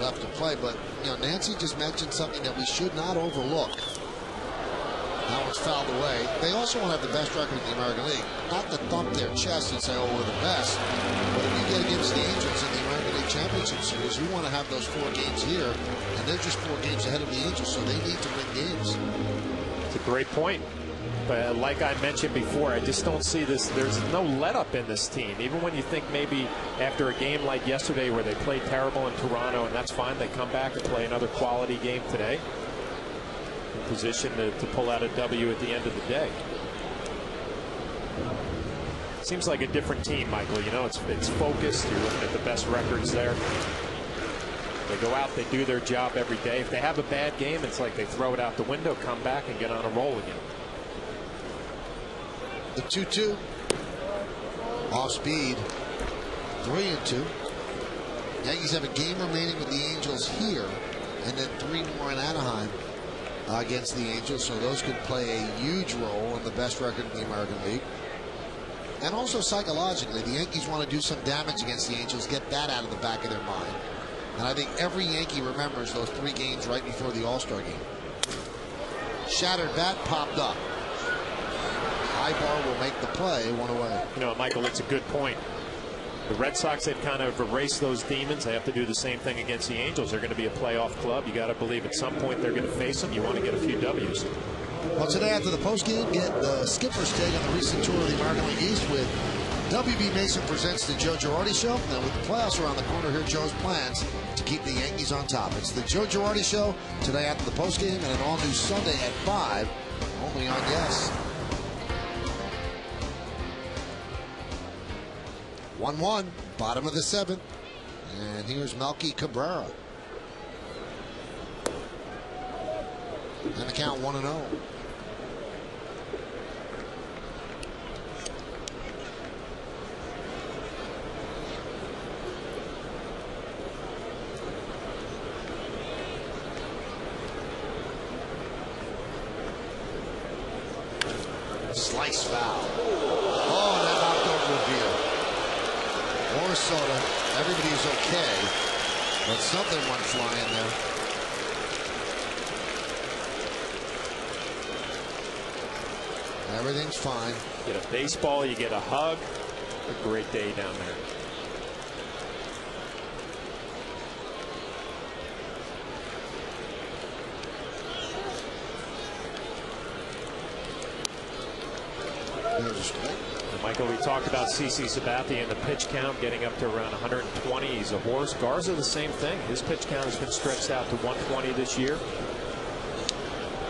left to play. But you know, Nancy just mentioned something that we should not overlook. That one's fouled away. They also want to have the best record in the American League. Not to thump their chest and say, oh, we're the best. But if you get against the Angels in the American League Championship Series, you want to have those 4 games here. And they're just 4 games ahead of the Angels, so they need to win games. It's a great point. But like I mentioned before, I just don't see this. There's no let-up in this team. Even when you think maybe after a game like yesterday where they played terrible in Toronto, and that's fine, they come back and play another quality game today. Position to pull out a W at the end of the day. Seems like a different team, Michael. You know, it's focused. You're looking at the best records there. They go out, they do their job every day. If they have a bad game, it's like they throw it out the window, come back, and get on a roll again. The 2-2. Off speed. 3-2. Yankees have a game remaining with the Angels here, and then 3 more in Anaheim against the Angels, so those could play a huge role in the best record in the American League. And also psychologically, the Yankees want to do some damage against the Angels, get that out of the back of their mind. And I think every Yankee remembers those 3 games right before the All-Star game. Shattered bat popped up. High bar will make the play 1 away. You know, Michael, it's a good point. The Red Sox, they've kind of erased those demons. They have to do the same thing against the Angels. They're going to be a playoff club. You got to believe at some point they're going to face them. You want to get a few W's. Well, today after the postgame, get the skipper's take on the recent tour of the American League East with WB Mason presents the Joe Girardi Show. And with the playoffs around the corner, here Joe's plans to keep the Yankees on top. It's the Joe Girardi Show today after the postgame and an all-new Sunday at 5, only on Yes. 1-1, bottom of the 7th. And here's Melky Cabrera. And the count 1-0. Slice foul. Oh, that knocked over a beer. More soda. Everybody's okay, but something went flying there. Everything's fine. You get a baseball, you get a hug. A great day down there. And Michael, we talked about CC Sabathia and the pitch count getting up to around 120. He's a horse. Garza, the same thing. His pitch count has been stretched out to 120 this year.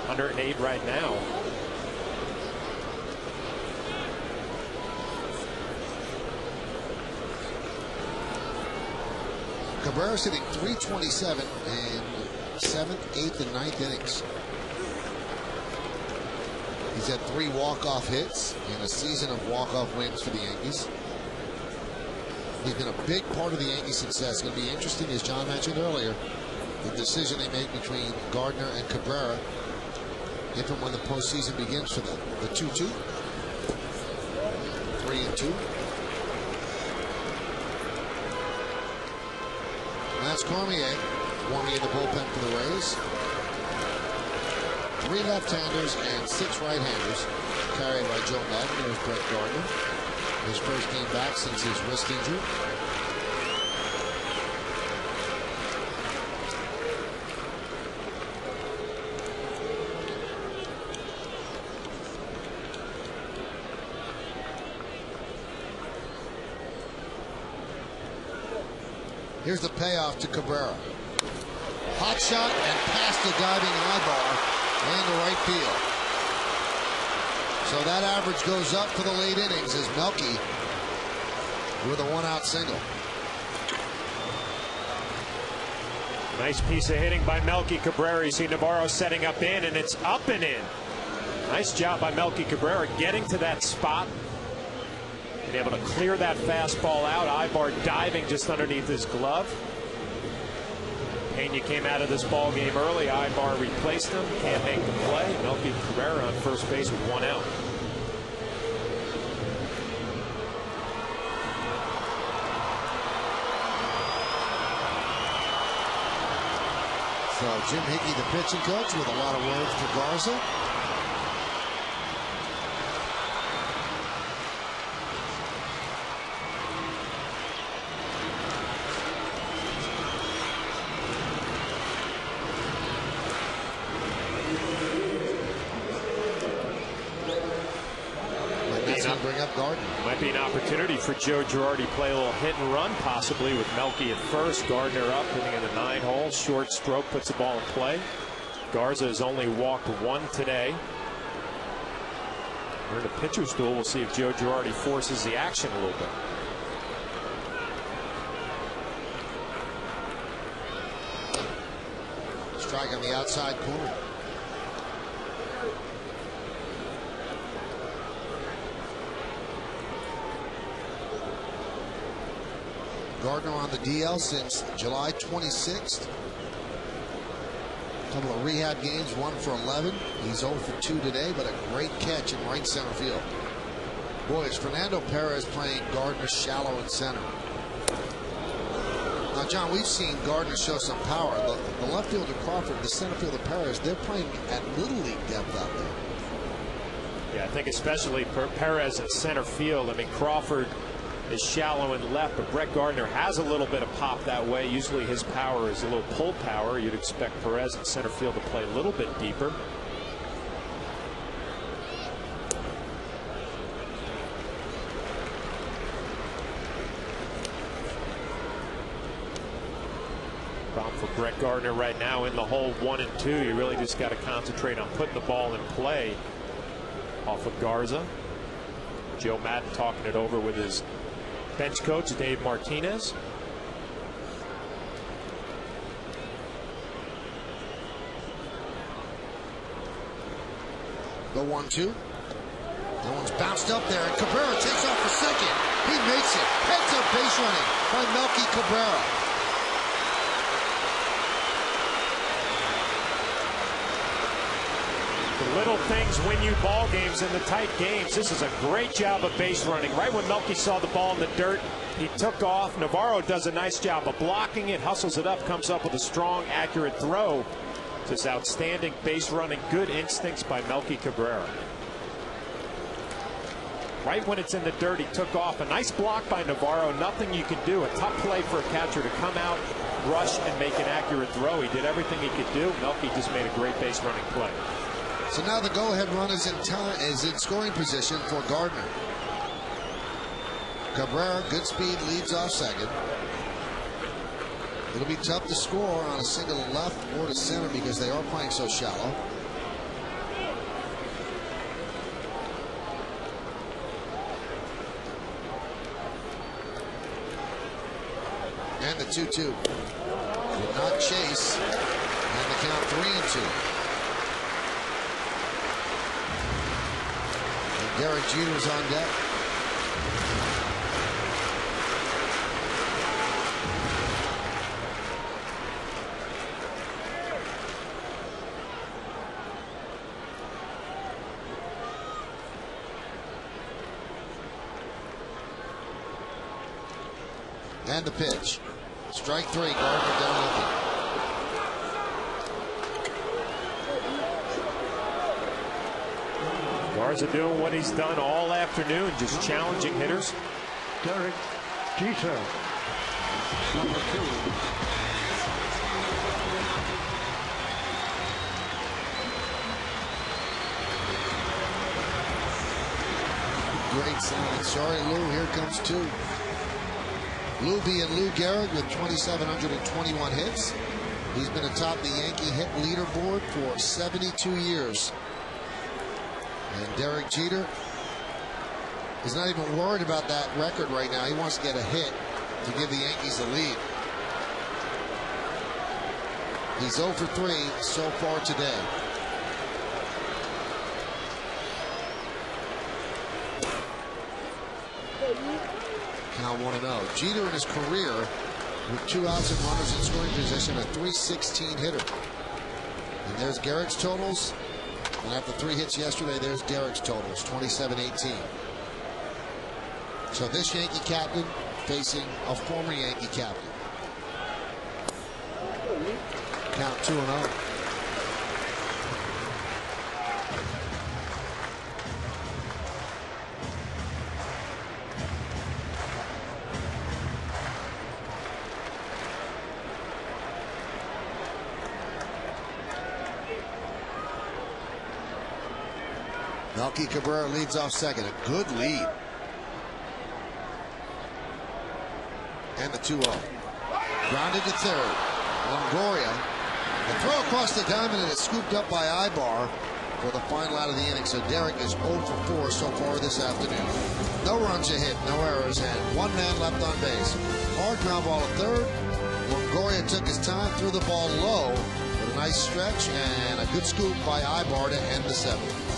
108 right now. Cabrera's hitting .327 in 7th, 8th, and 9th innings. He's had 3 walk-off hits in a season of walk-off wins for the Yankees. He's been a big part of the Yankees' success. It's going to be interesting, as John mentioned earlier, the decision they make between Gardner and Cabrera if and when the postseason begins for them. The 2-2, 3-2. That's Cormier warming in the bullpen for the Rays. 3 left-handers and 6 right-handers carried by Joe Madden. There's Brett Gardner. His first game back since his wrist injury. Here's the payoff to Cabrera. Hot shot and past the diving Ibar into right field. So that average goes up for the late innings as Melky with a 1-out single. Nice piece of hitting by Melky Cabrera. You see Navarro setting up in, and it's up and in. Nice job by Melky Cabrera getting to that spot. Being able to clear that fastball out. Ibar diving just underneath his glove. Pena came out of this ball game early. Ibar replaced him. Can't make the play. Melky Cabrera on first base with 1 out. So Jim Hickey, the pitching coach, with a lot of words for Garza. Bring up Gardner. Might be an opportunity for Joe Girardi to play a little hit and run, possibly with Melky at first. Gardner up, hitting in the 9-hole. Short stroke puts the ball in play. Garza has only walked 1 today. We're in a pitcher's duel. We'll see if Joe Girardi forces the action a little bit. Strike on the outside corner. Gardner on the DL since July 26th. A couple of rehab games, 1 for 11. He's 0 for 2 today, but a great catch in right center field. Boy, it's Fernando Perez playing Gardner shallow in center. Now, John, we've seen Gardner show some power. The left fielder Crawford, the center fielder Perez, they're playing at Little League depth out there. Yeah, I think especially Perez at center field. I mean, Crawford is shallow and left, but Brett Gardner has a little bit of pop that way. Usually his power is a little pull power. You'd expect Perez at center field to play a little bit deeper. Problem for Brett Gardner right now in the hole 1 and 2. You really just got to concentrate on putting the ball in play off of Garza. Joe Madden talking it over with his bench coach, Dave Martinez. The 1-2. That one's bounced up there, and Cabrera takes off for second. He makes it. Heads up base running by Melky Cabrera. The little things win you ball games in the tight games. This is a great job of base running. Right when Melky saw the ball in the dirt, he took off. Navarro does a nice job of blocking it, hustles it up, comes up with a strong, accurate throw. Just outstanding base running, good instincts by Melky Cabrera. Right when it's in the dirt, he took off. A nice block by Navarro. Nothing you can do. A tough play for a catcher to come out, rush, and make an accurate throw. He did everything he could do. Melky just made a great base running play. So now the go-ahead run is in scoring position for Gardner. Cabrera, good speed, leads off second. It'll be tough to score on a single left or to center because they are playing so shallow. And the 2-2. Did not chase. And the count 3-2. And Derek Jeter's on deck. And the pitch. Strike 3. Gardner down looking. Garza doing what he's done all afternoon, just challenging hitters. Derek Jeter, number 2. Great sign. Sorry, Lou. Here comes 2. Lou being Lou Gehrig with 2,721 hits. He's been atop the Yankee hit leaderboard for 72 years. And Derek Jeter is not even worried about that record right now. He wants to get a hit to give the Yankees the lead. He's 0 for 3 so far today. Count 1-0. Jeter in his career with 2 outs and runners in scoring position, a .316 hitter. And there's Gehrig's totals. And after 3 hits yesterday, there's Derek's totals, 27-18. So this Yankee captain facing a former Yankee captain. Count 2-0. Melky Cabrera leads off second. A good lead. And the 2-0. Grounded to third. Longoria. The throw across the diamond, and it's scooped up by Ibar for the final out of the inning. So Derek is 0 for 4 so far this afternoon. No runs a hit, no errors, and 1 man left on base. Hard ground ball at third. Longoria took his time, threw the ball low with a nice stretch, and a good scoop by Ibar to end the 7th.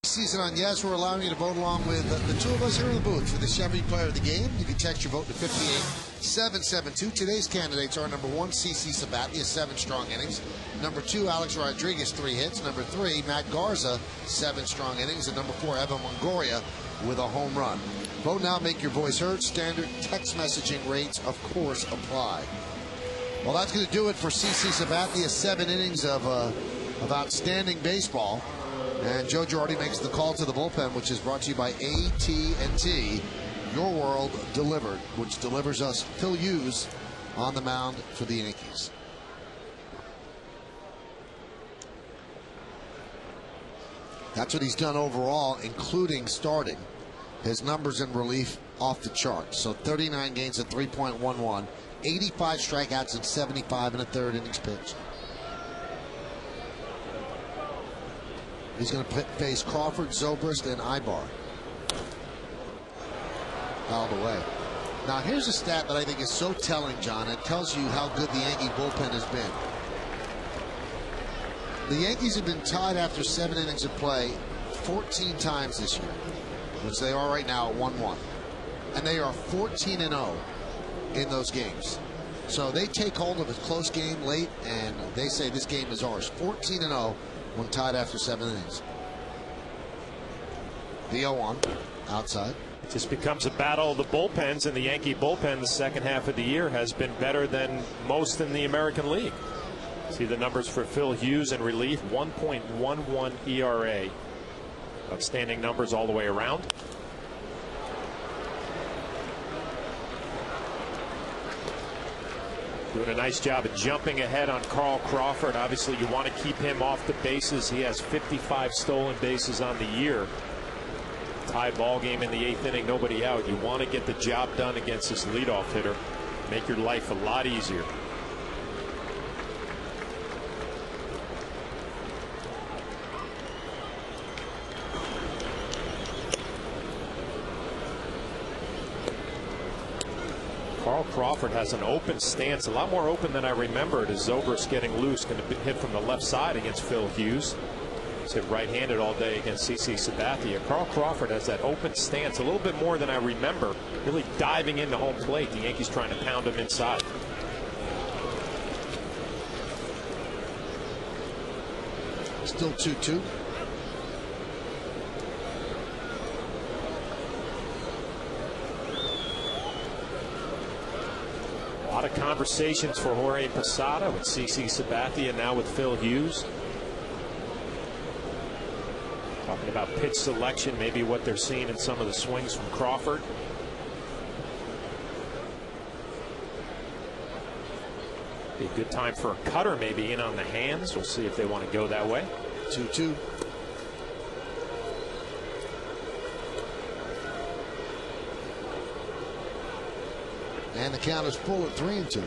Season on Yes, we're allowing you to vote along with the 2 of us here in the booth for the Chevy Player of the Game. You can text your vote to 58772. Today's candidates are number 1, CC Sabathia, 7 strong innings. Number 2, Alex Rodriguez, 3 hits. Number 3, Matt Garza, 7 strong innings. And number 4, Evan Longoria with a home run. Vote now, make your voice heard. Standard text messaging rates, of course, apply. Well, that's going to do it for CC Sabathia. 7 innings of outstanding baseball. And Joe Girardi makes the call to the bullpen, which is brought to you by AT&T. Your world delivered, which delivers us Phil Hughes on the mound for the Yankees. That's what he's done overall, including starting. His numbers in relief off the chart. So 39 games at 3.11, 85 strikeouts and 75 in a third innings pitch. He's going to face Crawford, Zobrist, and Ibar. Fouled away. Now here's a stat that I think is so telling, John. It tells you how good the Yankee bullpen has been. The Yankees have been tied after 7 innings of play 14 times this year, which they are right now at 1-1. And they are 14-0 in those games. So they take hold of a close game late, and they say this game is ours. 14-0 when tied after 7 innings. The 0-1 outside. It just becomes a battle of the bullpens, and the Yankee bullpen the second half of the year has been better than most in the American League. See the numbers for Phil Hughes in relief, 1.11 ERA. Outstanding numbers all the way around. Doing a nice job of jumping ahead on Carl Crawford. Obviously, you want to keep him off the bases. He has 55 stolen bases on the year. Tie ball game in the 8th inning, nobody out. You want to get the job done against this leadoff hitter. Make your life a lot easier. Carl Crawford has an open stance, a lot more open than I remembered, as Zobrist getting loose, going to hit from the left side against Phil Hughes. He's hit right-handed all day against CC Sabathia. Carl Crawford has that open stance a little bit more than I remember, really diving into home plate. The Yankees trying to pound him inside. Still 2-2. A lot of conversations for Jorge Posada with CC Sabathia, now with Phil Hughes. Talking about pitch selection, maybe what they're seeing in some of the swings from Crawford. Be a good time for a cutter maybe in on the hands. We'll see if they want to go that way. 2-2. And the count is full at 3-2.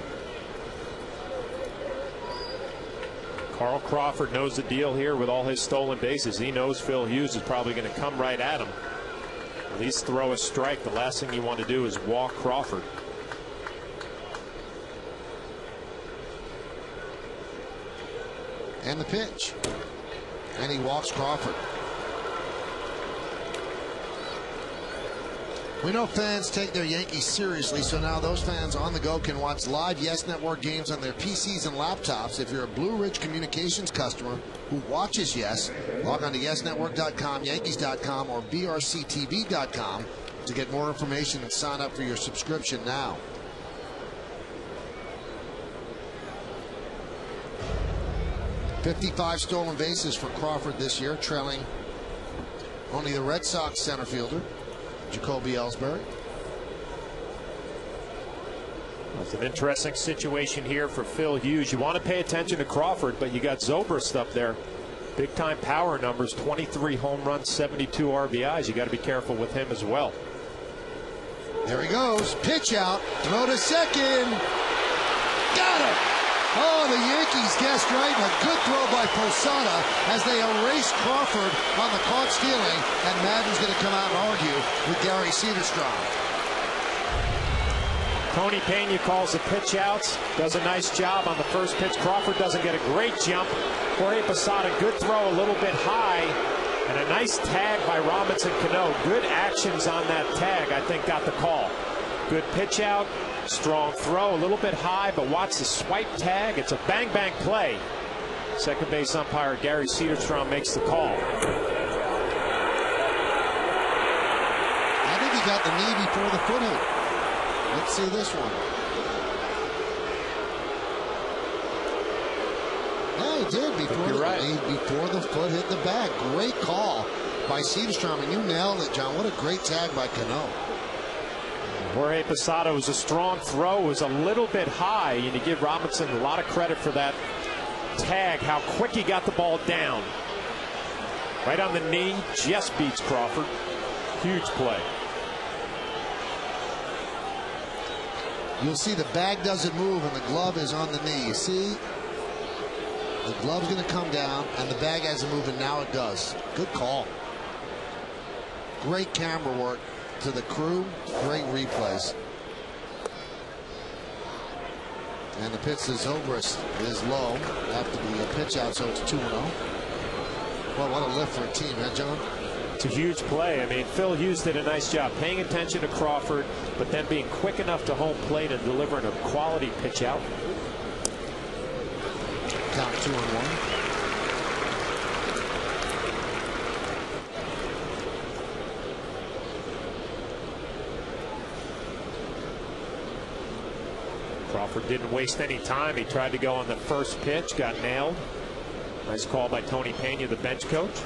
Carl Crawford knows the deal here with all his stolen bases. He knows Phil Hughes is probably going to come right at him. At least throw a strike. The last thing you want to do is walk Crawford. And the pitch. And he walks Crawford. We know fans take their Yankees seriously, so now those fans on the go can watch live Yes Network games on their PCs and laptops. If you're a Blue Ridge Communications customer who watches Yes, log on to YesNetwork.com, Yankees.com, or BRCTV.com to get more information and sign up for your subscription now. .55 stolen bases for Crawford this year, trailing only the Red Sox center fielder, Jacoby Ellsbury. It's an interesting situation here for Phil Hughes. You want to pay attention to Crawford, but you got Zobrist up there. Big time power numbers, 23 home runs, 72 RBIs. You got to be careful with him as well. There he goes. Pitch out. Throw to second. Got it. Oh, the Yankees guessed right. A good throw by Posada as they erase Crawford on the caught stealing. And Madden's going to come out and argue with Gary Cederstrom. Tony Pena calls the pitch outs. Does a nice job on the first pitch. Crawford doesn't get a great jump. Jorge Posada, good throw, a little bit high. And a nice tag by Robinson Cano. Good actions on that tag, I think, got the call. Good pitch out. Strong throw, a little bit high, but watch the swipe tag. It's a bang-bang play. Second base umpire Gary Cederstrom makes the call. I think he got the knee before the foot hit. Let's see this one. Yeah, he did before, before the foot hit the bag. Great call by Seedstrom, and you nailed it, John. What a great tag by Cano. Jorge Posada was a strong throw, was a little bit high, and you give Robinson a lot of credit for that tag, how quick he got the ball down. Right on the knee, just beats Crawford. Huge play. You'll see the bag doesn't move and the glove is on the knee. You see? The glove's going to come down and the bag hasn't moved, and now it does. Good call. Great camera work to the crew. Great replays. And the pitch to Zobrist is low after the pitch out, so it's 2-0. Well, what a lift for a team, huh, John? It's a huge play. I mean, Phil Hughes did a nice job paying attention to Crawford, but then being quick enough to home plate and delivering a quality pitch out. Count 2-1. Crawford didn't waste any time. He tried to go on the first pitch, got nailed. Nice call by Tony Pena, the bench coach.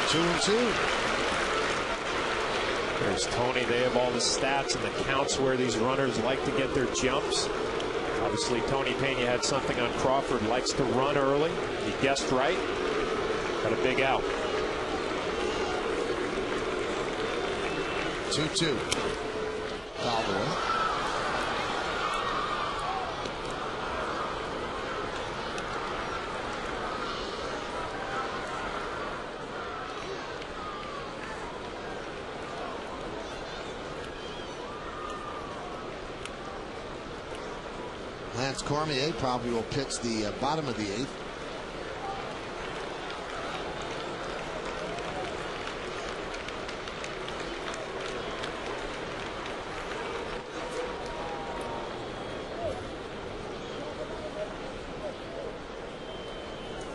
2-2. There's Tony. They have all the stats and the counts where these runners like to get their jumps. Obviously, Tony Pena had something on Crawford. Likes to run early. He guessed right. Got a big out. 2-2. Foul away. Lance Cormier probably will pitch the bottom of the 8th.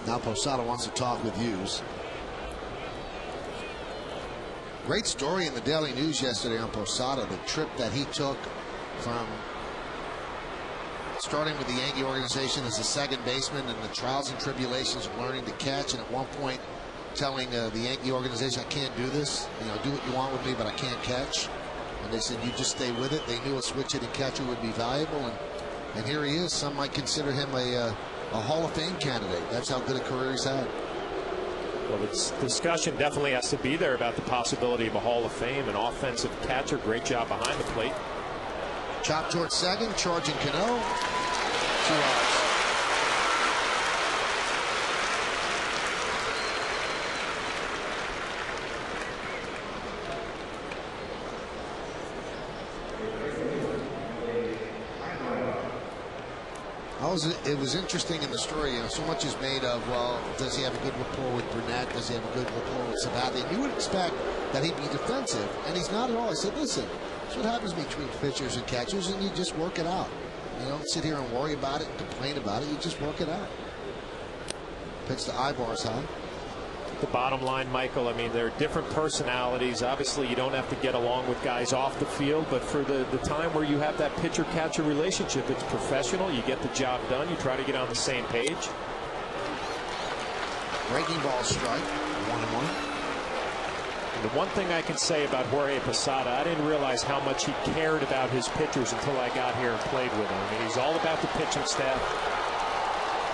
Now Posada wants to talk with Hughes. Great story in the Daily News yesterday on Posada, the trip that he took from starting with the Yankee organization as a second baseman and the trials and tribulations of learning to catch, and at one point telling the Yankee organization, I can't do this, you know, do what you want with me, but I can't catch. And they said, you just stay with it. They knew a switch hitting catcher would be valuable, and here he is. Some might consider him a Hall of Fame candidate. That's how good a career he's had. Well, the discussion definitely has to be there about the possibility of a Hall of Fame, an offensive catcher. Great job behind the plate. Chop towards second, charging Cano. 2 outs. It was interesting in the story. You know, so much is made of, well, does he have a good rapport with Burnett? Does he have a good rapport with Sabathia? You would expect that he'd be defensive, and he's not at all. I said, listen, that's what happens between pitchers and catchers, and you just work it out. You don't sit here and worry about it and complain about it. You just work it out. Pitch to Ibar's high. The bottom line, Michael, I mean, there are different personalities. Obviously, you don't have to get along with guys off the field, but for the time where you have that pitcher-catcher relationship, it's professional. You get the job done. You try to get on the same page. Breaking ball strike. 1-1. And the one thing I can say about Jorge Posada, I didn't realize how much he cared about his pitchers until I got here and played with him. I mean, he's all about the pitching staff.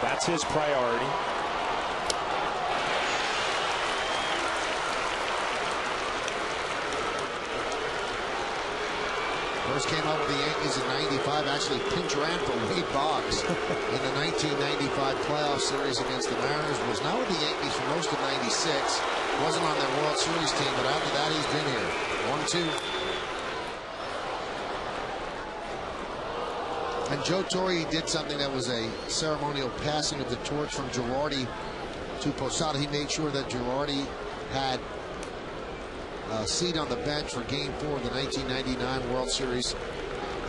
That's his priority. First came out with the Yankees in '95. Actually, pinch ran for Wade Boggs in the 1995 playoff series against the Mariners. Was not with the Yankees for most of '96. Wasn't on their World Series team, but after that, he's been here. 1-2. And Joe Torre did something that was a ceremonial passing of the torch from Girardi to Posada. He made sure that Girardi had a seat on the bench for Game 4 of the 1999 World Series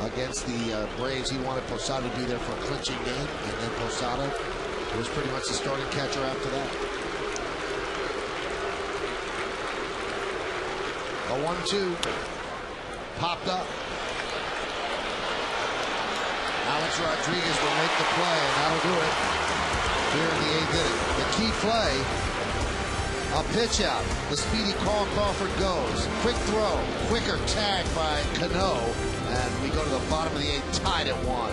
against the Braves. He wanted Posada to be there for a clinching game, and then Posada was pretty much the starting catcher after that. A 1-2 popped up. Alex Rodriguez will make the play, and that'll do it here in the 8th inning. The key play, a pitch out. The speedy Carl Crawford goes. Quick throw, quicker tag by Cano, and we go to the bottom of the 8th, tied at 1.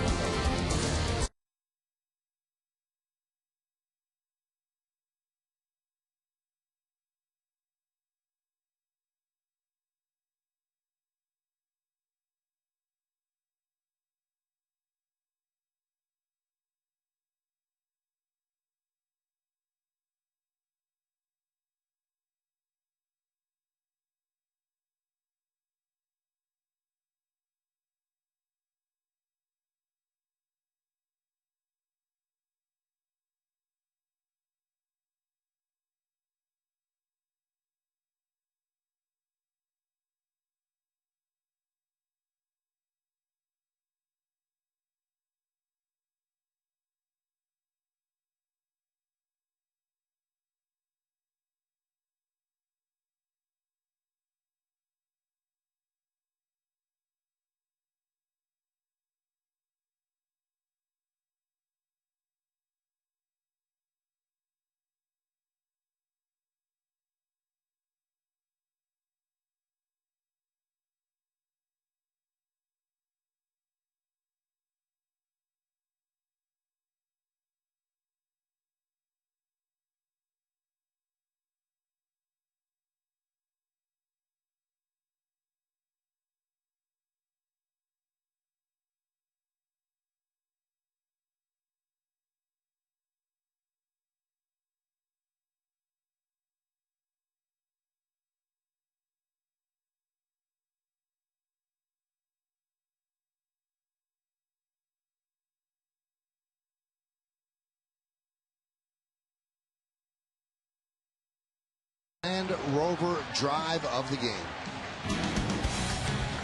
And rover drive of the game.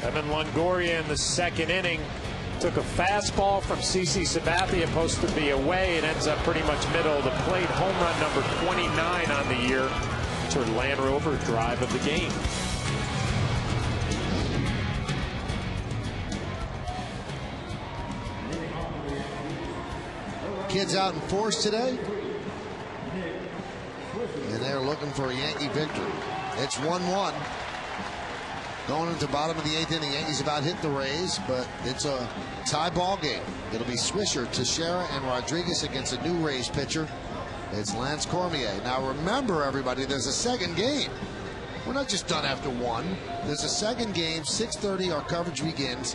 Evan Longoria in the 2nd inning took a fastball from CC Sabathia, supposed to be away. It ends up pretty much middle of the plate. Home run number 29 on the year. It's her Land Rover drive of the game. Kids out in force today, and they're looking for a Yankee victory. It's 1-1. Going into bottom of the 8th inning, Yankees about hit the Rays, but it's a tie ball game. It'll be Swisher, Teixeira, and Rodriguez against a new Rays pitcher. It's Lance Cormier. Now remember, everybody, there's a second game. We're not just done after 1. There's a second game, 6:30. Our coverage begins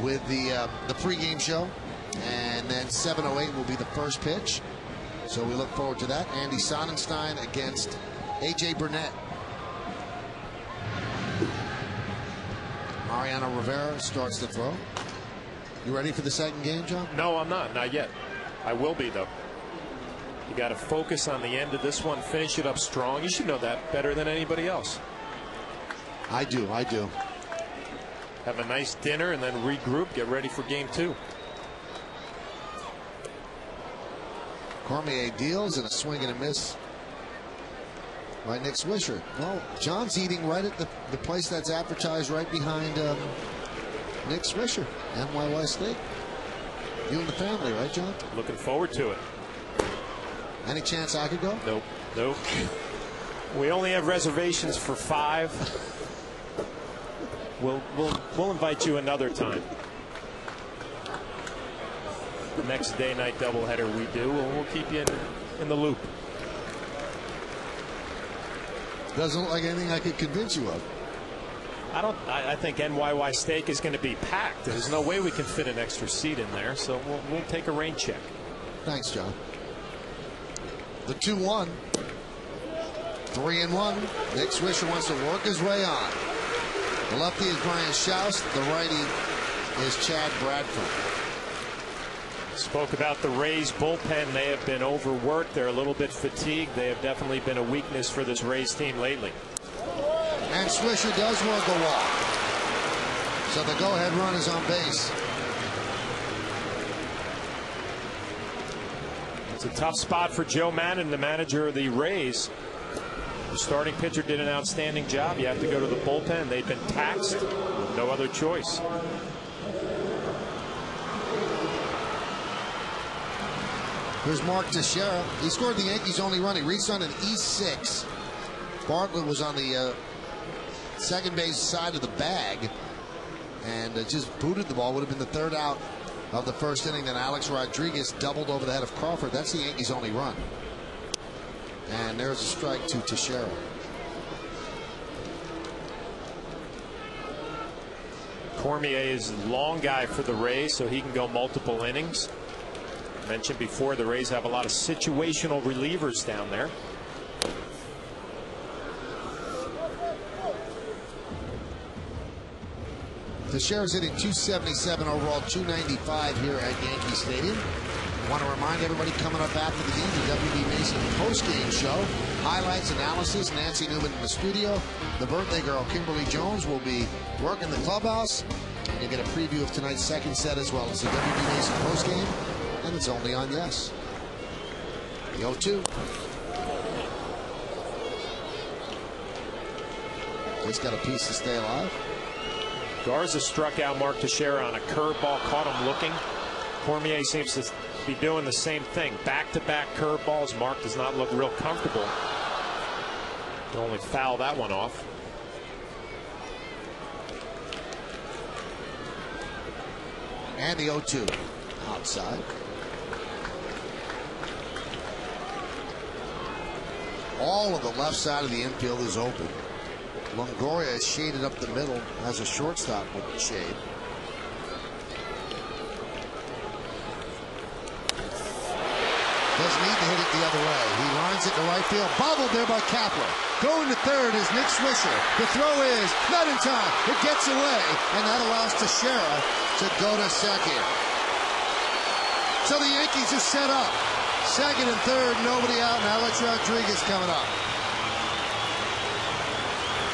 with the pregame show, and then 7:08 will be the first pitch. So we look forward to that. Andy Sonnenstein against A.J. Burnett. Mariano Rivera starts the throw. You ready for the second game, John? No, I'm not yet. I will be, though. You got to focus on the end of this one, finish it up strong. You should know that better than anybody else. I do. Have a nice dinner and then regroup, get ready for game 2. Cormier deals, and a swing and a miss by Nick Swisher. Well, John's eating right at the place that's advertised right behind Nick Swisher, NYY Steak. You and the family, right, John? Looking forward to it. Any chance I could go? Nope. We only have reservations for 5. We'll invite you another time. The next day night doubleheader we do, we'll keep you in the loop. Doesn't look like anything I could convince you of. I think NYY Steak is going to be packed. There's no way we can fit an extra seat in there, so we'll take a rain check. Thanks, John. The 2-1. 3-1. Nick Swisher wants to work his way on. The lefty is Brian Schaus. The righty is Chad Bradford. Spoke about the Rays bullpen. They have been overworked. They're a little bit fatigued. They have definitely been a weakness for this Rays team lately. And Swisher does work a walk. So the go-ahead run is on base. It's a tough spot for Joe Maddon, the manager of the Rays. The starting pitcher did an outstanding job. You have to go to the bullpen. They've been taxed with no other choice. Here's Mark Teixeira. He scored the Yankees' only run. He reached on an E6. Bartlett was on the second base side of the bag and just booted the ball. Would have been the third out of the first inning. Then Alex Rodriguez doubled over the head of Crawford. That's the Yankees' only run. And there's a strike to Teixeira. Cormier is a long guy for the Rays, so he can go multiple innings. I mentioned before, the Rays have a lot of situational relievers down there. Teixeira's hitting .277 overall, .295 here at Yankee Stadium. I want to remind everybody coming up after the game, the WB Mason post-game show. Highlights, analysis, Nancy Newman in the studio. The birthday girl, Kimberly Jones, will be working the clubhouse. And you get a preview of tonight's second set as well as the WB Mason post-game. And it's only on Yes. The 0-2. Just got a piece to stay alive. Garza struck out Mark Teixeira on a curveball, caught him looking. Cormier seems to be doing the same thing. Back-to-back curveballs. Mark does not look real comfortable. Can only foul that one off. And the 0-2 outside. All of the left side of the infield is open. Longoria is shaded up the middle as a shortstop with the shade. Doesn't need to hit it the other way. He lines it to right field. Bobbled there by Kapler. Going to third is Nick Swisher. The throw is not in time. It gets away, and that allows Teixeira to go to second. So the Yankees are set up. Second and third, nobody out, and Alex Rodriguez coming up.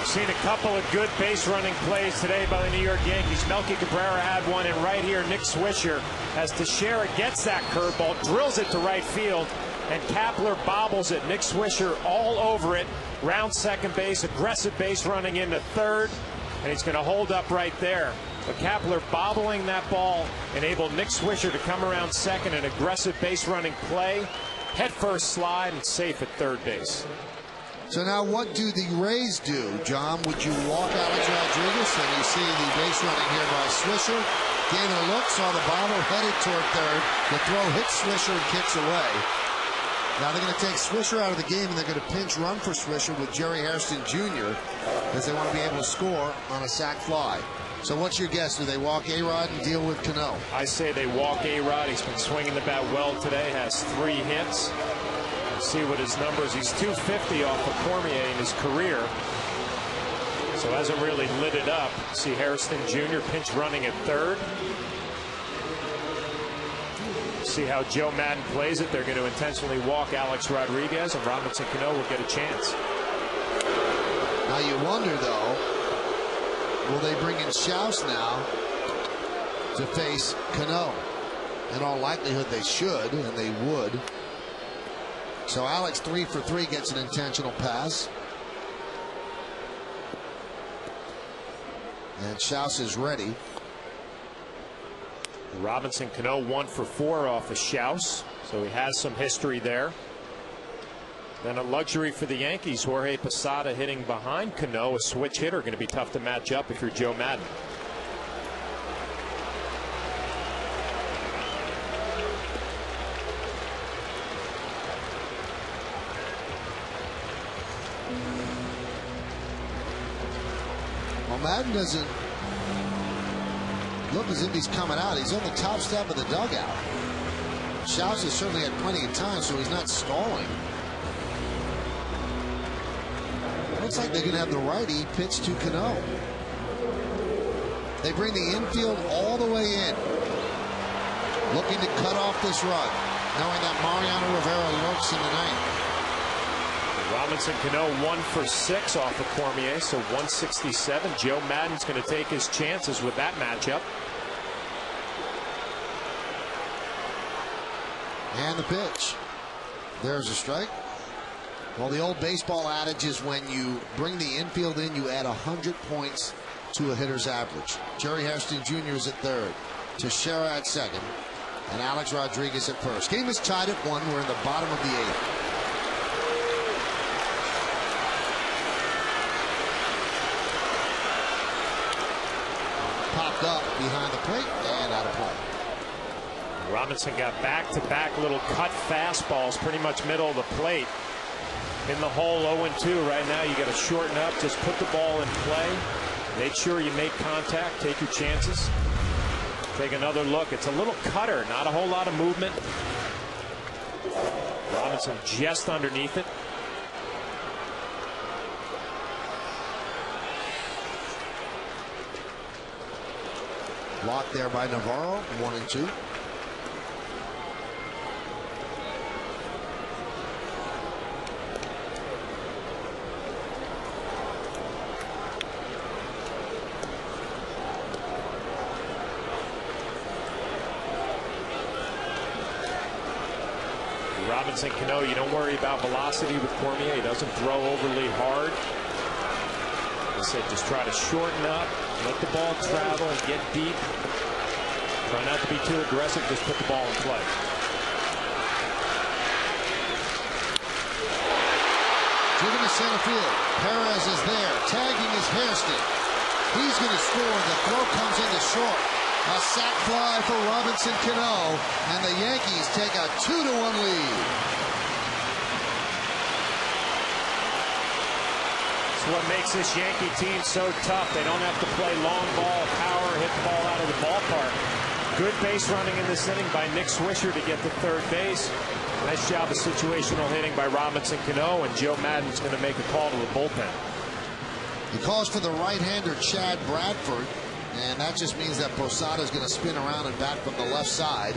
Seen a couple of good base running plays today by the New York Yankees. Melky Cabrera had one, and right here Nick Swisher, as Teixeira gets that curveball, drills it to right field, and Kapler bobbles it. Nick Swisher all over it. Round second base, aggressive base running into third, and he's going to hold up right there. But Kapler bobbling that ball enabled Nick Swisher to come around second, an aggressive base running play, head first slide, and safe at third base. So now what do the Rays do? John, would you walk Alex Rodriguez? And you see the base running here by Swisher. Gave it a look, saw the bobble, headed toward third. The throw hits Swisher and kicks away. Now they're going to take Swisher out of the game, and they're going to pinch run for Swisher with Jerry Hairston Jr. because they want to be able to score on a sac fly. So what's your guess? Do they walk A-Rod and deal with Cano? I say they walk A-Rod. He's been swinging the bat well today, has 3 hits. See what his numbers. He's 250 off of Cormier in his career, so hasn't really lit it up. See Hairston Jr. pinch running at third. See how Joe Madden plays it. They're going to intentionally walk Alex Rodriguez, and Robinson Cano will get a chance. Now you wonder, though, will they bring in Schaus now to face Cano? In all likelihood they should, and they would. So Alex 3 for 3 gets an intentional pass. And Schaus is ready. Robinson Cano 1 for 4 off of Schaus, so he has some history there. Then a luxury for the Yankees, Jorge Posada hitting behind Cano, a switch hitter, going to be tough to match up if you're Joe Madden. Well, Madden doesn't look as if he's coming out. He's on the top step of the dugout. Schaus has certainly had plenty of time, so he's not stalling. Looks like they're going to have the righty pitch to Cano. They bring the infield all the way in, looking to cut off this run, knowing that Mariano Rivera lurks in the ninth. Robinson Cano 1 for 6 off of Cormier, so 167. Joe Madden's going to take his chances with that matchup. And the pitch. There's a strike. Well, the old baseball adage is when you bring the infield in, you add 100 points to a hitter's average. Jerry Hairston Jr. is at third. Teixeira at second. and Alex Rodriguez at first. Game is tied at 1. We're in the bottom of the 8th. Popped up behind the plate and out of play. Robinson got back-to-back little cut fastballs pretty much middle of the plate. In the hole, 0-2 right now. You got to shorten up, just put the ball in play. Make sure you make contact, take your chances. Take another look. It's a little cutter, not a whole lot of movement. Robinson just underneath it. Blocked there by Navarro, 1-2. Robinson, Cano, you don't worry about velocity with Cormier. He doesn't throw overly hard. I said just try to shorten up, let the ball travel and get deep. Try not to be too aggressive, just put the ball in play. Driven to center field. Perez is there, tagging his Hairston. He's going to score. The throw comes into short. A sac fly for Robinson Cano, and the Yankees take a 2-1 lead. It's what makes this Yankee team so tough. They don't have to play long ball, power, hit the ball out of the ballpark. Good base running in this inning by Nick Swisher to get to third base. Nice job of situational hitting by Robinson Cano, and Joe Maddon's going to make a call to the bullpen. He calls for the right-hander Chad Bradford. And that just means that Posada is going to spin around and bat from the left side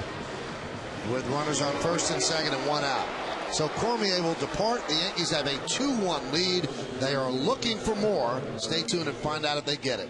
with runners on first and second and 1 out. So Cormier will depart. The Yankees have a 2-1 lead. They are looking for more. Stay tuned and find out if they get it.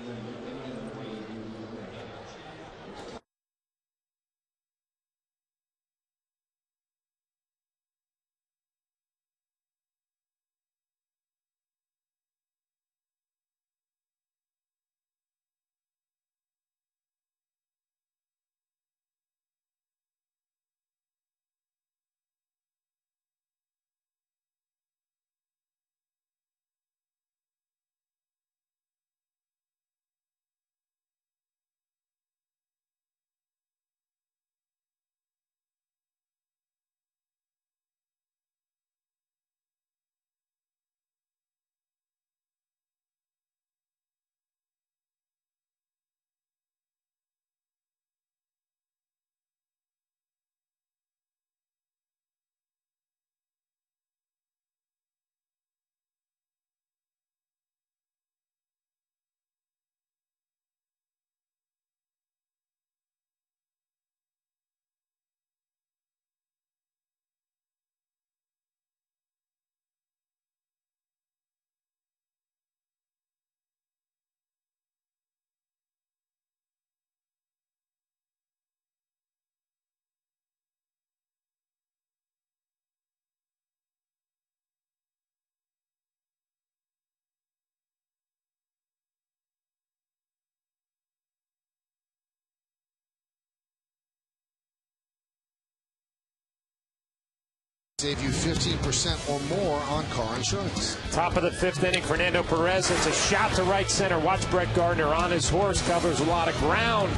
Save you 15% or more on car insurance. Top of the 5th inning, Fernando Perez hits a shot to right center. Watch Brett Gardner on his horse, covers a lot of ground.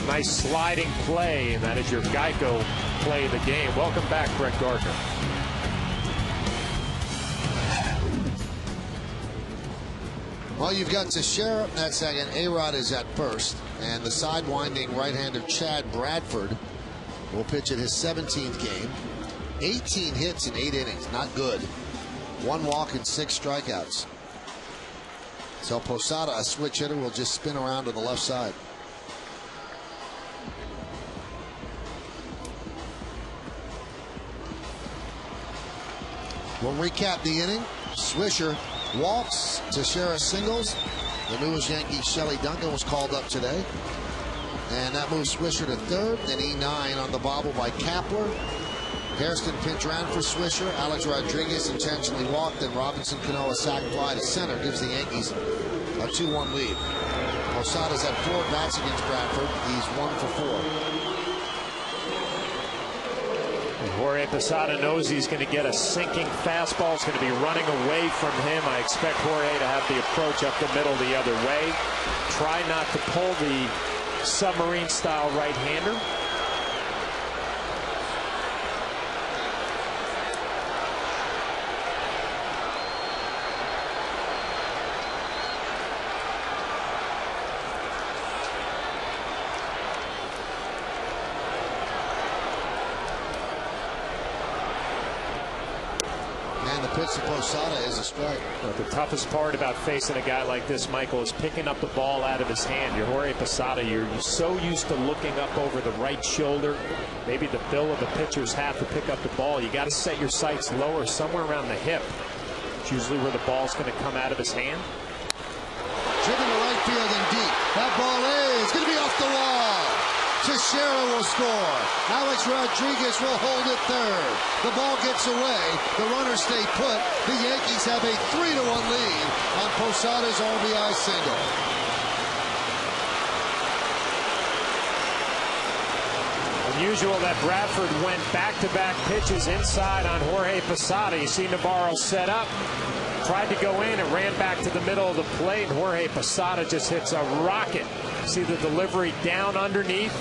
Nice sliding play, and that is your Geico play of the game. Welcome back, Brett Gardner. Well, you've got Teixeira at second. A-Rod is at first. And the sidewinding right-hander Chad Bradford will pitch at his 17th game. 18 hits in 8 innings, not good. 1 walk and 6 strikeouts. So Posada, a switch hitter, will just spin around to the left side. We'll recap the inning. Swisher walks, Teixeira singles. The newest Yankee, Shelley Duncan, was called up today. And that moves Swisher to third. Then E9 on the bobble by Kapler. Hairston pinch ran for Swisher. Alex Rodriguez intentionally walked. Then Robinson Cano, a sac fly to center, gives the Yankees a 2-1 lead. Posada's had 4 bats against Bradford. He's 1 for 4. Jorge Posada knows he's going to get a sinking fastball. It's going to be running away from him. I expect Jorge to have the approach up the middle the other way. Try not to pull the submarine-style right-hander. Pitch to Posada is a strike. But the toughest part about facing a guy like this, Michael, is picking up the ball out of his hand. You're Jorge Posada. You're so used to looking up over the right shoulder, maybe the bill of the pitcher's hat to pick up the ball. You got to set your sights lower, somewhere around the hip. It's usually where the ball's going to come out of his hand. Driven to right field and deep. That ball is going to be off the wall. Teixeira will score. Alex Rodriguez will hold it third. The ball gets away. The runners stay put. The Yankees have a 3-1 lead on Posada's RBI single. Unusual that Bradford went back-to-back pitches inside on Jorge Posada. You see Navarro set up, tried to go in and ran back to the middle of the plate. Jorge Posada just hits a rocket. See the delivery down underneath.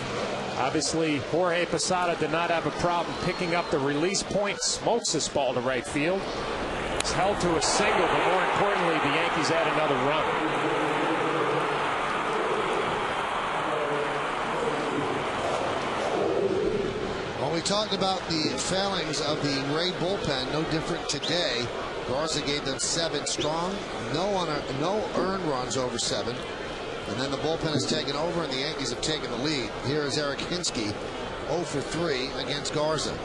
Obviously, Jorge Posada did not have a problem picking up the release point. Smokes this ball to right field. It's held to a single, but more importantly, the Yankees add another run. When we talked about the failings of the Ray bullpen, no different today. Garza gave them 7 strong, no earned runs over 7. And then the bullpen has taken over, and the Yankees have taken the lead. Here is Eric Hinsky, 0 for 3 against Garza.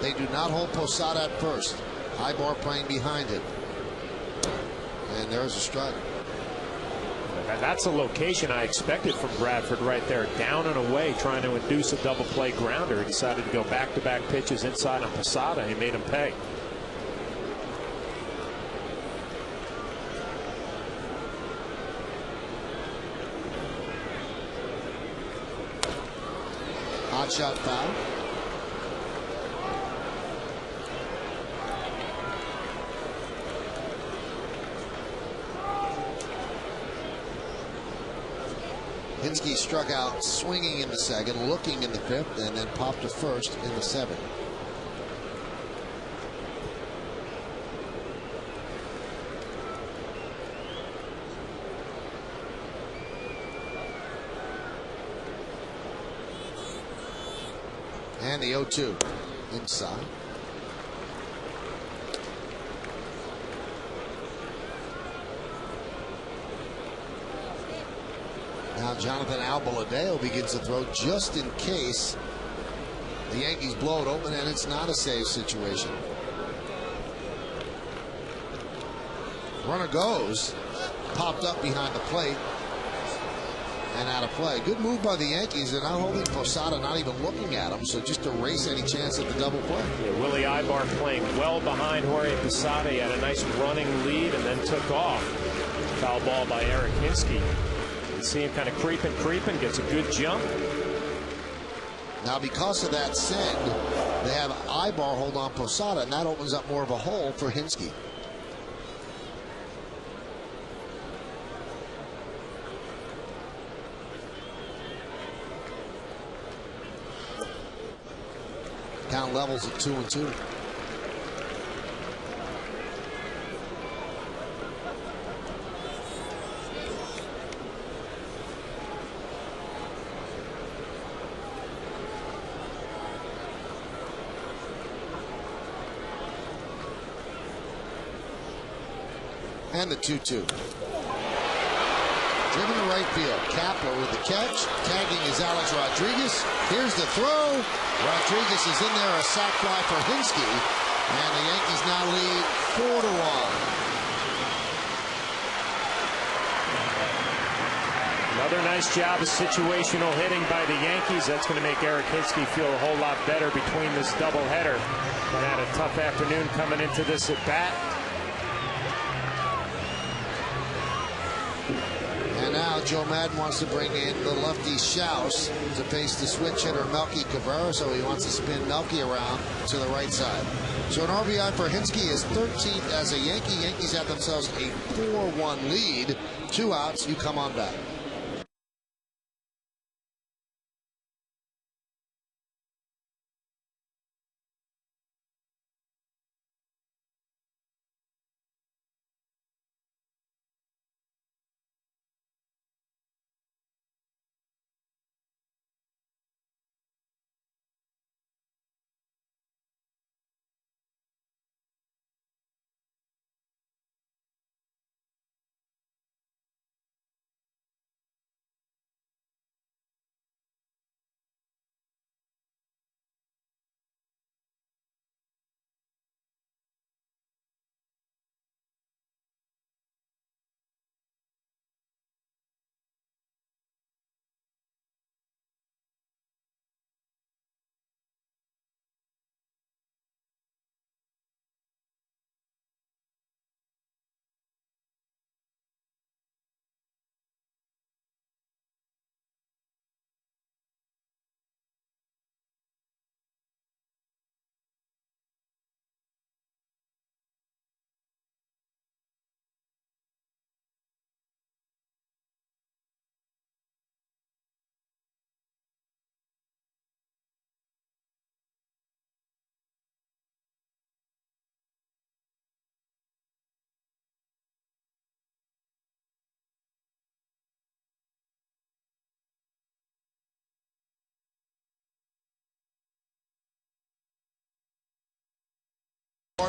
They do not hold Posada at first. Ibar playing behind him. And there's a strike. That's a location I expected from Bradford right there. Down and away, trying to induce a double play grounder. He decided to go back-to-back pitches inside on Posada. He made him pay. Hot shot foul. Hinsky struck out swinging in the second, looking in the 5th, and then popped to first in the 7th. And the 0-2 inside. Now Jonathan Albaladeo begins to throw just in case the Yankees blow it open, and it's not a save situation. Runner goes, popped up behind the plate and out of play. Good move by the Yankees. They're not holding Posada, not even looking at him, so just erase any chance at the double play. Yeah, Willie Ibar playing well behind Jorge Posada. He had a nice running lead and then took off. Foul ball by Eric Hinsky. You see him kind of creeping, gets a good jump. Now because of that send, they have Ibar hold on Posada, and that opens up more of a hole for Hinsky. Count levels at 2-2. And the 2-2. Driven to right field. Kapler with the catch. Tagging is Alex Rodriguez. Here's the throw. Rodriguez is in there, a sac fly for Hinsky. And the Yankees now lead 4-1. Another nice job of situational hitting by the Yankees. That's going to make Eric Hinsky feel a whole lot better between this doubleheader. But had a tough afternoon coming into this at bat. And now Joe Madden wants to bring in the lefty Schaus to face the switch hitter Melky Cabrera, so he wants to spin Melky around to the right side. So an RBI for Hinske is 13th as a Yankee. Yankees have themselves a 4-1 lead. 2 outs, you come on back.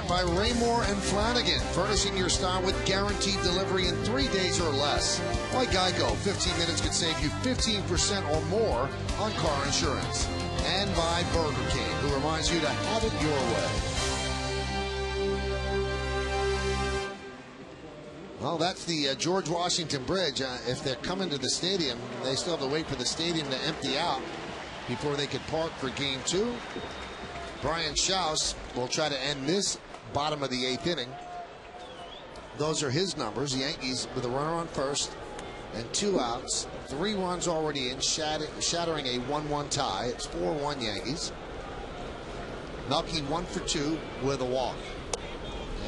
By Raymore and Flanagan, furnishing your style with guaranteed delivery in 3 days or less. Like Geico, 15 minutes could save you 15% or more on car insurance. And by Burger King, who reminds you to have it your way. Well, that's the George Washington Bridge. If they're coming to the stadium, they still have to wait for the stadium to empty out before they could park for Game 2. Brian Schaus will try to end this bottom of the 8th inning. Those are his numbers. The Yankees with a runner on first and 2 outs. 3 runs already in, shattering a 1-1 tie. It's 4-1 Yankees. Melky 1 for 2 with a walk.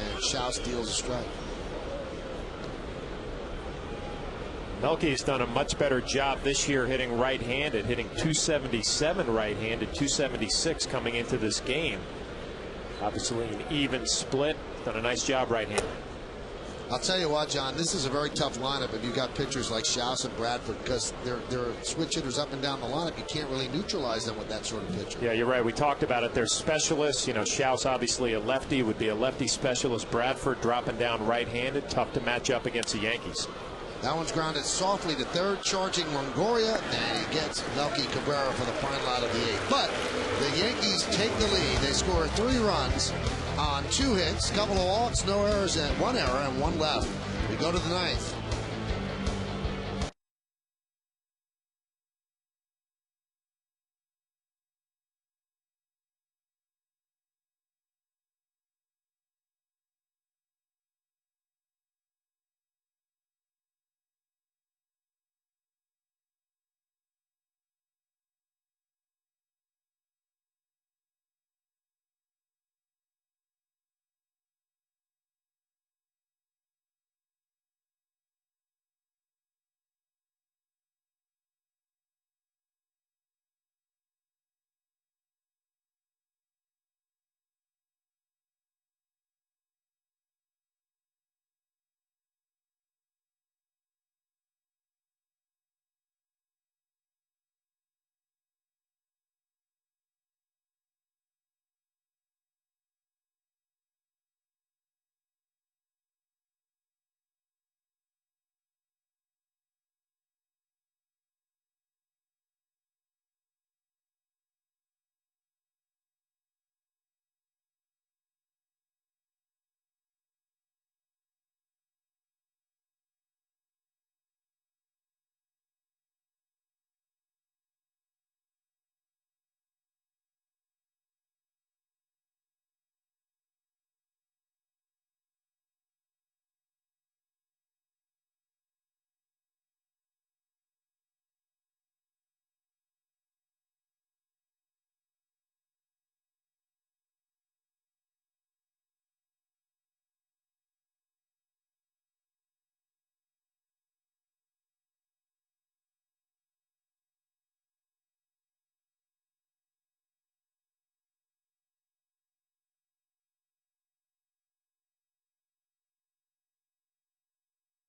And Schaus deals a strike. Melky's done a much better job this year hitting right-handed, hitting 277 right-handed, 276 coming into this game. Obviously an even split. Done a nice job right-handed. I'll tell you what, John, this is a very tough lineup if you've got pitchers like Schaus and Bradford, because they're switch hitters up and down the lineup. You can't really neutralize them with that sort of pitcher. Yeah, you're right. We talked about it. They're specialists. You know, Schaus obviously a lefty, would be a lefty specialist. Bradford dropping down right-handed. Tough to match up against the Yankees. That one's grounded softly to third, charging Longoria, and he gets Melky Cabrera for the final out of the 8th. But the Yankees take the lead. They score 3 runs on 2 hits, couple of walks, no errors, and 1 error and 1 left. We go to the 9th.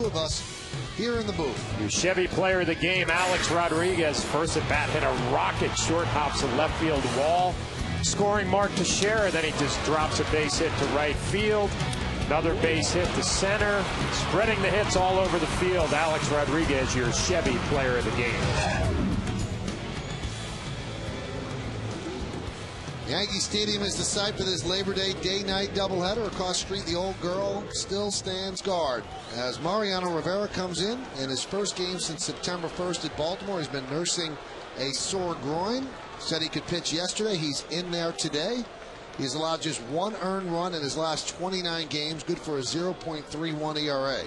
of us here in the booth. Your Chevy player of the game, Alex Rodriguez, first at bat, hit a rocket, short hops the left field wall. Scoring mark to Scherer, then he just drops a base hit to right field. Another base hit to center. Spreading the hits all over the field. Alex Rodriguez, your Chevy player of the game. Yankee Stadium is the site for this Labor Day day-night doubleheader. Across the street, the old girl still stands guard as Mariano Rivera comes in his first game since September 1st at Baltimore. He's been nursing a sore groin. Said he could pitch yesterday. He's in there today. He's allowed just one earned run in his last 29 games, good for a 0.31 ERA.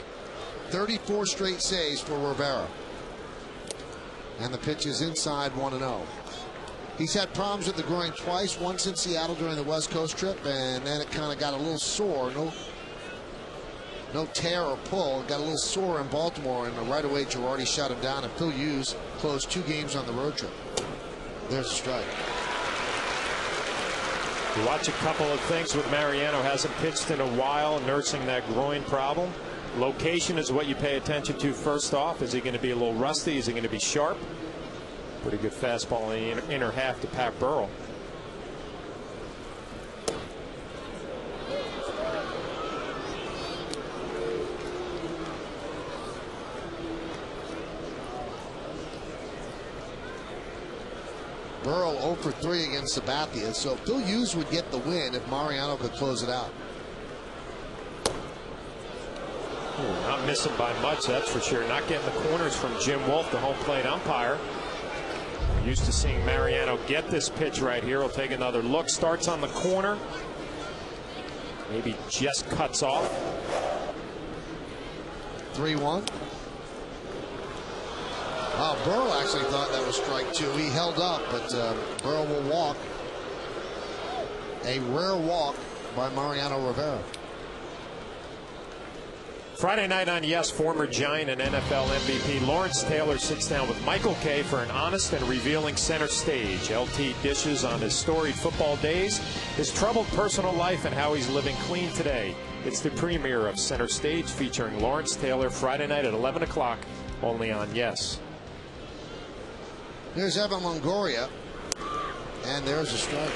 34 straight saves for Rivera. And the pitch is inside 1-0. He's had problems with the groin twice, once in Seattle during the West Coast trip, and then it kind of got a little sore. No tear or pull. It got a little sore in Baltimore, and right away Girardi shut him down, and Phil Hughes closed 2 games on the road trip. There's a strike. You watch a couple of things with Mariano. Hasn't pitched in a while, nursing that groin problem. Location is what you pay attention to first off. Is he going to be a little rusty? Is he going to be sharp? Pretty good fastball in the inner half to Pat Burrell. Burrell 0 for 3 against Sabathia, so Phil Hughes would get the win if Mariano could close it out. Ooh, not missing by much, that's for sure. Not getting the corners from Jim Wolf, the home plate umpire. Used to seeing Mariano get this pitch right here. He'll take another look. Starts on the corner. Maybe just cuts off. 3-1. Burrell actually thought that was strike 2. He held up, but Burrell will walk. A rare walk by Mariano Rivera. Friday night on Yes, former Giant and NFL MVP Lawrence Taylor sits down with Michael Kay for an honest and revealing center stage. LT dishes on his storied football days, his troubled personal life, and how he's living clean today. It's the premiere of Center Stage featuring Lawrence Taylor Friday night at 11 o'clock, only on Yes. There's Evan Longoria, and there's a strike.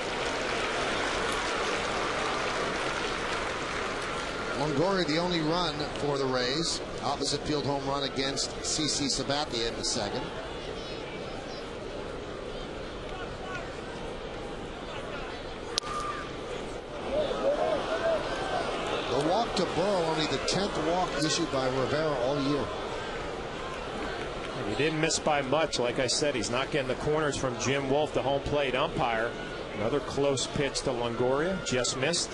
Longoria, the only run for the Rays. Opposite field home run against CC Sabathia in the second. The walk to Burrow, only the 10th walk issued by Rivera all year. He didn't miss by much. Like I said, he's not getting the corners from Jim Wolf, the home plate umpire. Another close pitch to Longoria, just missed.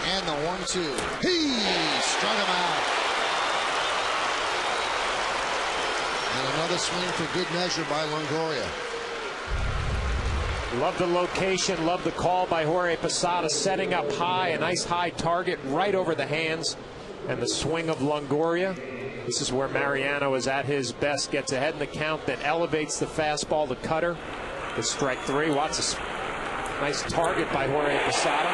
And the 1-2. He struck him out. And another swing for good measure by Longoria. Love the location, love the call by Jorge Posada, setting up high, a nice high target right over the hands, and the swing of Longoria. This is where Mariano is at his best, gets ahead in the count, then elevates the fastball to cutter. The strike 3. Watch this nice target by Jorge Posada.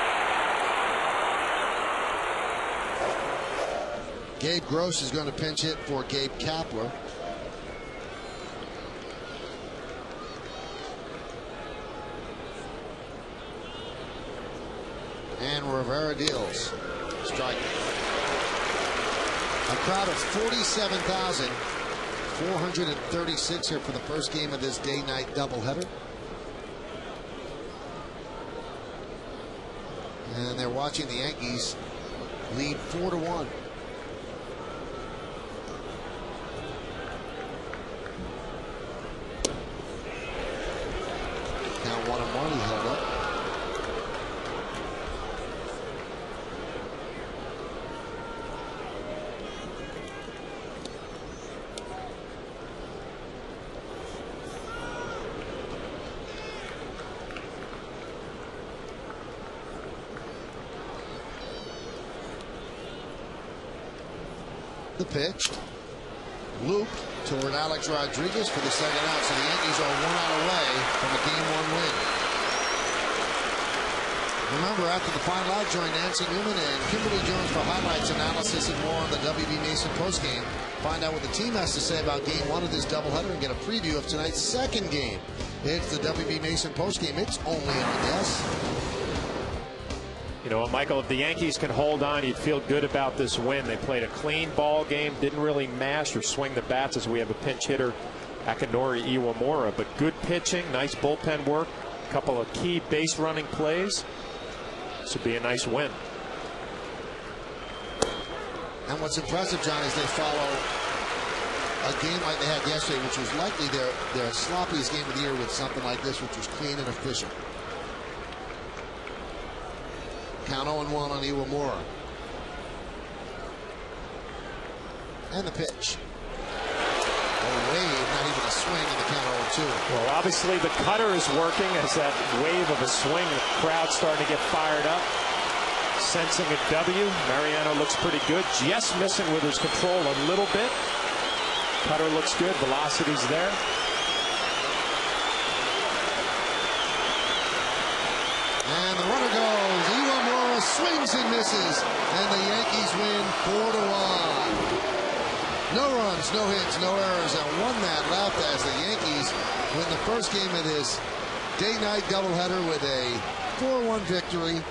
Gabe Gross is going to pinch hit for Gabe Kapler. And Rivera deals. Strike. A crowd of 47,436 here for the first game of this day-night doubleheader. And they're watching the Yankees lead 4-1. Now 1-1, he held up. The pitch. Loop toward Alex Rodriguez for the second out. So the Yankees are 1 out away from a Game 1 win. Remember, after the final out, join Nancy Newman and Kimberly Jones for highlights, analysis, and more on the WB Mason postgame. Find out what the team has to say about Game 1 of this doubleheader and get a preview of tonight's second game. It's the WB Mason postgame. It's only a guess. You know what, Michael, if the Yankees can hold on, you'd feel good about this win. They played a clean ball game, didn't really mash or swing the bats as we have a pinch hitter, Akinori Iwamura, but good pitching, nice bullpen work, a couple of key base running plays. This would be a nice win. And what's impressive, John, is they follow a game like they had yesterday, which was likely their sloppiest game of the year, with something like this, which was clean and efficient. Count 0-1 on Iwamura. And the pitch. A wave, not even a swing, in the count 0-2. Well, obviously the cutter is working as that wave of a swing. The crowd's starting to get fired up. Sensing a W. Mariano looks pretty good. Just missing with his control a little bit. Cutter looks good. Velocity's there. And the runner goes. Iwamura swings and misses. And the Yankees win 4-1. No runs, no hits, no errors, and one man left as the Yankees win the first game of this day-night doubleheader with a 4-1 victory.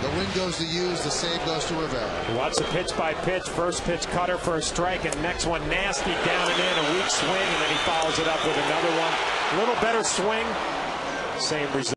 The win goes to Hughes, the save goes to Rivera. Watch the pitch by pitch. First pitch cutter for a strike, and next one nasty down and in, a weak swing, and then he follows it up with another one. A little better swing, same result.